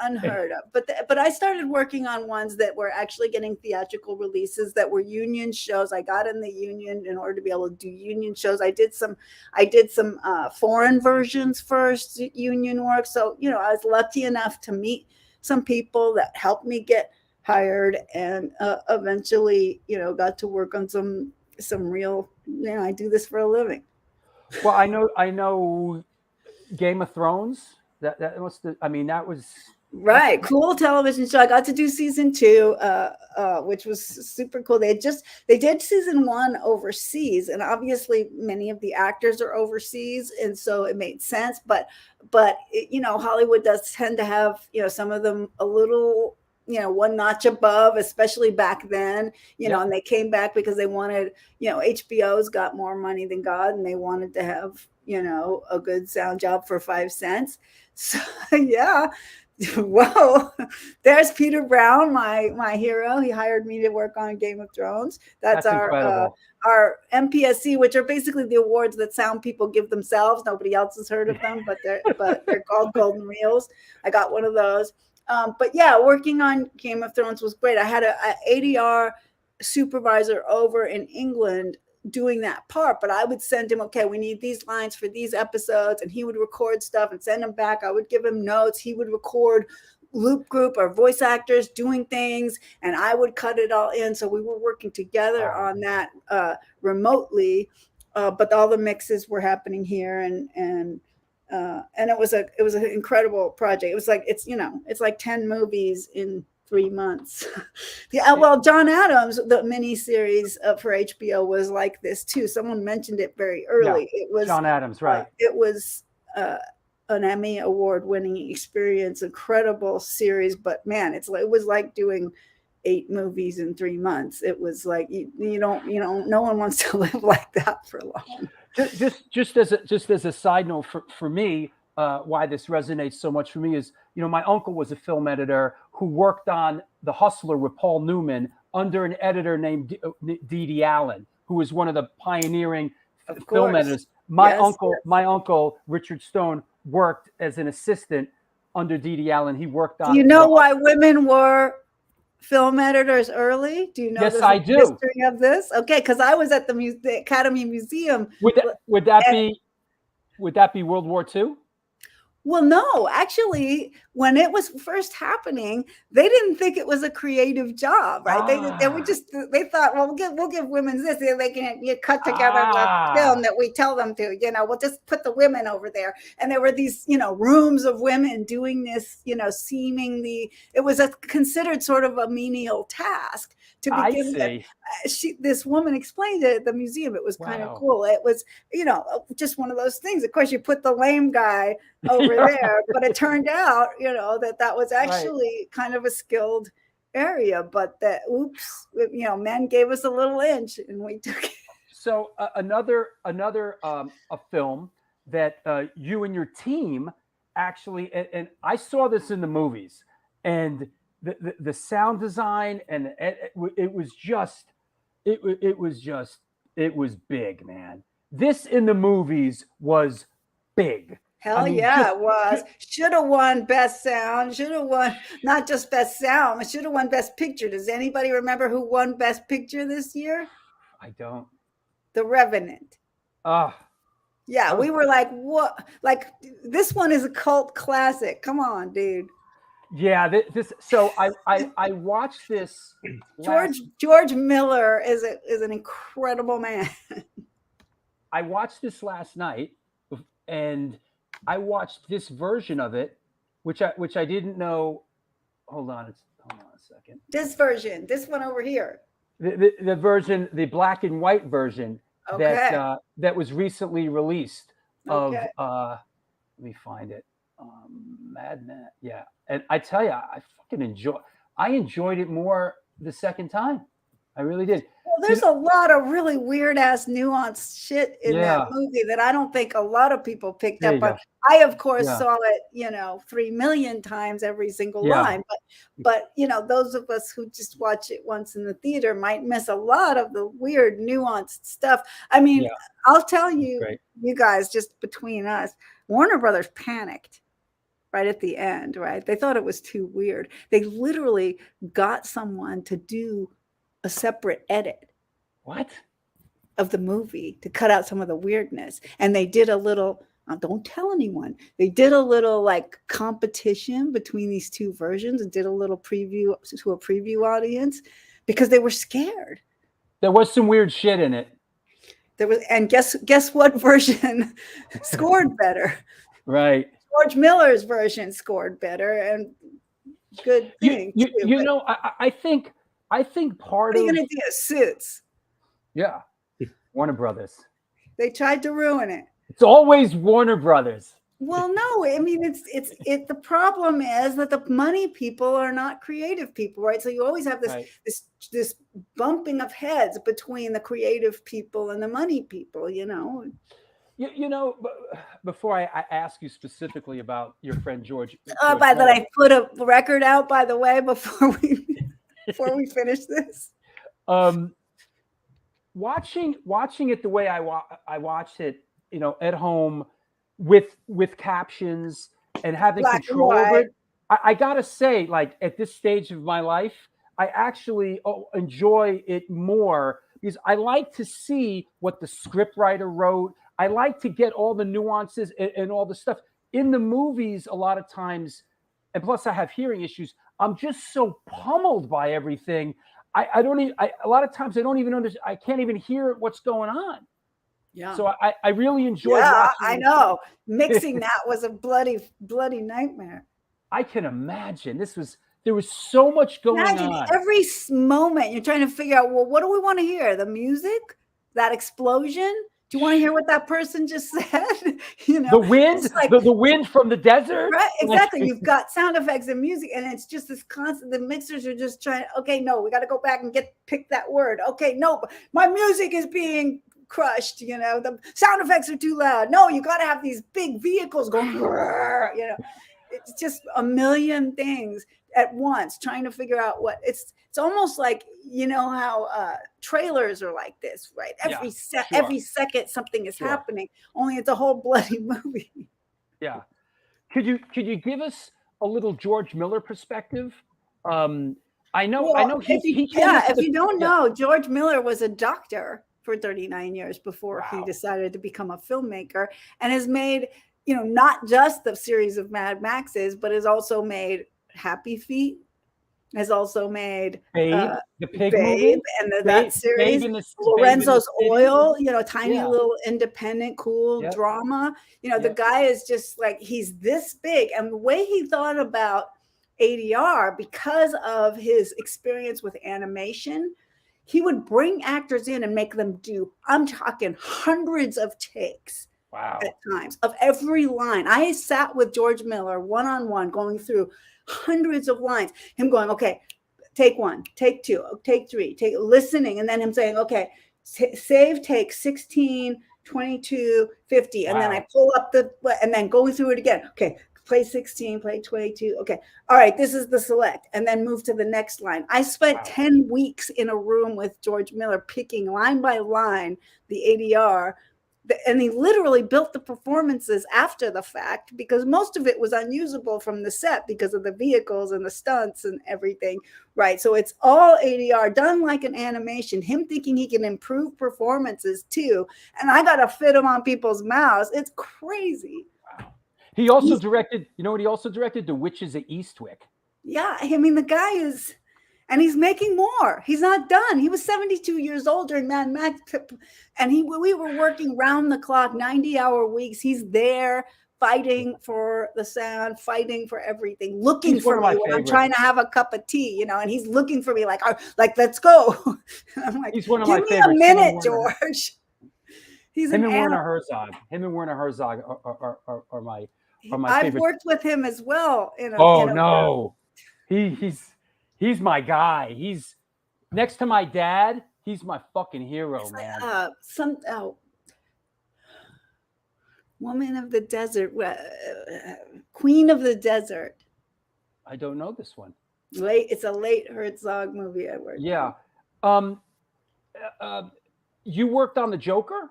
[SPEAKER 5] unheard of. But I started working on ones that were actually getting theatrical releases that were union shows. I got in the union in order to be able to do union shows. I did some foreign versions first, union work. So, I was lucky enough to meet some people that helped me get hired, and eventually, got to work on some real, I do this for a living.
[SPEAKER 1] Well, I know Game of Thrones. That was that was
[SPEAKER 5] right. Cool television show. I got to do season 2, which was super cool. They did season 1 overseas, and obviously many of the actors are overseas, and so it made sense. But Hollywood does tend to have some of them a little one notch above, especially back then, and they came back because they wanted, HBO's got more money than God, and they wanted to have, a good sound job for 5 cents. So, yeah. Whoa, there's Peter Brown, my hero. He hired me to work on Game of Thrones. That's our MPSC, which are basically the awards that sound people give themselves. Nobody else has heard of them, but they're called Golden Reels. I got one of those. But yeah, working on Game of Thrones was great. I had a ADR supervisor over in England doing that part, but I would send him, okay, we need these lines for these episodes, and he would record stuff and send them back. I would give him notes. He would record loop group or voice actors doing things, and I would cut it all in. So we were working together on that remotely, but all the mixes were happening here, and it was an incredible project. It was like it's like 10 movies in 3 months. Yeah, well, John Adams, the miniseries for HBO was like this too. Someone mentioned it very early.
[SPEAKER 1] Yeah,
[SPEAKER 5] it was
[SPEAKER 1] John Adams, right?
[SPEAKER 5] It was an Emmy award-winning experience, incredible series. But man, it was like doing 8 movies in 3 months. It was like you don't no one wants to live like that for long.
[SPEAKER 1] Just as a side note for me, why this resonates so much for me is, my uncle was a film editor who worked on The Hustler with Paul Newman under an editor named Dee Allen, who was one of the pioneering film editors. My uncle Richard Stone worked as an assistant under Dee Allen. He worked on.
[SPEAKER 5] Do you know why women were film editors early? Do you know?
[SPEAKER 1] Yes, I do.
[SPEAKER 5] History of this? Okay, because I was at the Academy Museum.
[SPEAKER 1] Would that be World War II?
[SPEAKER 5] Well, no, actually, when it was first happening, they didn't think it was a creative job, right? They thought, well, we'll give women this, they can cut together the film that we tell them to, we'll just put the women over there. And there were these, rooms of women doing this, seemingly, it was considered sort of a menial task to begin with. This woman explained it at the museum. It was kind of cool. It was, just one of those things. Of course, you put the lame guy over there, but it turned out, that was actually kind of a skilled area, but men gave us a little inch and we took it.
[SPEAKER 1] So another a film that you and your team actually, and I saw this in the movies, and the sound design, and it was big, man. This in the movies was big.
[SPEAKER 5] Hell it was. Should have won Best Sound. Should have won not just Best Sound, but should have won Best Picture. Does anybody remember who won Best Picture this year?
[SPEAKER 1] I don't.
[SPEAKER 5] The Revenant. Yeah, we were like, what? Like, this one is a cult classic. Come on, dude.
[SPEAKER 1] Yeah, so I watched this.
[SPEAKER 5] George Miller is an incredible man.
[SPEAKER 1] I watched this last night, and I watched this version of it, which I didn't know. Hold on a second.
[SPEAKER 5] This version, this one over here.
[SPEAKER 1] The version, the black and white version that was recently released. Let me find it. Mad Men. Yeah, and I tell you, I enjoyed it more the second time. I really did.
[SPEAKER 5] Well, there's a lot of really weird ass nuanced shit in that movie that I don't think a lot of people picked up on. I, of course, saw it, 3 million times every single line. But those of us who just watch it once in the theater might miss a lot of the weird nuanced stuff. I mean, I'll tell you, you guys, just between us, Warner Brothers panicked right at the end, right? They thought it was too weird. They literally got someone to do a separate edit of the movie to cut out some of the weirdness. And they did a little, don't tell anyone, they did a little like competition between these two versions and did a little preview to a preview audience because they were scared.
[SPEAKER 1] There was some weird shit in it.
[SPEAKER 5] There was, and guess what version scored better?
[SPEAKER 1] Right.
[SPEAKER 5] George Miller's version scored better, and good thing.
[SPEAKER 1] I think part of.
[SPEAKER 5] What are you gonna do? Suits.
[SPEAKER 1] Yeah, Warner Brothers.
[SPEAKER 5] They tried to ruin it.
[SPEAKER 1] It's always Warner Brothers.
[SPEAKER 5] Well, no, I mean it's the problem is that the money people are not creative people, right? So you always have this bumping of heads between the creative people and the money people,
[SPEAKER 1] Before I ask you specifically about your friend George.
[SPEAKER 5] I put a record out, by the way, before we finish this.
[SPEAKER 1] Watching it the way I watched it, at home with captions and having
[SPEAKER 5] Black
[SPEAKER 1] control
[SPEAKER 5] and
[SPEAKER 1] over it. I gotta say, like at this stage of my life, I actually enjoy it more because I like to see what the scriptwriter wrote. I like to get all the nuances and all the stuff in the movies. A lot of times, and plus I have hearing issues. I'm just so pummeled by everything. A lot of times I don't even understand. I can't even hear what's going on.
[SPEAKER 5] Yeah.
[SPEAKER 1] So I really enjoyed.
[SPEAKER 5] Yeah, I know. Mixing that was a bloody nightmare.
[SPEAKER 1] I can imagine. There was so much going on.
[SPEAKER 5] Every moment you're trying to figure out, well, what do we want to hear? The music? That explosion? Do you want to hear what that person just said?
[SPEAKER 1] The wind, like, the wind from the desert.
[SPEAKER 5] Right, exactly. You've got sound effects and music, and it's just this constant. The mixers are just trying. Okay, no, we got to go back and pick that word. Okay, no, my music is being crushed. You know, the sound effects are too loud. No, you got to have these big vehicles going. You know, it's just a million things at once, trying to figure out what it's almost like, you know, how trailers are like this, right? Every second something is happening, only it's a whole bloody movie.
[SPEAKER 1] Yeah. Could you give us a little George Miller perspective? I know
[SPEAKER 5] if you don't know, George Miller was a doctor for 39 years before he decided to become a filmmaker, and has made, you know, not just the series of Mad Maxes, but has also made Happy Feet, has also made
[SPEAKER 1] Babe, the pig
[SPEAKER 5] Babe,
[SPEAKER 1] movie,
[SPEAKER 5] and that series, Lorenzo's Oil, you know, tiny little independent, cool drama. You know, the guy is just like, he's this big. And the way he thought about ADR, because of his experience with animation, he would bring actors in and make them do, I'm talking hundreds of takes. At times of every line. I sat with George Miller one-on-one going through hundreds of lines, him going, okay, take 1, take 2, take 3, take listening, and then him saying, okay, save take 16, 22, 50, and then I pull up and then going through it again. Okay, play 16, play 22. Okay, all right, this is the select, and then move to the next line. I spent 10 weeks in a room with George Miller picking line by line the ADR. And he literally built the performances after the fact, because most of it was unusable from the set because of the vehicles and the stunts and everything, right? So it's all ADR done like an animation, him thinking he can improve performances too. And I got to fit them on people's mouths. It's crazy.
[SPEAKER 1] Wow. He also directed, you know what he also directed? The Witches of Eastwick.
[SPEAKER 5] Yeah, I mean, the guy is... And he's making more. He's not done. He was 72 years old during Mad Max. And we were working round the clock, 90-hour weeks. He's there fighting for the sound, fighting for everything, looking for me when I'm trying to have a cup of tea, you know, and he's looking for me like, let's go. I'm like,
[SPEAKER 1] he's one of
[SPEAKER 5] give
[SPEAKER 1] my
[SPEAKER 5] me
[SPEAKER 1] favorites.
[SPEAKER 5] A minute, George. He's
[SPEAKER 1] him and Werner Herzog. Him and Werner Herzog are my
[SPEAKER 5] I've
[SPEAKER 1] favorite.
[SPEAKER 5] worked with him as well.
[SPEAKER 1] He's my guy. He's next to my dad. He's my fucking hero, man.
[SPEAKER 5] Woman of the Desert, Queen of the Desert.
[SPEAKER 1] I don't know this one.
[SPEAKER 5] It's a late Herzog movie I worked.
[SPEAKER 1] Yeah. You worked on the Joker?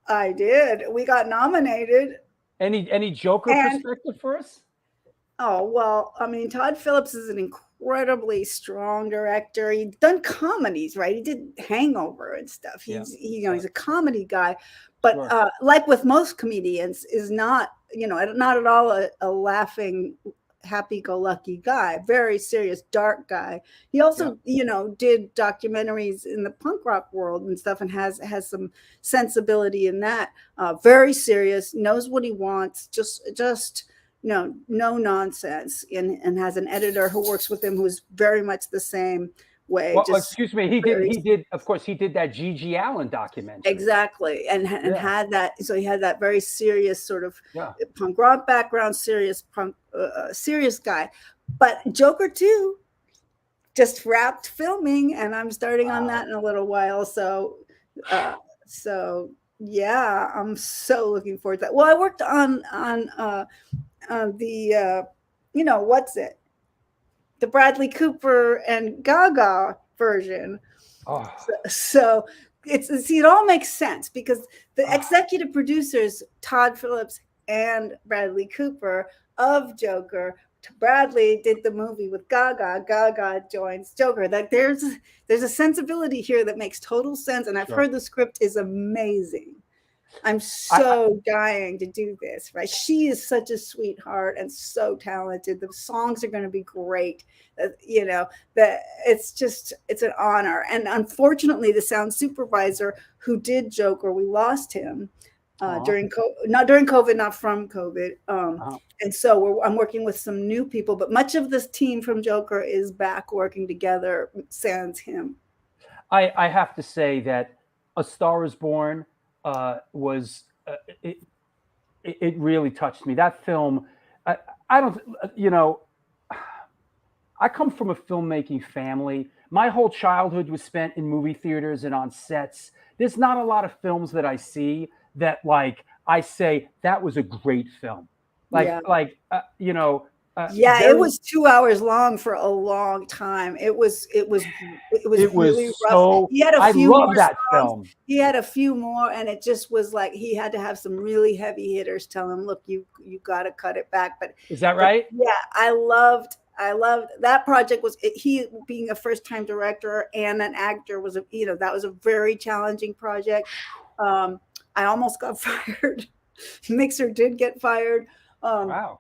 [SPEAKER 5] I did. We got nominated.
[SPEAKER 1] Any Joker perspective for us?
[SPEAKER 5] Oh, well, I mean, Todd Phillips is an incredibly strong director. He's done comedies, right? He did Hangover and stuff. He's a comedy guy, but like with most comedians, is not, not at all a laughing, happy-go-lucky guy. Very serious, dark guy. He also, did documentaries in the punk rock world and stuff, and has some sensibility in that. Very serious, knows what he wants. Just. No nonsense, and has an editor who works with him who's very much the same way.
[SPEAKER 1] Well, excuse me, he did of course he did that Gigi Allen documentary.
[SPEAKER 5] Exactly, and had that, so he had that very serious sort of punk rock background, serious guy. But Joker 2 just wrapped filming, and I'm starting on that in a little while. So yeah, I'm so looking forward to that. Well, I worked on the the Bradley Cooper and Gaga version. So it all makes sense, because the executive producers, Todd Phillips and Bradley Cooper of Joker, Bradley did the movie with Gaga. Gaga joins Joker. That there's a sensibility here that makes total sense, and I've heard the script is amazing. I'm so dying to do this, right? She is such a sweetheart and so talented. The songs are going to be great. That it's an honor. And unfortunately, the sound supervisor who did Joker, we lost him during COVID, not from COVID. And so I'm working with some new people, but much of this team from Joker is back working together, sans him.
[SPEAKER 1] I have to say that A Star Is Born was it really touched me. That film, I don't, I come from a filmmaking family. My whole childhood was spent in movie theaters and on sets. There's not a lot of films that I see that like I say that was a great film.
[SPEAKER 5] Yeah.
[SPEAKER 1] You know,
[SPEAKER 5] Yeah, it
[SPEAKER 1] very,
[SPEAKER 5] was 2 hours long for a long time. It was
[SPEAKER 1] it
[SPEAKER 5] really
[SPEAKER 1] was
[SPEAKER 5] rough.
[SPEAKER 1] so.
[SPEAKER 5] He had a
[SPEAKER 1] I
[SPEAKER 5] few
[SPEAKER 1] love
[SPEAKER 5] more
[SPEAKER 1] that
[SPEAKER 5] songs.
[SPEAKER 1] film.
[SPEAKER 5] He had a few more, and it just was like he had to have some really heavy hitters tell him, "Look, you got to cut it back."
[SPEAKER 1] Is that right?
[SPEAKER 5] Yeah, I loved that project. Was he being a first time director and an actor was that was a very challenging project. I almost got fired. Mixer did get fired.
[SPEAKER 1] Wow.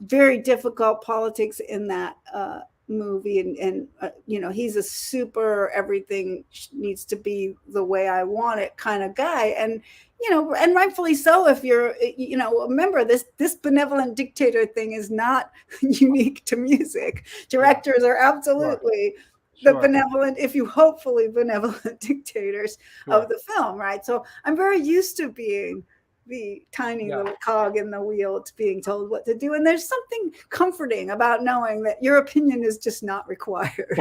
[SPEAKER 5] Very difficult politics in that movie, and he's a super everything needs to be the way I want it kind of guy, and and rightfully so. If you're remember this benevolent dictator thing is not unique to music. Directors are absolutely the benevolent, if you hopefully benevolent dictators of the film, right? So I'm very used to being the tiny little cog in the wheel to being told what to do. And there's something comforting about knowing that your opinion is just not required.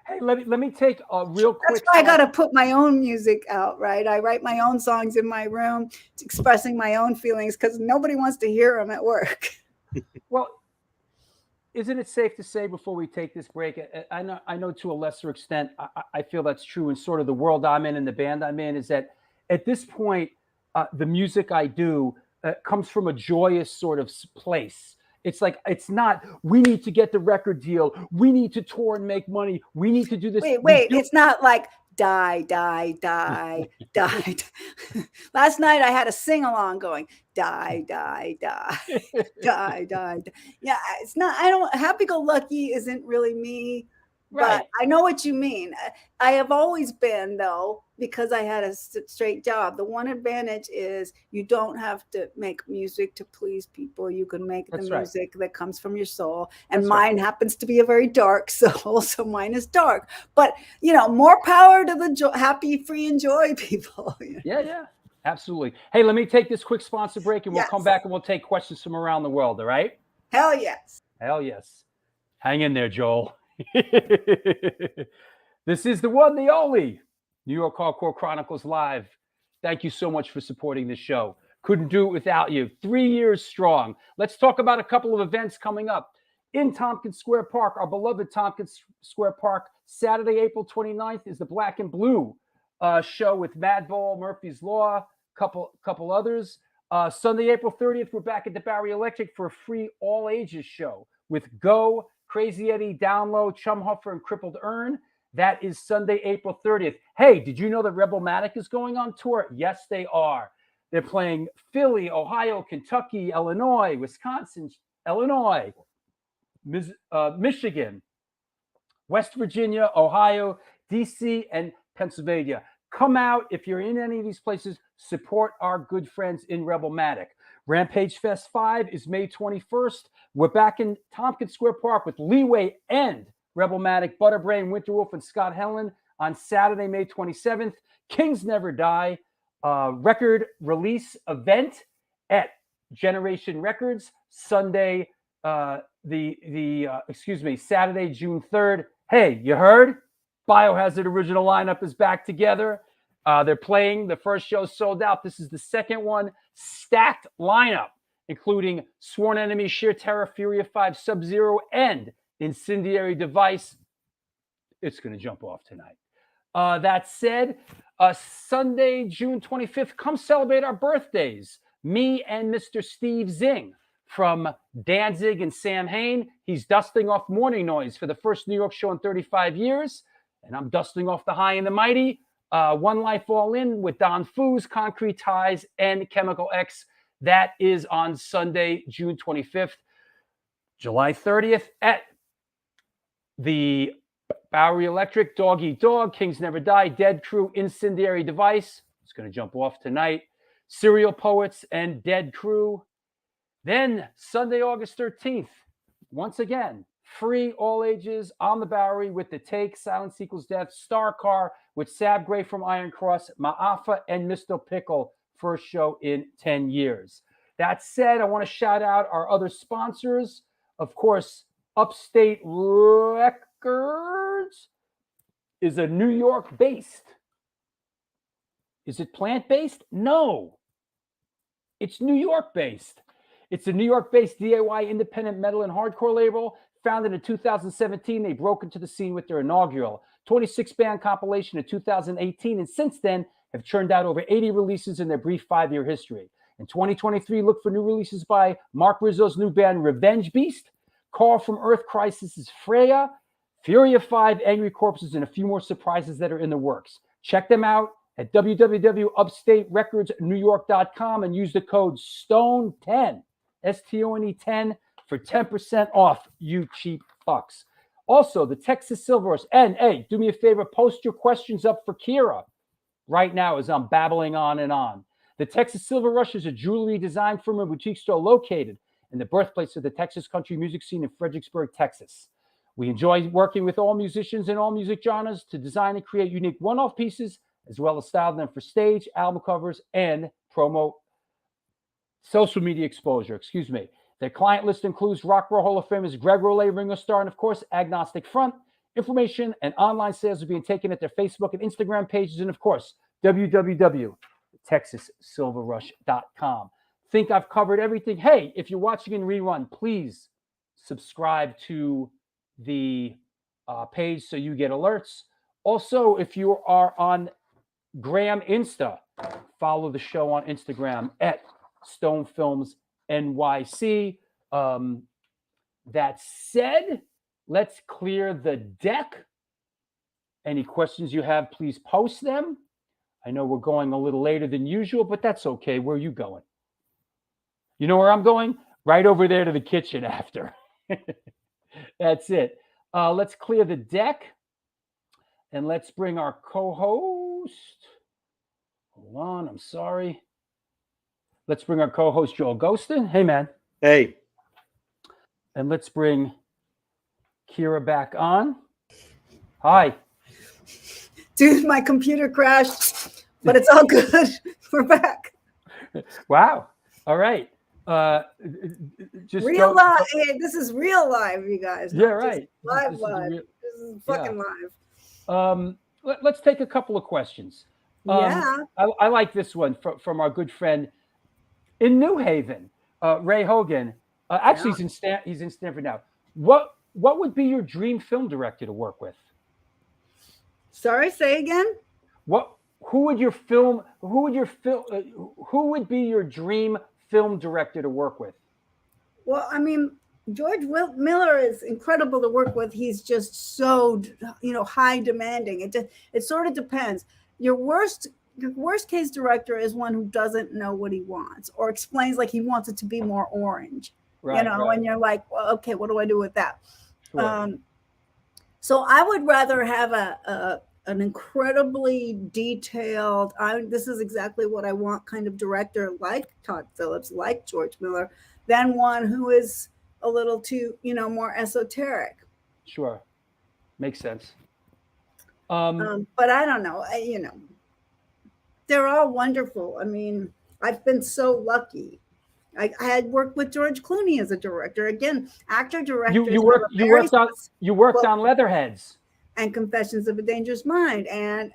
[SPEAKER 1] Hey, let me take a real quick.
[SPEAKER 5] That's why I got to put my own music out, right? I write my own songs in my room, expressing my own feelings because nobody wants to hear them at work.
[SPEAKER 1] Well, isn't it safe to say before we take this break? I know to a lesser extent, I feel that's true in sort of the world I'm in and the band I'm in, is that at this point, the music I do comes from a joyous sort of place. It's like, it's not, we need to get the record deal. We need to tour and make money. We need to do this.
[SPEAKER 5] Wait, it's not like die. Last night I had a sing along going, die. Yeah, it's not, happy go lucky isn't really me.
[SPEAKER 1] Right.
[SPEAKER 5] But I know what you mean. I have always been, though, because I had a straight job. The one advantage is you don't have to make music to please people. You can make the music that comes from your soul. And mine happens to be a very dark soul, so mine is dark. But, more power to the happy, free, and joy people.
[SPEAKER 1] Yeah, absolutely. Hey, let me take this quick sponsor break, and we'll come back and we'll take questions from around the world, all right?
[SPEAKER 5] Hell yes.
[SPEAKER 1] Hell yes. Hang in there, Joel. This is the one, the only New York Hardcore Chronicles Live. Thank you so much for supporting the show. Couldn't do it without you. 3 years strong. Let's talk about a couple of events coming up in Tompkins Square Park, our beloved Tompkins Square Park. Saturday, April 29th is the Black and Blue show with Madball, Murphy's Law, couple others. Sunday, April 30th, we're back at the Bowery Electric for a free all ages show with Go, Crazy Eddie, Down Low, Chum Huffer, and Crippled Earn. That is Sunday, April 30th. Hey, did you know that Rebelmatic is going on tour? Yes, they are. They're playing Philly, Ohio, Kentucky, Illinois, Wisconsin, Illinois, Michigan, West Virginia, Ohio, DC, and Pennsylvania. Come out. If you're in any of these places, support our good friends in Rebelmatic. Rampage Fest 5 is May 21st. We're back in Tompkins Square Park with Leeway and Rebelmatic, Butterbrain, Winterwolf, and Scott Helen on Saturday, May 27th. Kings Never Die record release event at Generation Records. Sunday, Saturday, June 3rd. Hey, you heard? Biohazard original lineup is back together. They're playing. The first show sold out. This is the second one. Stacked lineup, including Sworn Enemy, Sheer Terror, Fury of 5, Sub-Zero, and Incendiary Device. It's going to jump off tonight. That said, Sunday, June 25th, come celebrate our birthdays. Me and Mr. Steve Zing from Danzig and Sam Hain. He's dusting off Morning Noise for the first New York show in 35 years. And I'm dusting off the High and the Mighty. One Life All In with Don Foos, Concrete Ties, and Chemical X. That is on Sunday, June 25th. July 30th at the Bowery Electric, Dog Eat Dog, Kings Never Die, Dead Crew, Incendiary Device. It's going to jump off tonight. Serial Poets and Dead Crew. Then Sunday, August 13th, once again, free all ages on the Bowery with The Take, Silence Equals Death, Star Car with Sab Gray from Iron Cross, Ma'afa, and Mr. Pickle. First show in 10 years. That said, I want to shout out our other sponsors. Of course, Upstate Records is a New York based. Is it plant based? No. It's New York based. It's a New York based DIY independent metal and hardcore label. Founded in 2017, they broke into the scene with their inaugural 26 band compilation in 2018, and since then have churned out over 80 releases in their brief 5-year history. In 2023, look for new releases by Mark Rizzo's new band Revenge Beast, Call from Earth Crisis's Freya, Fury of 5, Angry Corpses, and a few more surprises that are in the works. Check them out at www.upstaterecordsnewyork.com and use the code STONE10, STONE 10, for 10% off, you cheap fucks. Also, the Texas Silver Rush. And hey, do me a favor, post your questions up for Kira right now as I'm babbling on and on. The Texas Silver Rush is a jewelry design firm and boutique store located in the birthplace of the Texas country music scene in Fredericksburg, Texas. We enjoy working with all musicians in all music genres to design and create unique one-off pieces, as well as style them for stage, album covers, and promo social media exposure. Excuse me. Their client list includes Rock Roll Hall of Famers Greg Rolle, Ringo Starr, and of course, Agnostic Front. Information and online sales are being taken at their Facebook and Instagram pages, and of course, www.texassilverrush.com. Think I've covered everything. Hey, if you're watching in rerun, please subscribe to the page so you get alerts. Also, if you are on Graham Insta, follow the show on Instagram at Stone Films NYC. That said, let's clear the deck. Any questions you have, please post them. I know we're going a little later than usual, but that's okay. Where are you going? You know where I'm going? Right over there to the kitchen after. That's it. Let's clear the deck. And let's bring our co-host. Hold on, I'm sorry. Let's bring our co-host, Joel Ghostin. Hey, man.
[SPEAKER 2] Hey.
[SPEAKER 1] And let's bring Kira back on. Hi.
[SPEAKER 5] Dude, my computer crashed, but it's all good. We're back.
[SPEAKER 1] Wow. All right. Just
[SPEAKER 5] real live. Hey, this is real live, you guys.
[SPEAKER 1] Yeah, right.
[SPEAKER 5] Live. This is fucking live.
[SPEAKER 1] Let's take a couple of questions. I like this one from our good friend in New Haven, Ray Hogan. Actually, he's in Stanford now. What would be your dream film director to work with?
[SPEAKER 5] Sorry, say again.
[SPEAKER 1] Who would be your dream film director to work with?
[SPEAKER 5] Well, I mean, George Miller is incredible to work with. He's just so, high demanding. It sort of depends. Your worst case director is one who doesn't know what he wants or explains like he wants it to be more orange. Right. And you're like, well, okay, what do I do with that? Sure. So I would rather have an incredibly detailed, this is exactly what I want kind of director like Todd Phillips, like George Miller, than one who is a little too, more esoteric.
[SPEAKER 1] Sure. Makes sense.
[SPEAKER 5] But I don't know, they're all wonderful. I mean, I've been so lucky. I had worked with George Clooney as a director. Again, actor director.
[SPEAKER 1] You worked on Leatherheads
[SPEAKER 5] and Confessions of a Dangerous Mind, and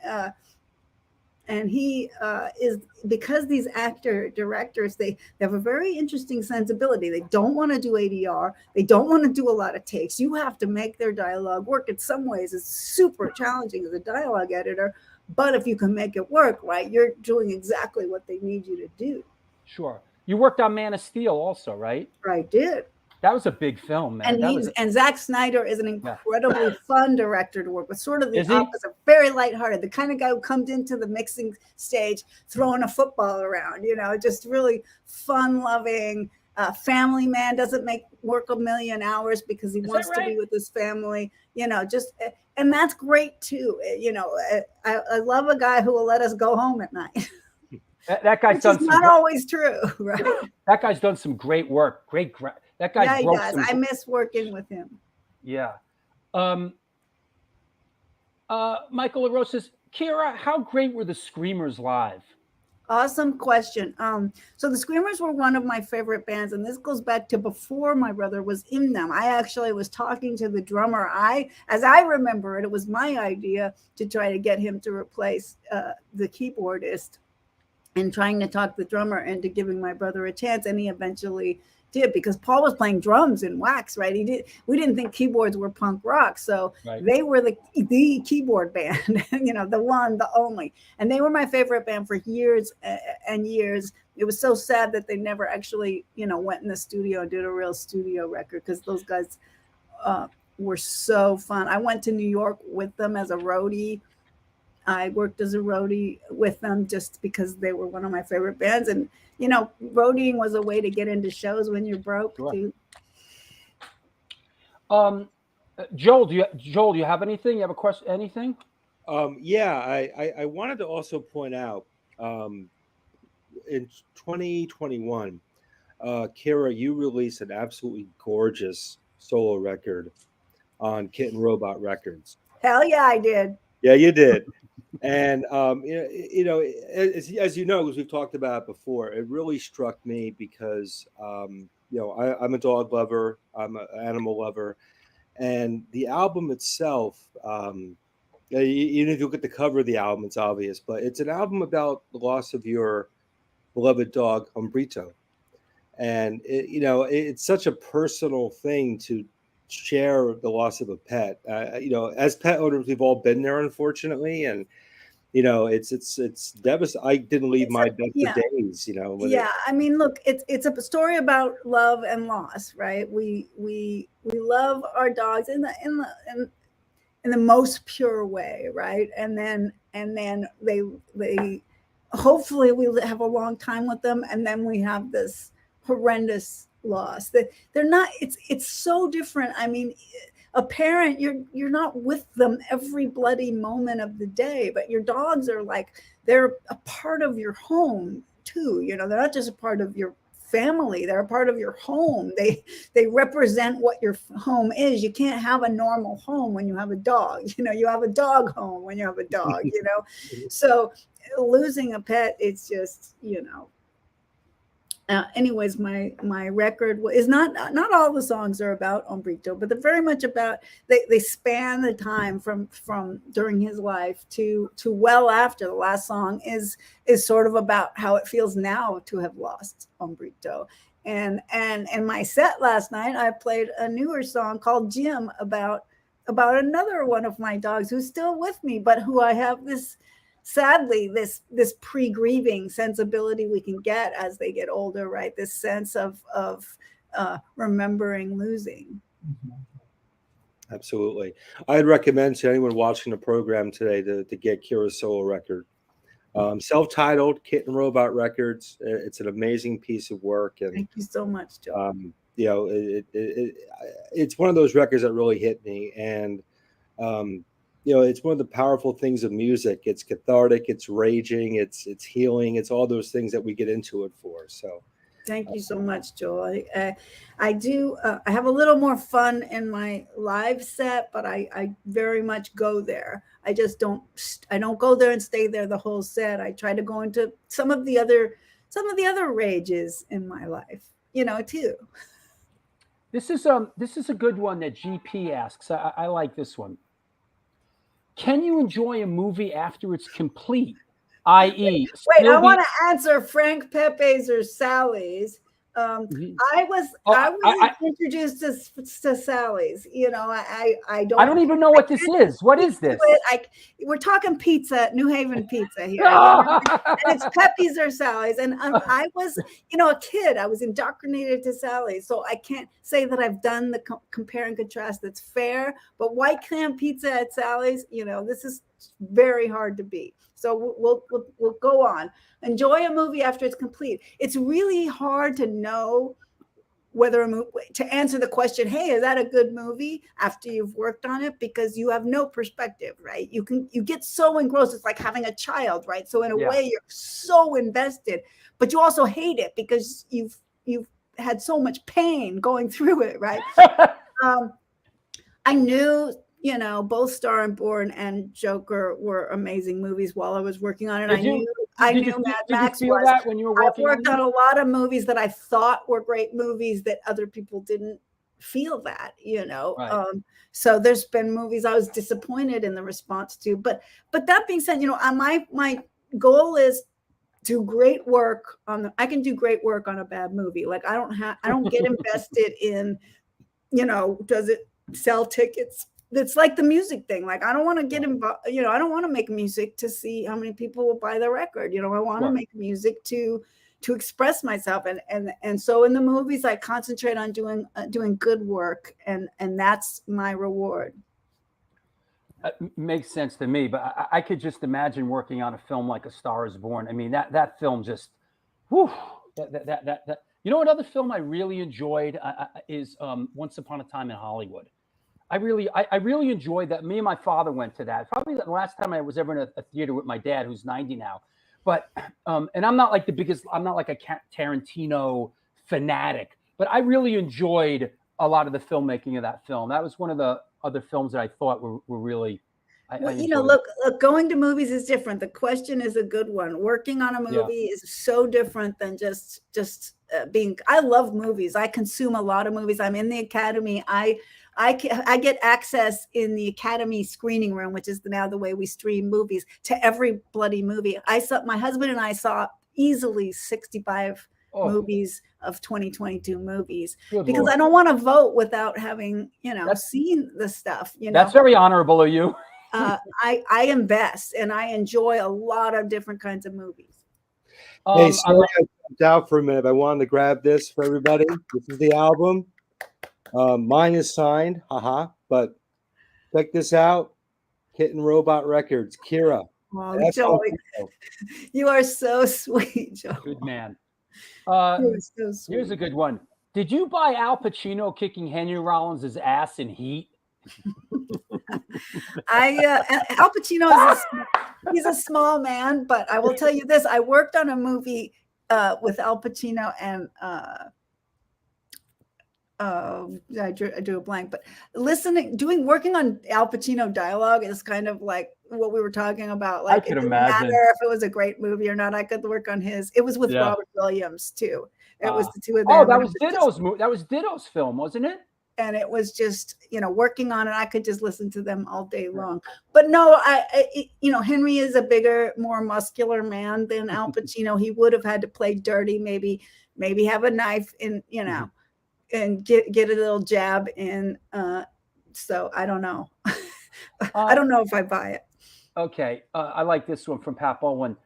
[SPEAKER 5] he is, because these actor directors, they have a very interesting sensibility. They don't want to do ADR. They don't want to do a lot of takes. You have to make their dialogue work. In some ways, it's super challenging as a dialogue editor, but if you can make it work, right, you're doing exactly what they need you to do.
[SPEAKER 1] Sure. You worked on Man of Steel also, right?
[SPEAKER 5] I did.
[SPEAKER 1] That was a big film, man.
[SPEAKER 5] And Zack Snyder is an incredibly fun director to work with. Sort of the opposite, very lighthearted, the kind of guy who comes into the mixing stage throwing a football around, just really fun-loving, family man, doesn't work a million hours because he wants to be with his family, and that's great too. I love a guy who will let us go home at night.
[SPEAKER 1] That guy's done
[SPEAKER 5] not always true, right?
[SPEAKER 1] That guy's done some great work. That guy's
[SPEAKER 5] he does. I miss working with him.
[SPEAKER 1] Yeah. Michael LaRose says, Kira, how great were the Screamers live?
[SPEAKER 5] Awesome question. So the Screamers were one of my favorite bands, and this goes back to before my brother was in them. I actually was talking to the drummer. As I remember it, it was my idea to try to get him to replace the keyboardist, and trying to talk the drummer into giving my brother a chance, and he eventually did, because Paul was playing drums in Wax, right? We didn't think keyboards were punk rock, so
[SPEAKER 1] Right.
[SPEAKER 5] they were the keyboard band, the one, the only, and they were my favorite band for years and years. It was so sad that they never actually, went in the studio and did a real studio record, because those guys were so fun. I went to New York with them as a roadie. I worked as a roadie with them just because they were one of my favorite bands. And, roadieing was a way to get into shows when you're broke,
[SPEAKER 1] Sure.
[SPEAKER 5] too.
[SPEAKER 1] Joel, do you have anything? You have a question? Anything?
[SPEAKER 2] Yeah, I wanted to also point out in 2021, Kira, you released an absolutely gorgeous solo record on Kitten Robot Records.
[SPEAKER 5] Hell yeah, I did.
[SPEAKER 2] Yeah, you did. And as you know, because we've talked about it before, it really struck me because I'm a dog lover, I'm an animal lover, and the album itself, even if you look at the cover of the album, it's obvious, but it's an album about the loss of your beloved dog, Humbrito, and it's such a personal thing to share the loss of a pet. As pet owners, we've all been there, unfortunately, and it's devastating. I didn't leave my bed for days.
[SPEAKER 5] Yeah, I mean, look, it's a story about love and loss, right? We love our dogs in the most pure way, right? And then they hopefully we have a long time with them, and then we have this horrendous loss that they're not. It's so different. I mean, a parent, you're not with them every bloody moment of the day, but your dogs are like, they're a part of your home too. They're not just a part of your family, they're a part of your home. They represent what your home is. You can't have a normal home when you have a dog. You have a dog home when you have a dog. So losing a pet, it's just anyways, my record is not all the songs are about Humbrito, but they're very much about, they span the time from during his life to well after. The last song is sort of about how it feels now to have lost Humbrito. And my set last night, I played a newer song called Jim about another one of my dogs who's still with me, but who I have sadly, this pre-grieving sensibility we can get as they get older, right? This sense of remembering losing.
[SPEAKER 2] Absolutely. I'd recommend to anyone watching the program today to get Kira's solo record. Self-titled, Kitten Robot Records. It's an amazing piece of work. And
[SPEAKER 5] thank you so much, Joe.
[SPEAKER 2] It's one of those records that really hit me. And it's one of the powerful things of music. It's cathartic, it's raging, it's healing, it's all those things that we get into it for. So
[SPEAKER 5] thank you so much, Joel. I do. I have a little more fun in my live set, but I very much go there. I just don't. I don't go there and stay there the whole set. I try to go into some of the other rages in my life, too.
[SPEAKER 1] This is a good one that GP asks. I like this one. Can you enjoy a movie after it's complete? I.e.,
[SPEAKER 5] wait, I want to answer Frank Pepe's or Sally's. I was introduced to Sally's. I
[SPEAKER 1] don't even know what this is. What is this?
[SPEAKER 5] We're talking pizza, New Haven pizza here, and it's Pepe's or Sally's. And I was, a kid. I was indoctrinated to Sally's, so I can't say that I've done the compare and contrast that's fair. But white clam pizza at Sally's, this is very hard to beat. So we'll go on. Enjoy a movie after it's complete. It's really hard to know whether to answer the question, hey, is that a good movie after you've worked on it? Because you have no perspective, right? You get so engrossed. It's like having a child, right? So in a way, you're so invested, but you also hate it because you've had so much pain going through it, right? I knew, both Star and Born and Joker were amazing movies while I was working on it. I
[SPEAKER 1] Did
[SPEAKER 5] knew
[SPEAKER 1] you,
[SPEAKER 5] Mad
[SPEAKER 1] did
[SPEAKER 5] Max
[SPEAKER 1] you feel
[SPEAKER 5] was.
[SPEAKER 1] that when you were
[SPEAKER 5] I
[SPEAKER 1] working
[SPEAKER 5] worked on
[SPEAKER 1] them?
[SPEAKER 5] a lot of movies that I thought were great movies that other people didn't feel that,
[SPEAKER 1] Right.
[SPEAKER 5] So there's been movies I was disappointed in the response to, but that being said, my goal is do great work I can do great work on a bad movie. Like I don't get invested in, does it sell tickets? It's like the music thing. Like I don't want to get involved, I don't want to make music to see how many people will buy the record. I want to make music to express myself, and so in the movies I concentrate on doing good work, and that's my reward.
[SPEAKER 1] Makes sense to me, but I could just imagine working on a film like A Star Is Born. I mean, that film just, whew, that. You know, another film I really enjoyed is Once Upon a Time in Hollywood. I really enjoyed that. Me and my father went to that. Probably the last time I was ever in a theater with my dad, who's 90 now. But and I'm not like I'm not like a Tarantino fanatic, but I really enjoyed a lot of the filmmaking of that film. That was one of the other films that I thought were really.
[SPEAKER 5] Look, going to movies is different. The question is a good one. Working on a movie is so different than just being. I love movies. I consume a lot of movies. I'm in the Academy. I get access in the Academy screening room, which is now the way we stream movies, to every bloody movie. My husband and I saw easily 65 movies of 2022 movies.
[SPEAKER 1] Good
[SPEAKER 5] because
[SPEAKER 1] Lord.
[SPEAKER 5] I don't want to vote without having, seen the stuff.
[SPEAKER 1] That's very honorable of you.
[SPEAKER 5] I invest and I enjoy a lot of different kinds of movies.
[SPEAKER 2] Hey, sorry I jumped out for a minute. I wanted to grab this for everybody. This is the album. Mine is signed, but check this out. Kitten Robot Records, Kira.
[SPEAKER 5] Oh, Joey, you are so sweet, Joey.
[SPEAKER 1] Good man.
[SPEAKER 5] You're so sweet.
[SPEAKER 1] Here's a good one. Did you buy Al Pacino kicking Henry Rollins' ass in Heat?
[SPEAKER 5] Al Pacino he's a small man, but I will tell you this: I worked on a movie with Al Pacino and I drew a blank, but working on Al Pacino dialogue is kind of like what we were talking about. Like,
[SPEAKER 1] I could
[SPEAKER 5] it doesn't
[SPEAKER 1] imagine
[SPEAKER 5] matter if it was a great movie or not. I could work on his. It was with Robert Williams too. It was the two of them.
[SPEAKER 1] Oh, that was Ditto's movie. That was Ditto's film, wasn't it?
[SPEAKER 5] And it was just, working on it. I could just listen to them all day long. But no, Henry is a bigger, more muscular man than Al Pacino. He would have had to play dirty, maybe have a knife in, and get a little jab in. So I don't know. I don't know if I buy it.
[SPEAKER 1] Okay. I like this one from Pat Bowen.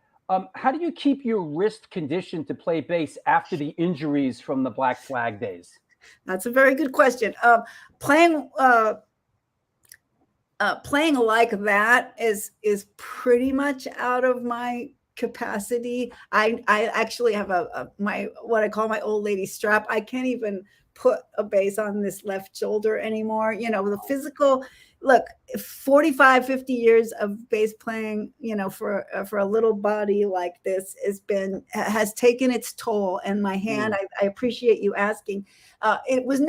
[SPEAKER 1] How do you keep your wrist conditioned to play bass after the injuries from the Black Flag days?
[SPEAKER 5] That's a very good question. Playing like that is pretty much out of my capacity. I actually have what I call my old lady strap. I can't even put a bass on this left shoulder anymore. The physical. Look, 45, 50 years of bass playing, for a little body like this has taken its toll. And my hand, I appreciate you asking. It was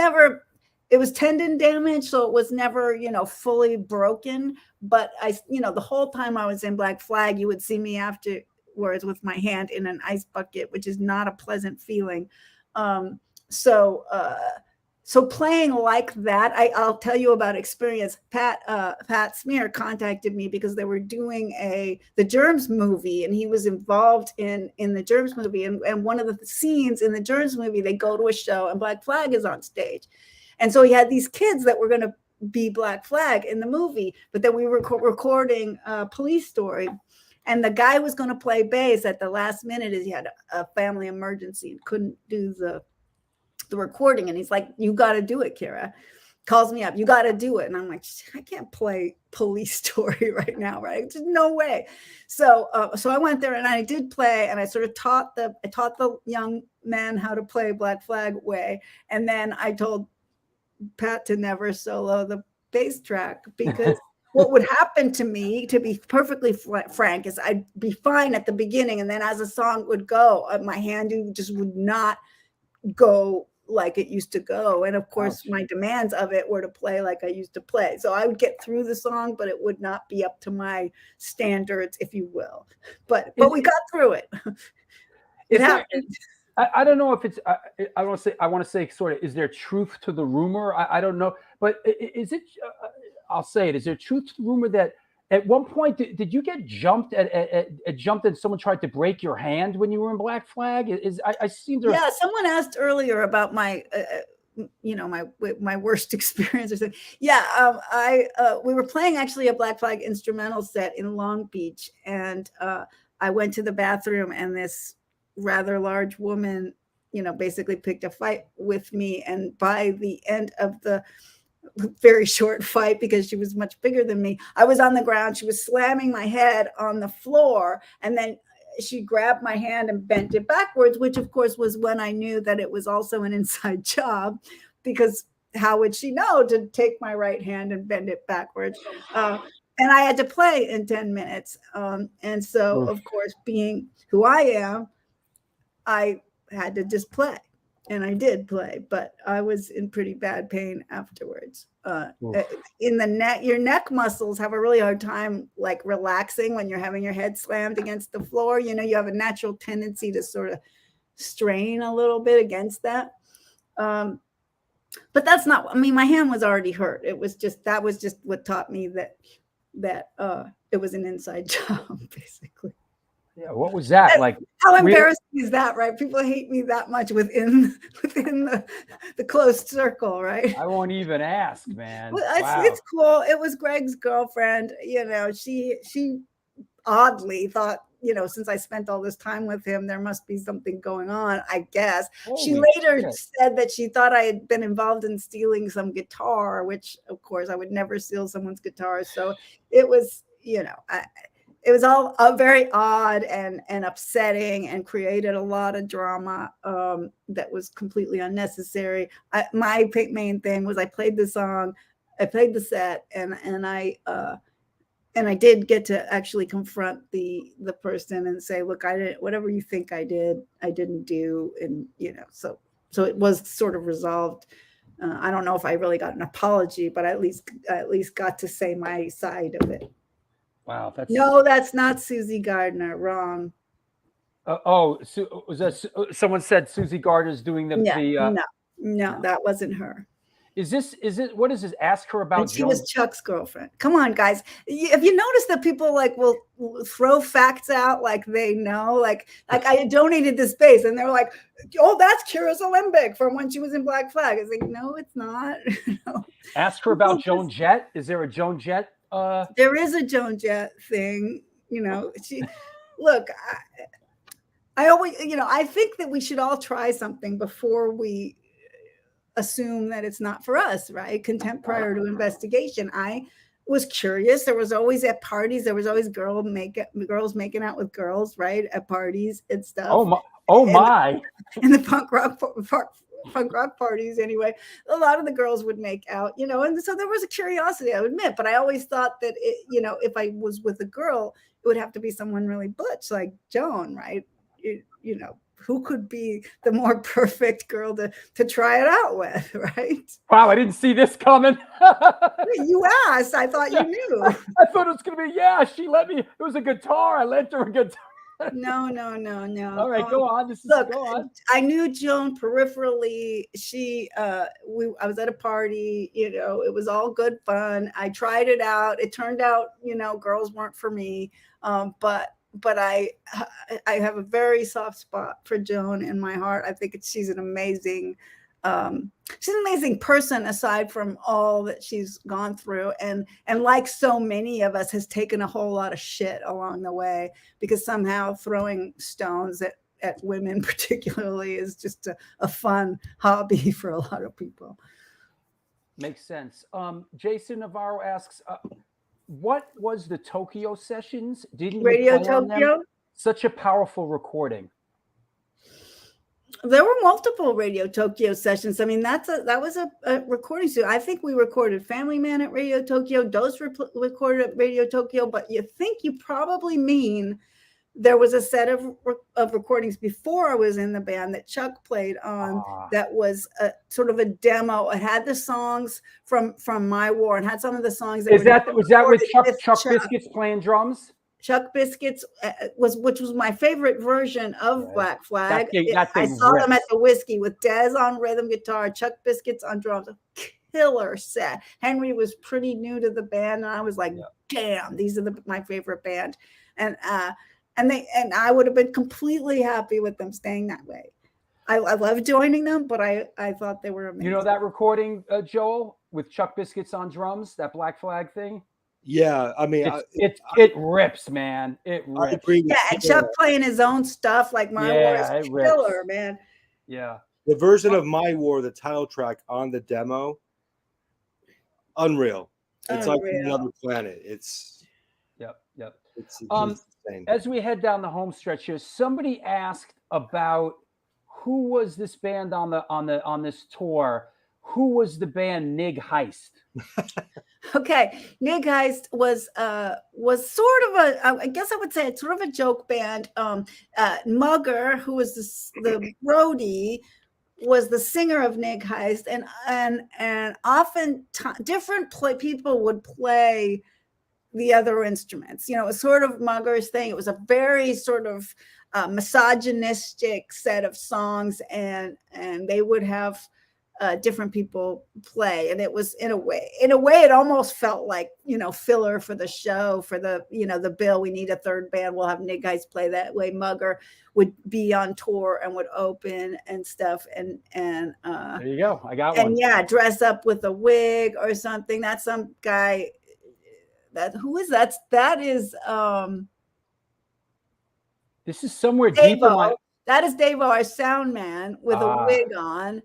[SPEAKER 5] tendon damage, so it was never, fully broken. But the whole time I was in Black Flag, you would see me afterwards with my hand in an ice bucket, which is not a pleasant feeling. So playing like that, I'll tell you about experience. Pat Smear contacted me because they were doing the Germs movie, and he was involved in the Germs movie. And one of the scenes in the Germs movie, they go to a show and Black Flag is on stage. And so he had these kids that were going to be Black Flag in the movie, but then we were recording Police Story. And the guy was going to play bass at the last minute as he had a family emergency and couldn't do the recording. And he's like, you got to do it, Kira. Calls me up, you got to do it. And I'm like, I can't play Police Story right now, right? There's no way. So I went there and I did play, and I sort of taught the young men how to play Black Flag way. And then I told Pat to never solo the bass track, because what would happen to me, to be perfectly frank, is I'd be fine at the beginning. And then as the song would go, my hand just would not go like it used to go. And of course, my demands of it were to play like I used to play. So I would get through the song, but it would not be up to my standards, if you will. But we got through it. It happened.
[SPEAKER 1] I don't know if it's. I want to say sort of. Is there truth to the rumor? I don't know, but is it? I'll say it. Is there truth to the rumor that at one point did you get jumped jumped and someone tried to break your hand when you were in Black Flag? I seem to.
[SPEAKER 5] Yeah, someone asked earlier about my. My worst experience or something. Yeah, we were playing actually a Black Flag instrumental set in Long Beach, and I went to the bathroom, and this rather large woman, basically picked a fight with me. And by the end of the very short fight, because she was much bigger than me, I was on the ground. She was slamming my head on the floor, and then she grabbed my hand and bent it backwards, which of course was when I knew that it was also an inside job, because how would she know to take my right hand and bend it backwards? And I had to play in 10 minutes. And so, of course, being who I am, I had to just play, and I did play, but I was in pretty bad pain afterwards. In the neck, your neck muscles have a really hard time like relaxing when you're having your head slammed against the floor. You have a natural tendency to sort of strain a little bit against that. But that's not, I mean, my hand was already hurt. That was just what taught me that it was an inside job, basically.
[SPEAKER 1] Yeah, what was that like?
[SPEAKER 5] How embarrassing is that, right? People hate me that much within the closed circle, right?
[SPEAKER 1] I won't even ask, man.
[SPEAKER 5] Well,
[SPEAKER 1] wow.
[SPEAKER 5] It's cool. It was Greg's girlfriend. She oddly thought, since I spent all this time with him, there must be something going on, I guess. She later said that she thought I had been involved in stealing some guitar, which, of course, I would never steal someone's guitar. So it was, it was all very odd and upsetting, and created a lot of drama that was completely unnecessary. My main thing was I played the song, I played the set, and I did get to actually confront the person and say, look, I didn't, whatever you think I did, I didn't do. And, so it was sort of resolved. I don't know if I really got an apology, but I at least got to say my side of it.
[SPEAKER 1] Wow,
[SPEAKER 5] no, that's not Susie Gardner. Wrong.
[SPEAKER 1] Was that someone said Susie Gardner's doing the?
[SPEAKER 5] No, that wasn't her.
[SPEAKER 1] Is it? What is this? Ask her about.
[SPEAKER 5] And she was Chuck's girlfriend. Come on, guys. Have you noticed that people will throw facts out like they know? Like I donated this bass, and they're like, "Oh, that's Kira Zolembic from when she was in Black Flag." It's like, no, it's not.
[SPEAKER 1] Ask her about Joan Jett. Is there a Joan Jett?
[SPEAKER 5] There is a Joan Jett thing. She. Look, I always, I think that we should all try something before we assume that it's not for us, right? Contempt prior to investigation. I was curious. There was always at parties, there was always girls making out with girls, right? At parties and stuff.
[SPEAKER 1] Oh my.
[SPEAKER 5] In the punk rock parties anyway, a lot of the girls would make out, and so there was a curiosity, I would admit, but I always thought that if I was with a girl, it would have to be someone really butch like Joan, right? Who could be the more perfect girl to try it out with, right?
[SPEAKER 1] Wow, I didn't see this coming.
[SPEAKER 5] You asked. I thought you knew.
[SPEAKER 1] I thought it was going to be, she let me. It was a guitar. I lent her a guitar.
[SPEAKER 5] No.
[SPEAKER 1] All right, go on. Go on.
[SPEAKER 5] I knew Joan peripherally. I was at a party, it was all good fun. I tried it out. It turned out, girls weren't for me. But I have a very soft spot for Joan in my heart. I think she's an amazing person, aside from all that she's gone through, and like so many of us, has taken a whole lot of shit along the way, because somehow throwing stones at women particularly is just a fun hobby for a lot of people.
[SPEAKER 1] Makes sense. Jason Navarro asks, what was the Tokyo sessions? Didn't
[SPEAKER 5] Radio Tokyo?
[SPEAKER 1] Such a powerful recording.
[SPEAKER 5] There were multiple Radio Tokyo sessions. I mean, that was a recording studio. I think we recorded Family Man at Radio Tokyo. Dose recorded at Radio Tokyo. But you probably mean there was a set of recordings before I was in the band that Chuck played on. That was a sort of a demo. It had the songs from My War and had some of the songs.
[SPEAKER 1] Was that with Chuck Biscuits playing drums?
[SPEAKER 5] Chuck Biscuits which was my favorite version of Black Flag. I saw them at the Whiskey with Dez on rhythm guitar, Chuck Biscuits on drums. Killer set. Henry was pretty new to the band, and I was like, damn, these are my favorite band. And I would have been completely happy with them staying that way. I love joining them, but I thought they were amazing.
[SPEAKER 1] You know that recording, Joel, with Chuck Biscuits on drums, that Black Flag thing?
[SPEAKER 2] Yeah, I mean,
[SPEAKER 1] it rips, man. It rips.
[SPEAKER 2] I agree with
[SPEAKER 5] and Chuck playing his own stuff like My War is killer, man.
[SPEAKER 1] Yeah.
[SPEAKER 2] The version of My War, the title track on the demo, unreal. It's like another planet. It's
[SPEAKER 1] Yep.
[SPEAKER 2] It's insane.
[SPEAKER 1] As we head down the home stretch here, somebody asked about who was this band on this tour. Who was the band Nig Heist?
[SPEAKER 5] Okay, Nig Heist was sort of I guess I would say it's sort of a joke band. Mugger, who was the roadie, was the singer of Nig Heist, and often different people would play the other instruments. You know, it was sort of Mugger's thing. It was a very sort of misogynistic set of songs, and they would have different people play, and it was in a way it almost felt like, you know, filler for the show, for the, you know, the bill. We need a third band, we'll have Nig Heist play that way. Mugger would be on tour and would open and stuff, and there
[SPEAKER 1] you go, I got one.
[SPEAKER 5] And yeah, dress up with a wig or something. That's some guy that is
[SPEAKER 1] this is somewhere
[SPEAKER 5] Dave-o.
[SPEAKER 1] deep in my...
[SPEAKER 5] That is Dave-o, our sound man, with a wig on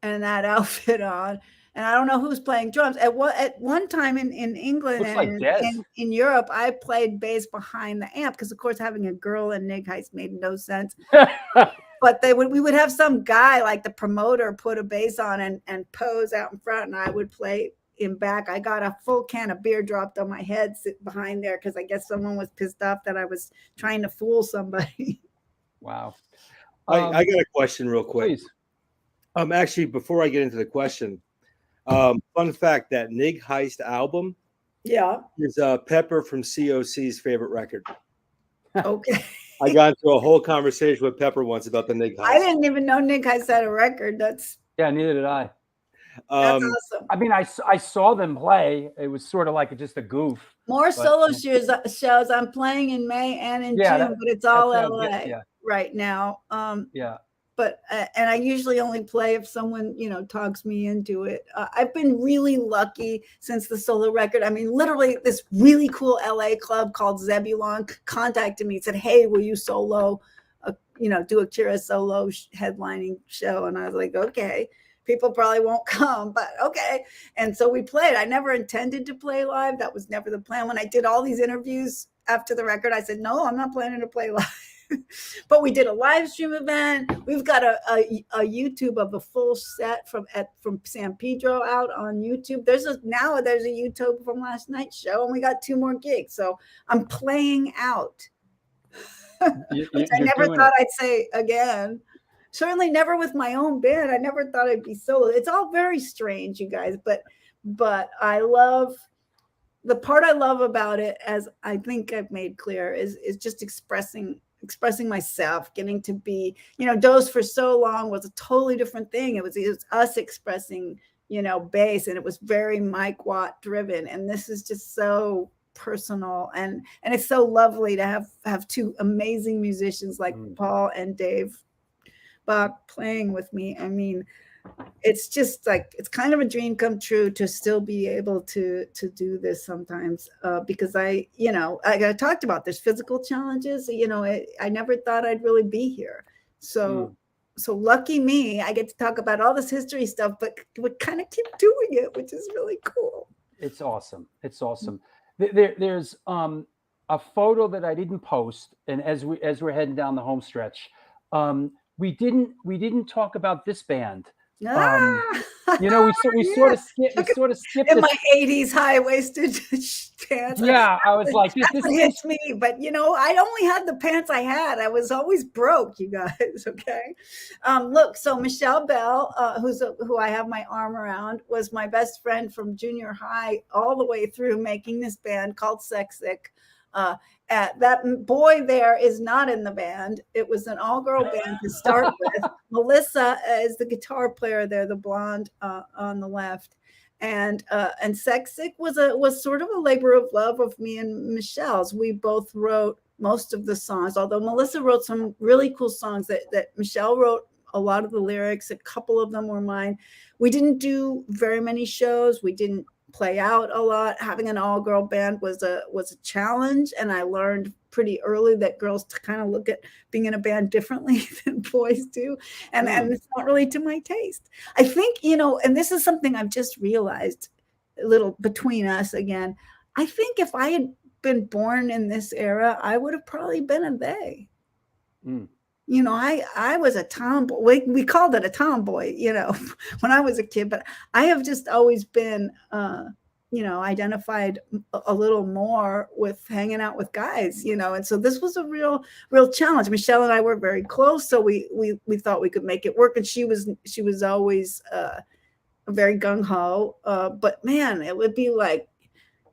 [SPEAKER 5] and that outfit on, and I don't know who's playing drums. At one time in England and in Europe, I played bass behind the amp because, of course, having a girl in Nig Heist made no sense. But we would have some guy like the promoter put a bass on and pose out in front, and I would play in back. I got a full can of beer dropped on my head sit behind there because I guess someone was pissed off that I was trying to fool somebody.
[SPEAKER 1] Wow.
[SPEAKER 2] I got a question real quick.
[SPEAKER 1] Please.
[SPEAKER 2] Actually, before I get into the question, fun fact, that Nig Heist album is Pepper from COC's favorite record.
[SPEAKER 5] Okay.
[SPEAKER 2] I got into a whole conversation with Pepper once about the Nig Heist.
[SPEAKER 5] I didn't even know Nig Heist had a record.
[SPEAKER 1] Yeah, neither did I.
[SPEAKER 5] That's awesome.
[SPEAKER 1] I mean, I saw them play. It was sort of like just a goof.
[SPEAKER 5] More solo shows I'm playing in May and in June, but it's all LA right now. But and I usually only play if someone, you know, talks me into it. I've been really lucky since the solo record. I mean, literally, this really cool LA club called Zebulon contacted me and said, "Hey, will you solo? Do a Kira solo headlining show?" And I was like, "Okay." People probably won't come, but okay. And so we played. I never intended to play live. That was never the plan. When I did all these interviews after the record, I said, no, I'm not planning to play live. But we did a live stream event. We've got a YouTube of a full set from San Pedro out on YouTube. There's a YouTube from last night's show, and we got 2 more gigs. So I'm playing out. Which I never thought I'd say again. Certainly never with my own band. I never thought I'd be solo. It's all very strange, you guys, but I love the part I love about it, as I think I've made clear, is just expressing myself, getting to be, Dose for so long was a totally different thing. It was us expressing, bass, and it was very Mike Watt driven. And this is just so personal, and it's so lovely to have 2 amazing musicians like Paul and Dave Bach playing with me. I mean, it's just like, it's kind of a dream come true to still be able to do this sometimes, because I talked about there's physical challenges. I never thought I'd really be here. So lucky me, I get to talk about all this history stuff, but would kind of keep doing it, which is really cool.
[SPEAKER 1] It's awesome. It's awesome. There's a photo that I didn't post, and as we're heading down the home stretch, we didn't talk about this band.
[SPEAKER 5] Ah,
[SPEAKER 1] You know, we sort of skipped
[SPEAKER 5] in
[SPEAKER 1] this.
[SPEAKER 5] my 80s high-waisted pants.
[SPEAKER 1] Yeah, I was like,
[SPEAKER 5] That's
[SPEAKER 1] this
[SPEAKER 5] what hits me. But I only had the pants I had. I was always broke, you guys. Okay. Look, so Michelle Bell, who I have my arm around, was my best friend from junior high all the way through making this band called Sexic. That boy there is not in the band. It was an all-girl band to start with. Melissa is the guitar player there, the blonde on the left, and Sexic was sort of a labor of love of me and Michelle's. We both wrote most of the songs, although Melissa wrote some really cool songs that Michelle wrote a lot of the lyrics. A couple of them were mine. We didn't do very many shows. We didn't play out a lot. Having an all-girl band was a challenge, and I learned pretty early that girls kind of look at being in a band differently than boys do, and it's not really to my taste. I think, and this is something I've just realized a little between us again. I think if I had been born in this era, I would have probably been a they. I was a tomboy. We called it a tomboy, when I was a kid, but I have just always been, identified a little more with hanging out with guys, and so this was a real challenge. Michelle and I were very close, so we thought we could make it work. And she was always very gung-ho, but man, it would be like,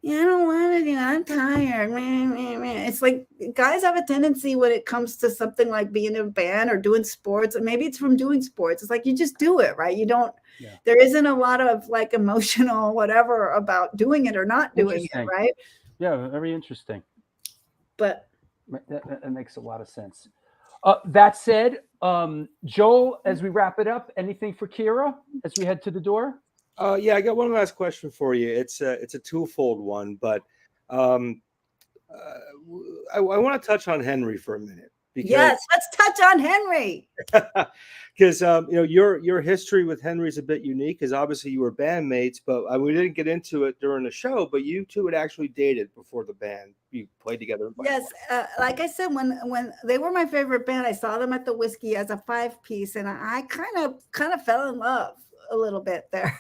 [SPEAKER 5] I don't want to do. I'm tired. It's like guys have a tendency when it comes to something like being in a band or doing sports, and maybe it's from doing sports. It's like you just do it, right? You don't. Yeah. There isn't a lot of like emotional whatever about doing it or not doing it, right?
[SPEAKER 1] Yeah, very interesting.
[SPEAKER 5] But
[SPEAKER 1] that makes a lot of sense. That said, Joel, as we wrap it up, anything for Kira as we head to the door?
[SPEAKER 2] Yeah, I got one last question for you. It's a twofold one, but I want to touch on Henry for a minute.
[SPEAKER 5] Yes, let's touch on Henry.
[SPEAKER 2] Because your history with Henry is a bit unique, because obviously you were bandmates, but we didn't get into it during the show. But you two had actually dated before the band. You played together.
[SPEAKER 5] Yes, like I said, when they were my favorite band, I saw them at the Whiskey as a 5-piece, and I kind of fell in love a little bit there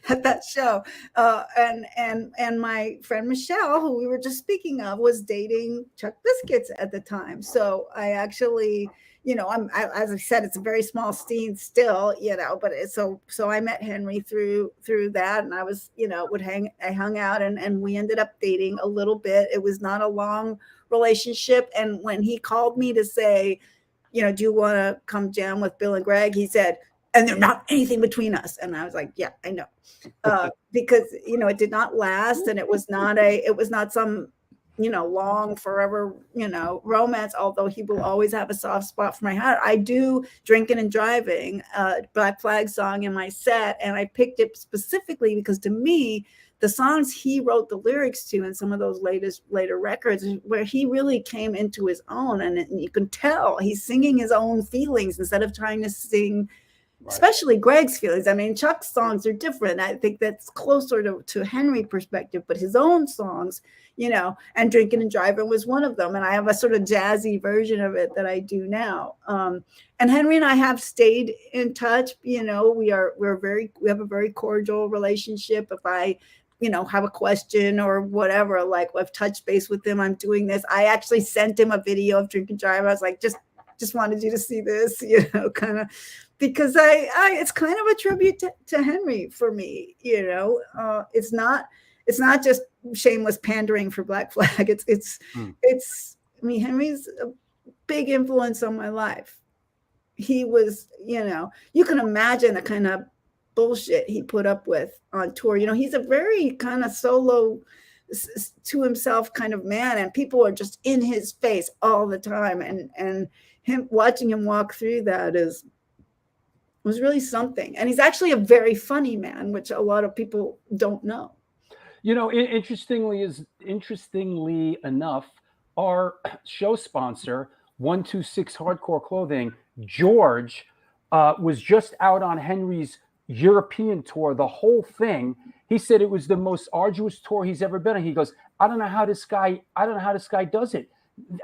[SPEAKER 5] at that show. And my friend Michelle, who we were just speaking of, was dating Chuck Biscuits at the time. So I actually, as I said, it's a very small scene still, but so I met Henry through that. And I was, I hung out and we ended up dating a little bit. It was not a long relationship. And when he called me to say, do you want to come jam with Bill and Greg? He said, and there's not anything between us. And I was like, yeah, I know. Because, it did not last. And it was not some, long forever, romance, although he will always have a soft spot for my heart. I do Drinking and Driving, Black Flag song in my set. And I picked it specifically because to me, the songs he wrote the lyrics to in some of those later records, where he really came into his own. And you can tell he's singing his own feelings instead of trying to sing, especially Greg's feelings. I mean, Chuck's songs are different. I think that's closer to Henry perspective, but his own songs, and Drinking and Driving was one of them. And I have a sort of jazzy version of it that I do now. And Henry and I have stayed in touch. We have a very cordial relationship. If I, have a question or whatever, like I've touched base with him, I'm doing this. I actually sent him a video of Drinking and Driving. I was like, just wanted you to see this, kind of, because it's kind of a tribute to Henry for me. It's not just shameless pandering for Black Flag. Henry's a big influence on my life. He was, you can imagine the kind of bullshit he put up with on tour. He's a very kind of solo to himself kind of man, and people are just in his face all the time. And watching him walk through that was really something. And he's actually a very funny man, which a lot of people don't know.
[SPEAKER 1] Interestingly enough, our show sponsor, 126 Hardcore Clothing, George, was just out on Henry's European tour, the whole thing. He said it was the most arduous tour he's ever been on. He goes, I don't know how this guy does it.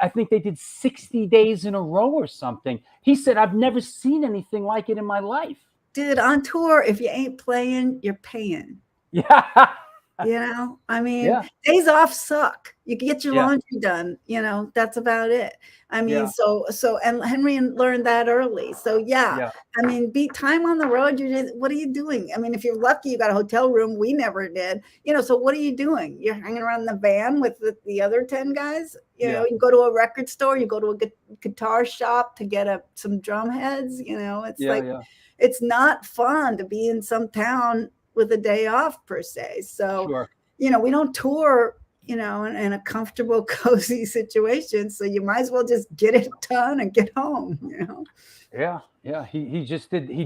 [SPEAKER 1] I think they did 60 days in a row or something. He said, I've never seen anything like it in my life.
[SPEAKER 5] dude, on tour, if you ain't playing, you're paying.
[SPEAKER 1] Yeah.
[SPEAKER 5] You know, I mean,
[SPEAKER 1] Yeah.
[SPEAKER 5] days off suck. You can get your
[SPEAKER 1] Yeah.
[SPEAKER 5] laundry done, you know, that's about it. I mean,
[SPEAKER 1] Yeah.
[SPEAKER 5] so, and Henry learned that early. So yeah,
[SPEAKER 1] Yeah.
[SPEAKER 5] I mean, time on the road, what are you doing? I mean, if you're lucky, you got a hotel room. We never did, you know, so what are you doing? You're hanging around in the van with the other 10 guys, you know, you go to a record store, you go to a guitar shop to get some drum heads, you know, it's it's not fun to be in some town with a day off per se. So,
[SPEAKER 1] Sure.
[SPEAKER 5] you know, we don't tour, you know, in a comfortable, cozy situation. So you might as well just get it done and get home, you know?
[SPEAKER 1] Yeah. Yeah. He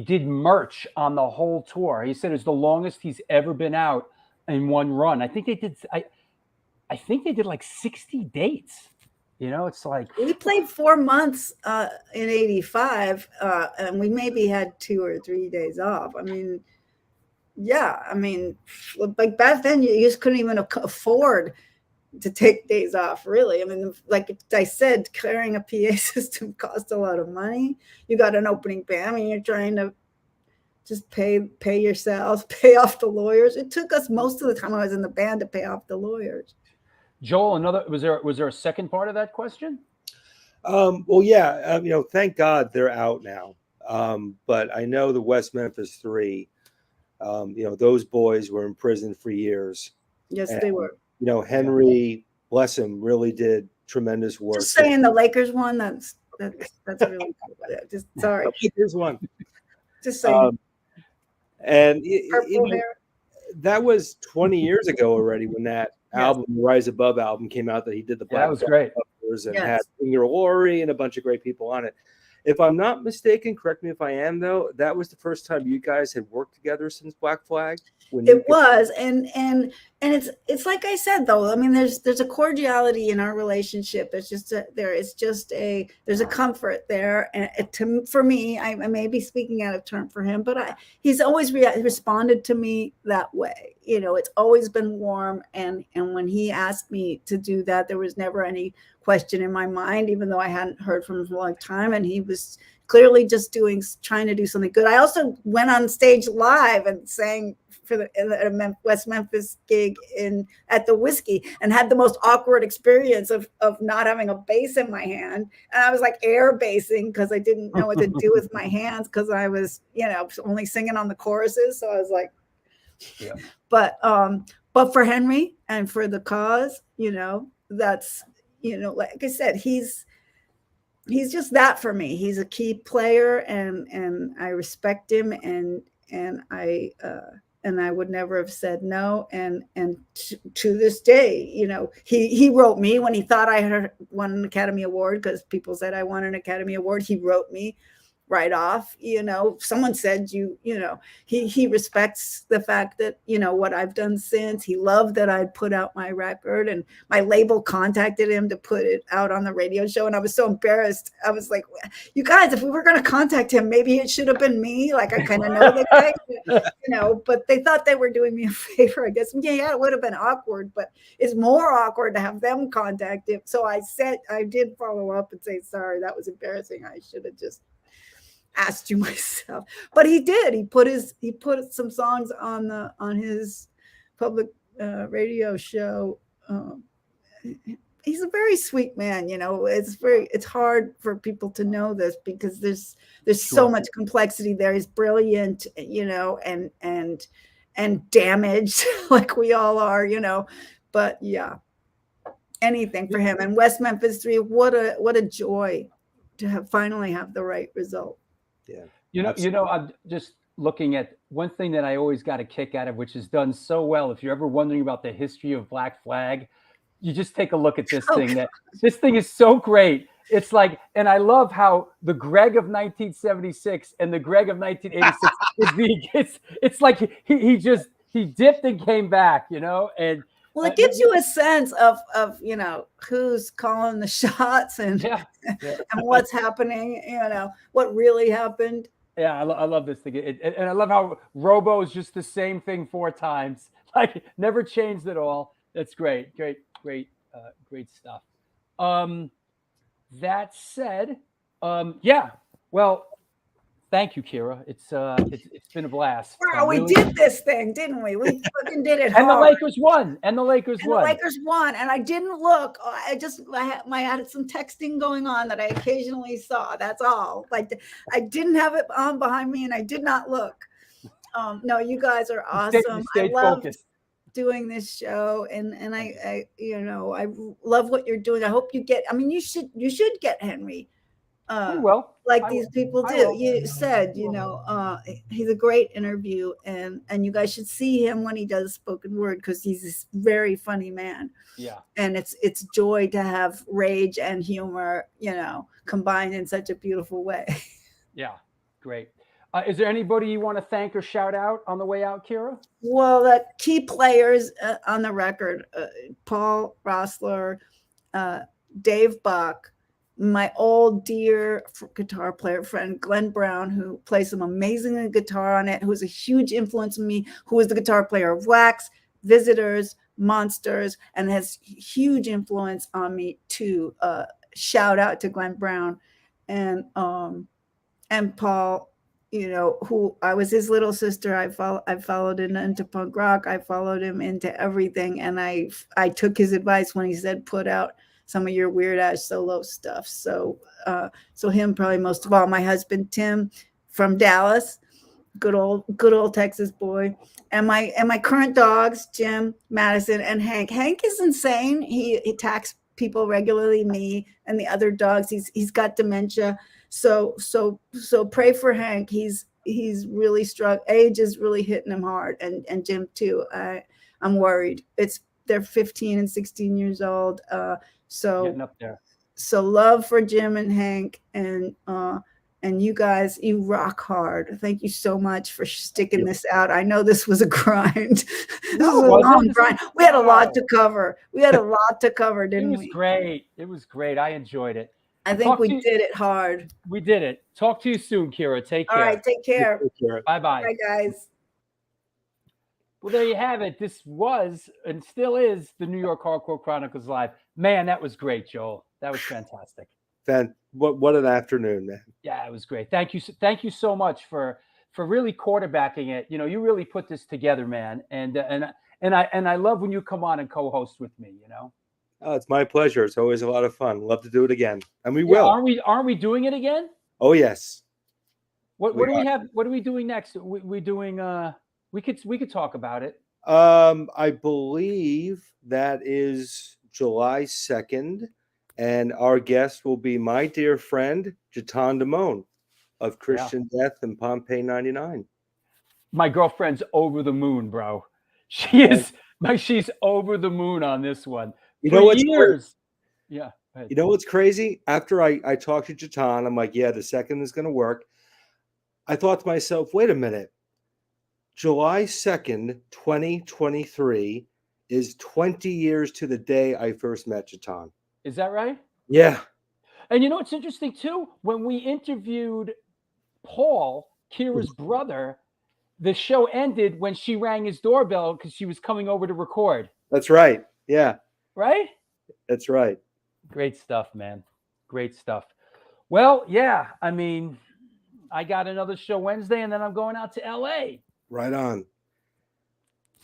[SPEAKER 1] did merch on the whole tour. He said it's the longest he's ever been out in one run. I think they did, I think they did like 60 dates. You know, it's like
[SPEAKER 5] we played 4 months in 85, and we maybe had 2 or 3 days off. I mean, yeah, I mean, like back then you just couldn't even afford to take days off, really. I mean, like I said, carrying a PA system cost a lot of money. You got an opening band. I mean, you're trying to just pay yourselves, pay off the lawyers. It took us most of the time I was in the band to pay off the lawyers.
[SPEAKER 1] Joel, was there a second part of that question?
[SPEAKER 2] Well, yeah, you know, thank God they're out now. But I know the West Memphis Three, you know, those boys were in prison for years.
[SPEAKER 5] Yes, they were.
[SPEAKER 2] You know, Henry, bless him, really did tremendous work.
[SPEAKER 5] Just saying the Lakers won, that's really cool. Just sorry.
[SPEAKER 2] Here's one.
[SPEAKER 5] Just saying.
[SPEAKER 2] And
[SPEAKER 5] Purple hair.
[SPEAKER 2] That was 20 years ago already when that album, Rise Above album, came out that he did the Black
[SPEAKER 1] that was great.
[SPEAKER 2] And had Singer Laurie and a bunch of great people on it. If I'm not mistaken, correct me if I am, though, that was the first time you guys had worked together since Black Flag.
[SPEAKER 5] It was, and it's like I said, though. I mean, there's a cordiality in our relationship. There's just there's a comfort there, and for me, I may be speaking out of turn for him, but he's always responded to me that way. You know, it's always been warm, and when he asked me to do that, there was never any question in my mind, even though I hadn't heard from him for a long time, and he was clearly just trying to do something good. I also went on stage live and sang for the West Memphis gig at the Whiskey, and had the most awkward experience of not having a bass in my hand, and I was like air bassing because I didn't know what to do with my hands because I was, you know, only singing on the choruses. So I was like, but for Henry and for the cause, you know, that's, you know, like I said, he's just that for me. He's a key player, and I respect him, and I would never have said no. And to this day, you know, he wrote me when he thought I had won an Academy Award, because people said I won an Academy Award. He wrote me right off. You know, someone said, you know, he respects the fact that, you know, what I've done since. He loved that I'd put out my record, and my label contacted him to put it out on the radio show. And I was so embarrassed. I was like, you guys, if we were going to contact him, maybe it should have been me. Like, I kind of know the guy, you know, but they thought they were doing me a favor, I guess. Yeah, it would have been awkward, but it's more awkward to have them contact him. So I did follow up and say, sorry, that was embarrassing. I should have just asked you myself. But he did. He put some songs on his public radio show. He's a very sweet man. You know, it's hard for people to know this because there's so much complexity there. He's brilliant, you know, and damaged like we all are, you know. But yeah, anything for him. And West Memphis 3, what a joy to finally have the right result.
[SPEAKER 2] Yeah.
[SPEAKER 1] You know, I'm just looking at one thing that I always got a kick out of, which is done so well. If you're ever wondering about the history of Black Flag, you just take a look at this thing. This thing is so great. It's like, and I love how the Greg of 1976 and the Greg of 1986 it's like he dipped and came back, you know, and
[SPEAKER 5] well, it gives you a sense of you know, who's calling the shots and and what's happening, you know, what really happened.
[SPEAKER 1] Yeah, I love this thing, and I love how Robo is just the same thing 4 times, like never changed at all. That's great stuff. That said, well, Thank you, Kira. It's been a blast.
[SPEAKER 5] Wow, we did this thing, didn't we? We fucking did it.
[SPEAKER 1] And the
[SPEAKER 5] hard.
[SPEAKER 1] Lakers won. And the Lakers
[SPEAKER 5] And
[SPEAKER 1] won.
[SPEAKER 5] the Lakers won. And I didn't look. I had some texting going on that I occasionally saw. That's all. Like I didn't have it on behind me, and I did not look. No, you guys are awesome. I love doing this show, and I I love what you're doing. I hope you get. I mean, you should get Henry. These people do. You said, he's a great interview, and you guys should see him when he does spoken word, because he's this very funny man.
[SPEAKER 1] Yeah.
[SPEAKER 5] And it's joy to have rage and humor, combined in such a beautiful way.
[SPEAKER 1] Yeah, great. Is there anybody you want to thank or shout out on the way out, Kira?
[SPEAKER 5] Well, the key players on the record: Paul Rossler, Dave Bach, my old dear guitar player friend Glenn Brown, who plays some amazing guitar on it, who was a huge influence on me, who was the guitar player of Wax, Visitors, Monsters, and has huge influence on me too. Shout out to Glenn Brown and Paul, who I was his little sister. I followed him into punk rock. I followed him into everything, and I took his advice when he said, "Put out some of your weird ass solo stuff." So him probably most of all. My husband Tim from Dallas, good old Texas boy, and my current dogs Jim, Madison, and Hank. Hank is insane. He attacks people regularly, me and the other dogs. He's got dementia. So pray for Hank. He's really struck. Age is really hitting him hard, and Jim too. I'm worried. They're 15 and 16 years old.
[SPEAKER 1] Getting up there.
[SPEAKER 5] So love for Jim and Hank, and you guys, you rock hard. Thank you so much for sticking this out. I know this was a grind. This was a long grind. We had a lot to cover. Didn't we?
[SPEAKER 1] It was great. It was great. I enjoyed it.
[SPEAKER 5] I think we did it hard.
[SPEAKER 1] We did it. Talk to you soon, Kira. Take care.
[SPEAKER 5] All right, take care.
[SPEAKER 1] Bye-bye.
[SPEAKER 5] Bye, guys.
[SPEAKER 1] Well, there you have it. This was and still is the New York Hardcore Chronicles Live. Man, that was great, Joel. That was fantastic.
[SPEAKER 2] What an afternoon, man.
[SPEAKER 1] Yeah, it was great. Thank you so much for really quarterbacking it. You really put this together, man. And I love when you come on and co-host with me.
[SPEAKER 2] Oh, it's my pleasure. It's always a lot of fun. Love to do it again, and we will.
[SPEAKER 1] Aren't we doing it again?
[SPEAKER 2] Oh yes.
[SPEAKER 1] What do we have? What are we doing next? We're doing. We could talk about it.
[SPEAKER 2] I believe that is July 2nd, and our guest will be my dear friend Jatan Damone of Christian Death and Pompeii 99.
[SPEAKER 1] My girlfriend's over the moon, bro. She's over the moon on this one.
[SPEAKER 2] You know what's
[SPEAKER 1] years. Yeah.
[SPEAKER 2] You know what's crazy? After I talked to Jatan, I'm like, yeah, the 2nd is going to work. I thought to myself, wait a minute. July 2nd, 2023 is 20 years to the day I first met Jatan.
[SPEAKER 1] Is that right?
[SPEAKER 2] Yeah.
[SPEAKER 1] And you know what's interesting too? When we interviewed Paul, Kira's brother, the show ended when she rang his doorbell because she was coming over to record.
[SPEAKER 2] That's right. Yeah.
[SPEAKER 1] Right?
[SPEAKER 2] That's right.
[SPEAKER 1] Great stuff, man. Great stuff. Well, yeah. I mean, I got another show Wednesday, and then I'm going out to LA.
[SPEAKER 2] Right on.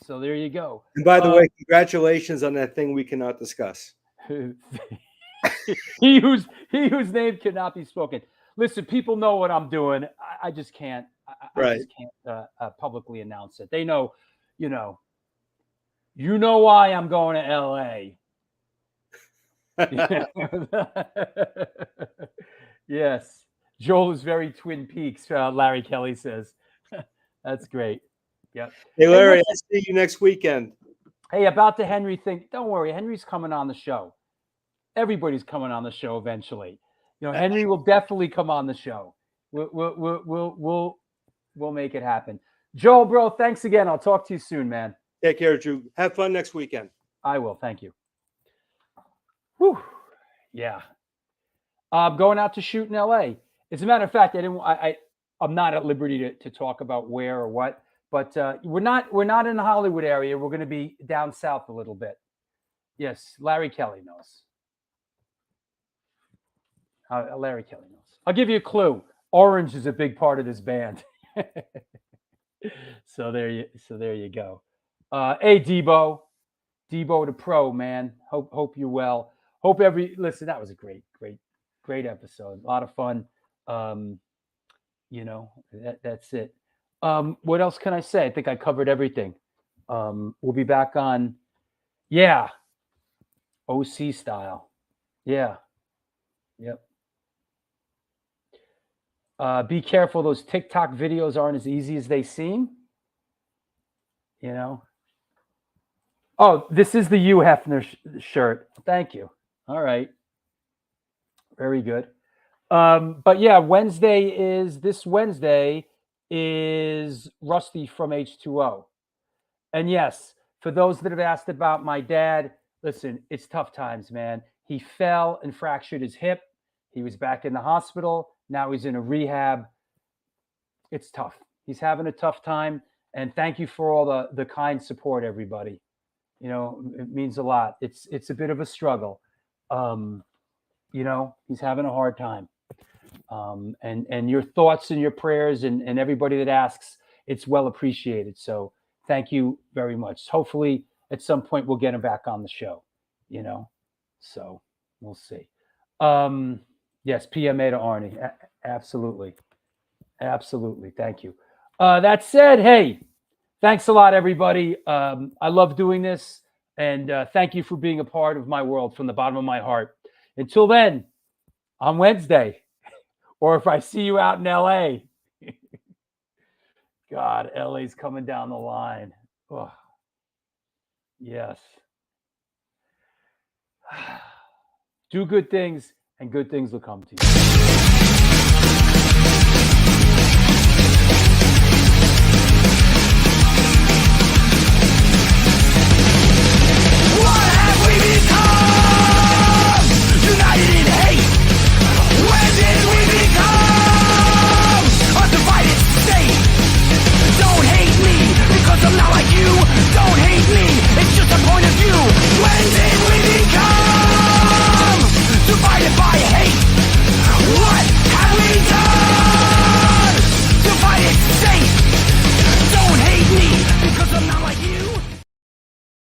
[SPEAKER 1] So there you go.
[SPEAKER 2] And by the way, congratulations on that thing we cannot discuss.
[SPEAKER 1] he whose name cannot be spoken. Listen, people know what I'm doing. I just can't. I just can't publicly announce it. They know, you know why I'm going to LA. Yes. Joel is very Twin Peaks, Larry Kelly says. That's great. Yep.
[SPEAKER 2] Hey, Larry, I'll see you next weekend.
[SPEAKER 1] Hey, about the Henry thing, don't worry. Henry's coming on the show. Everybody's coming on the show eventually. Henry will definitely come on the show. We'll make it happen. Joel, bro, thanks again. I'll talk to you soon, man.
[SPEAKER 2] Take care, Drew. Have fun next weekend.
[SPEAKER 1] I will. Thank you. Whew. Yeah. I'm going out to shoot in LA. As a matter of fact, I'm not at liberty to talk about where or what, but we're not in the Hollywood area. We're going to be down south a little bit. Yes, Larry Kelly knows. Larry Kelly knows. I'll give you a clue. Orange is a big part of this band. So there you go. Hey, Debo the pro, man. Hope you're well. Listen, that was a great episode. A lot of fun. That's it. What else can I say? I think I covered everything. We'll be back on, OC style. Yeah. Yep. Be careful. Those TikTok videos aren't as easy as they seem. Oh, this is the Hugh Hefner shirt. Thank you. All right. Very good. But yeah, this Wednesday is Rusty from H2O. And yes, for those that have asked about my dad, listen, it's tough times, man. He fell and fractured his hip. He was back in the hospital. Now he's in a rehab. It's tough. He's having a tough time. And thank you for all the kind support, everybody. It means a lot. It's a bit of a struggle. He's having a hard time. And your thoughts and your prayers and everybody that asks, it's well appreciated. So thank you very much. Hopefully at some point we'll get him back on the show, so we'll see. Yes, PMA to Arnie. Absolutely. Thank you. That said, hey, thanks a lot, everybody. I love doing this, and thank you for being a part of my world from the bottom of my heart. Until then, on Wednesday, or if I see you out in LA, God, LA's coming down the line. Oh, yes. Do good things, and good things will come to you.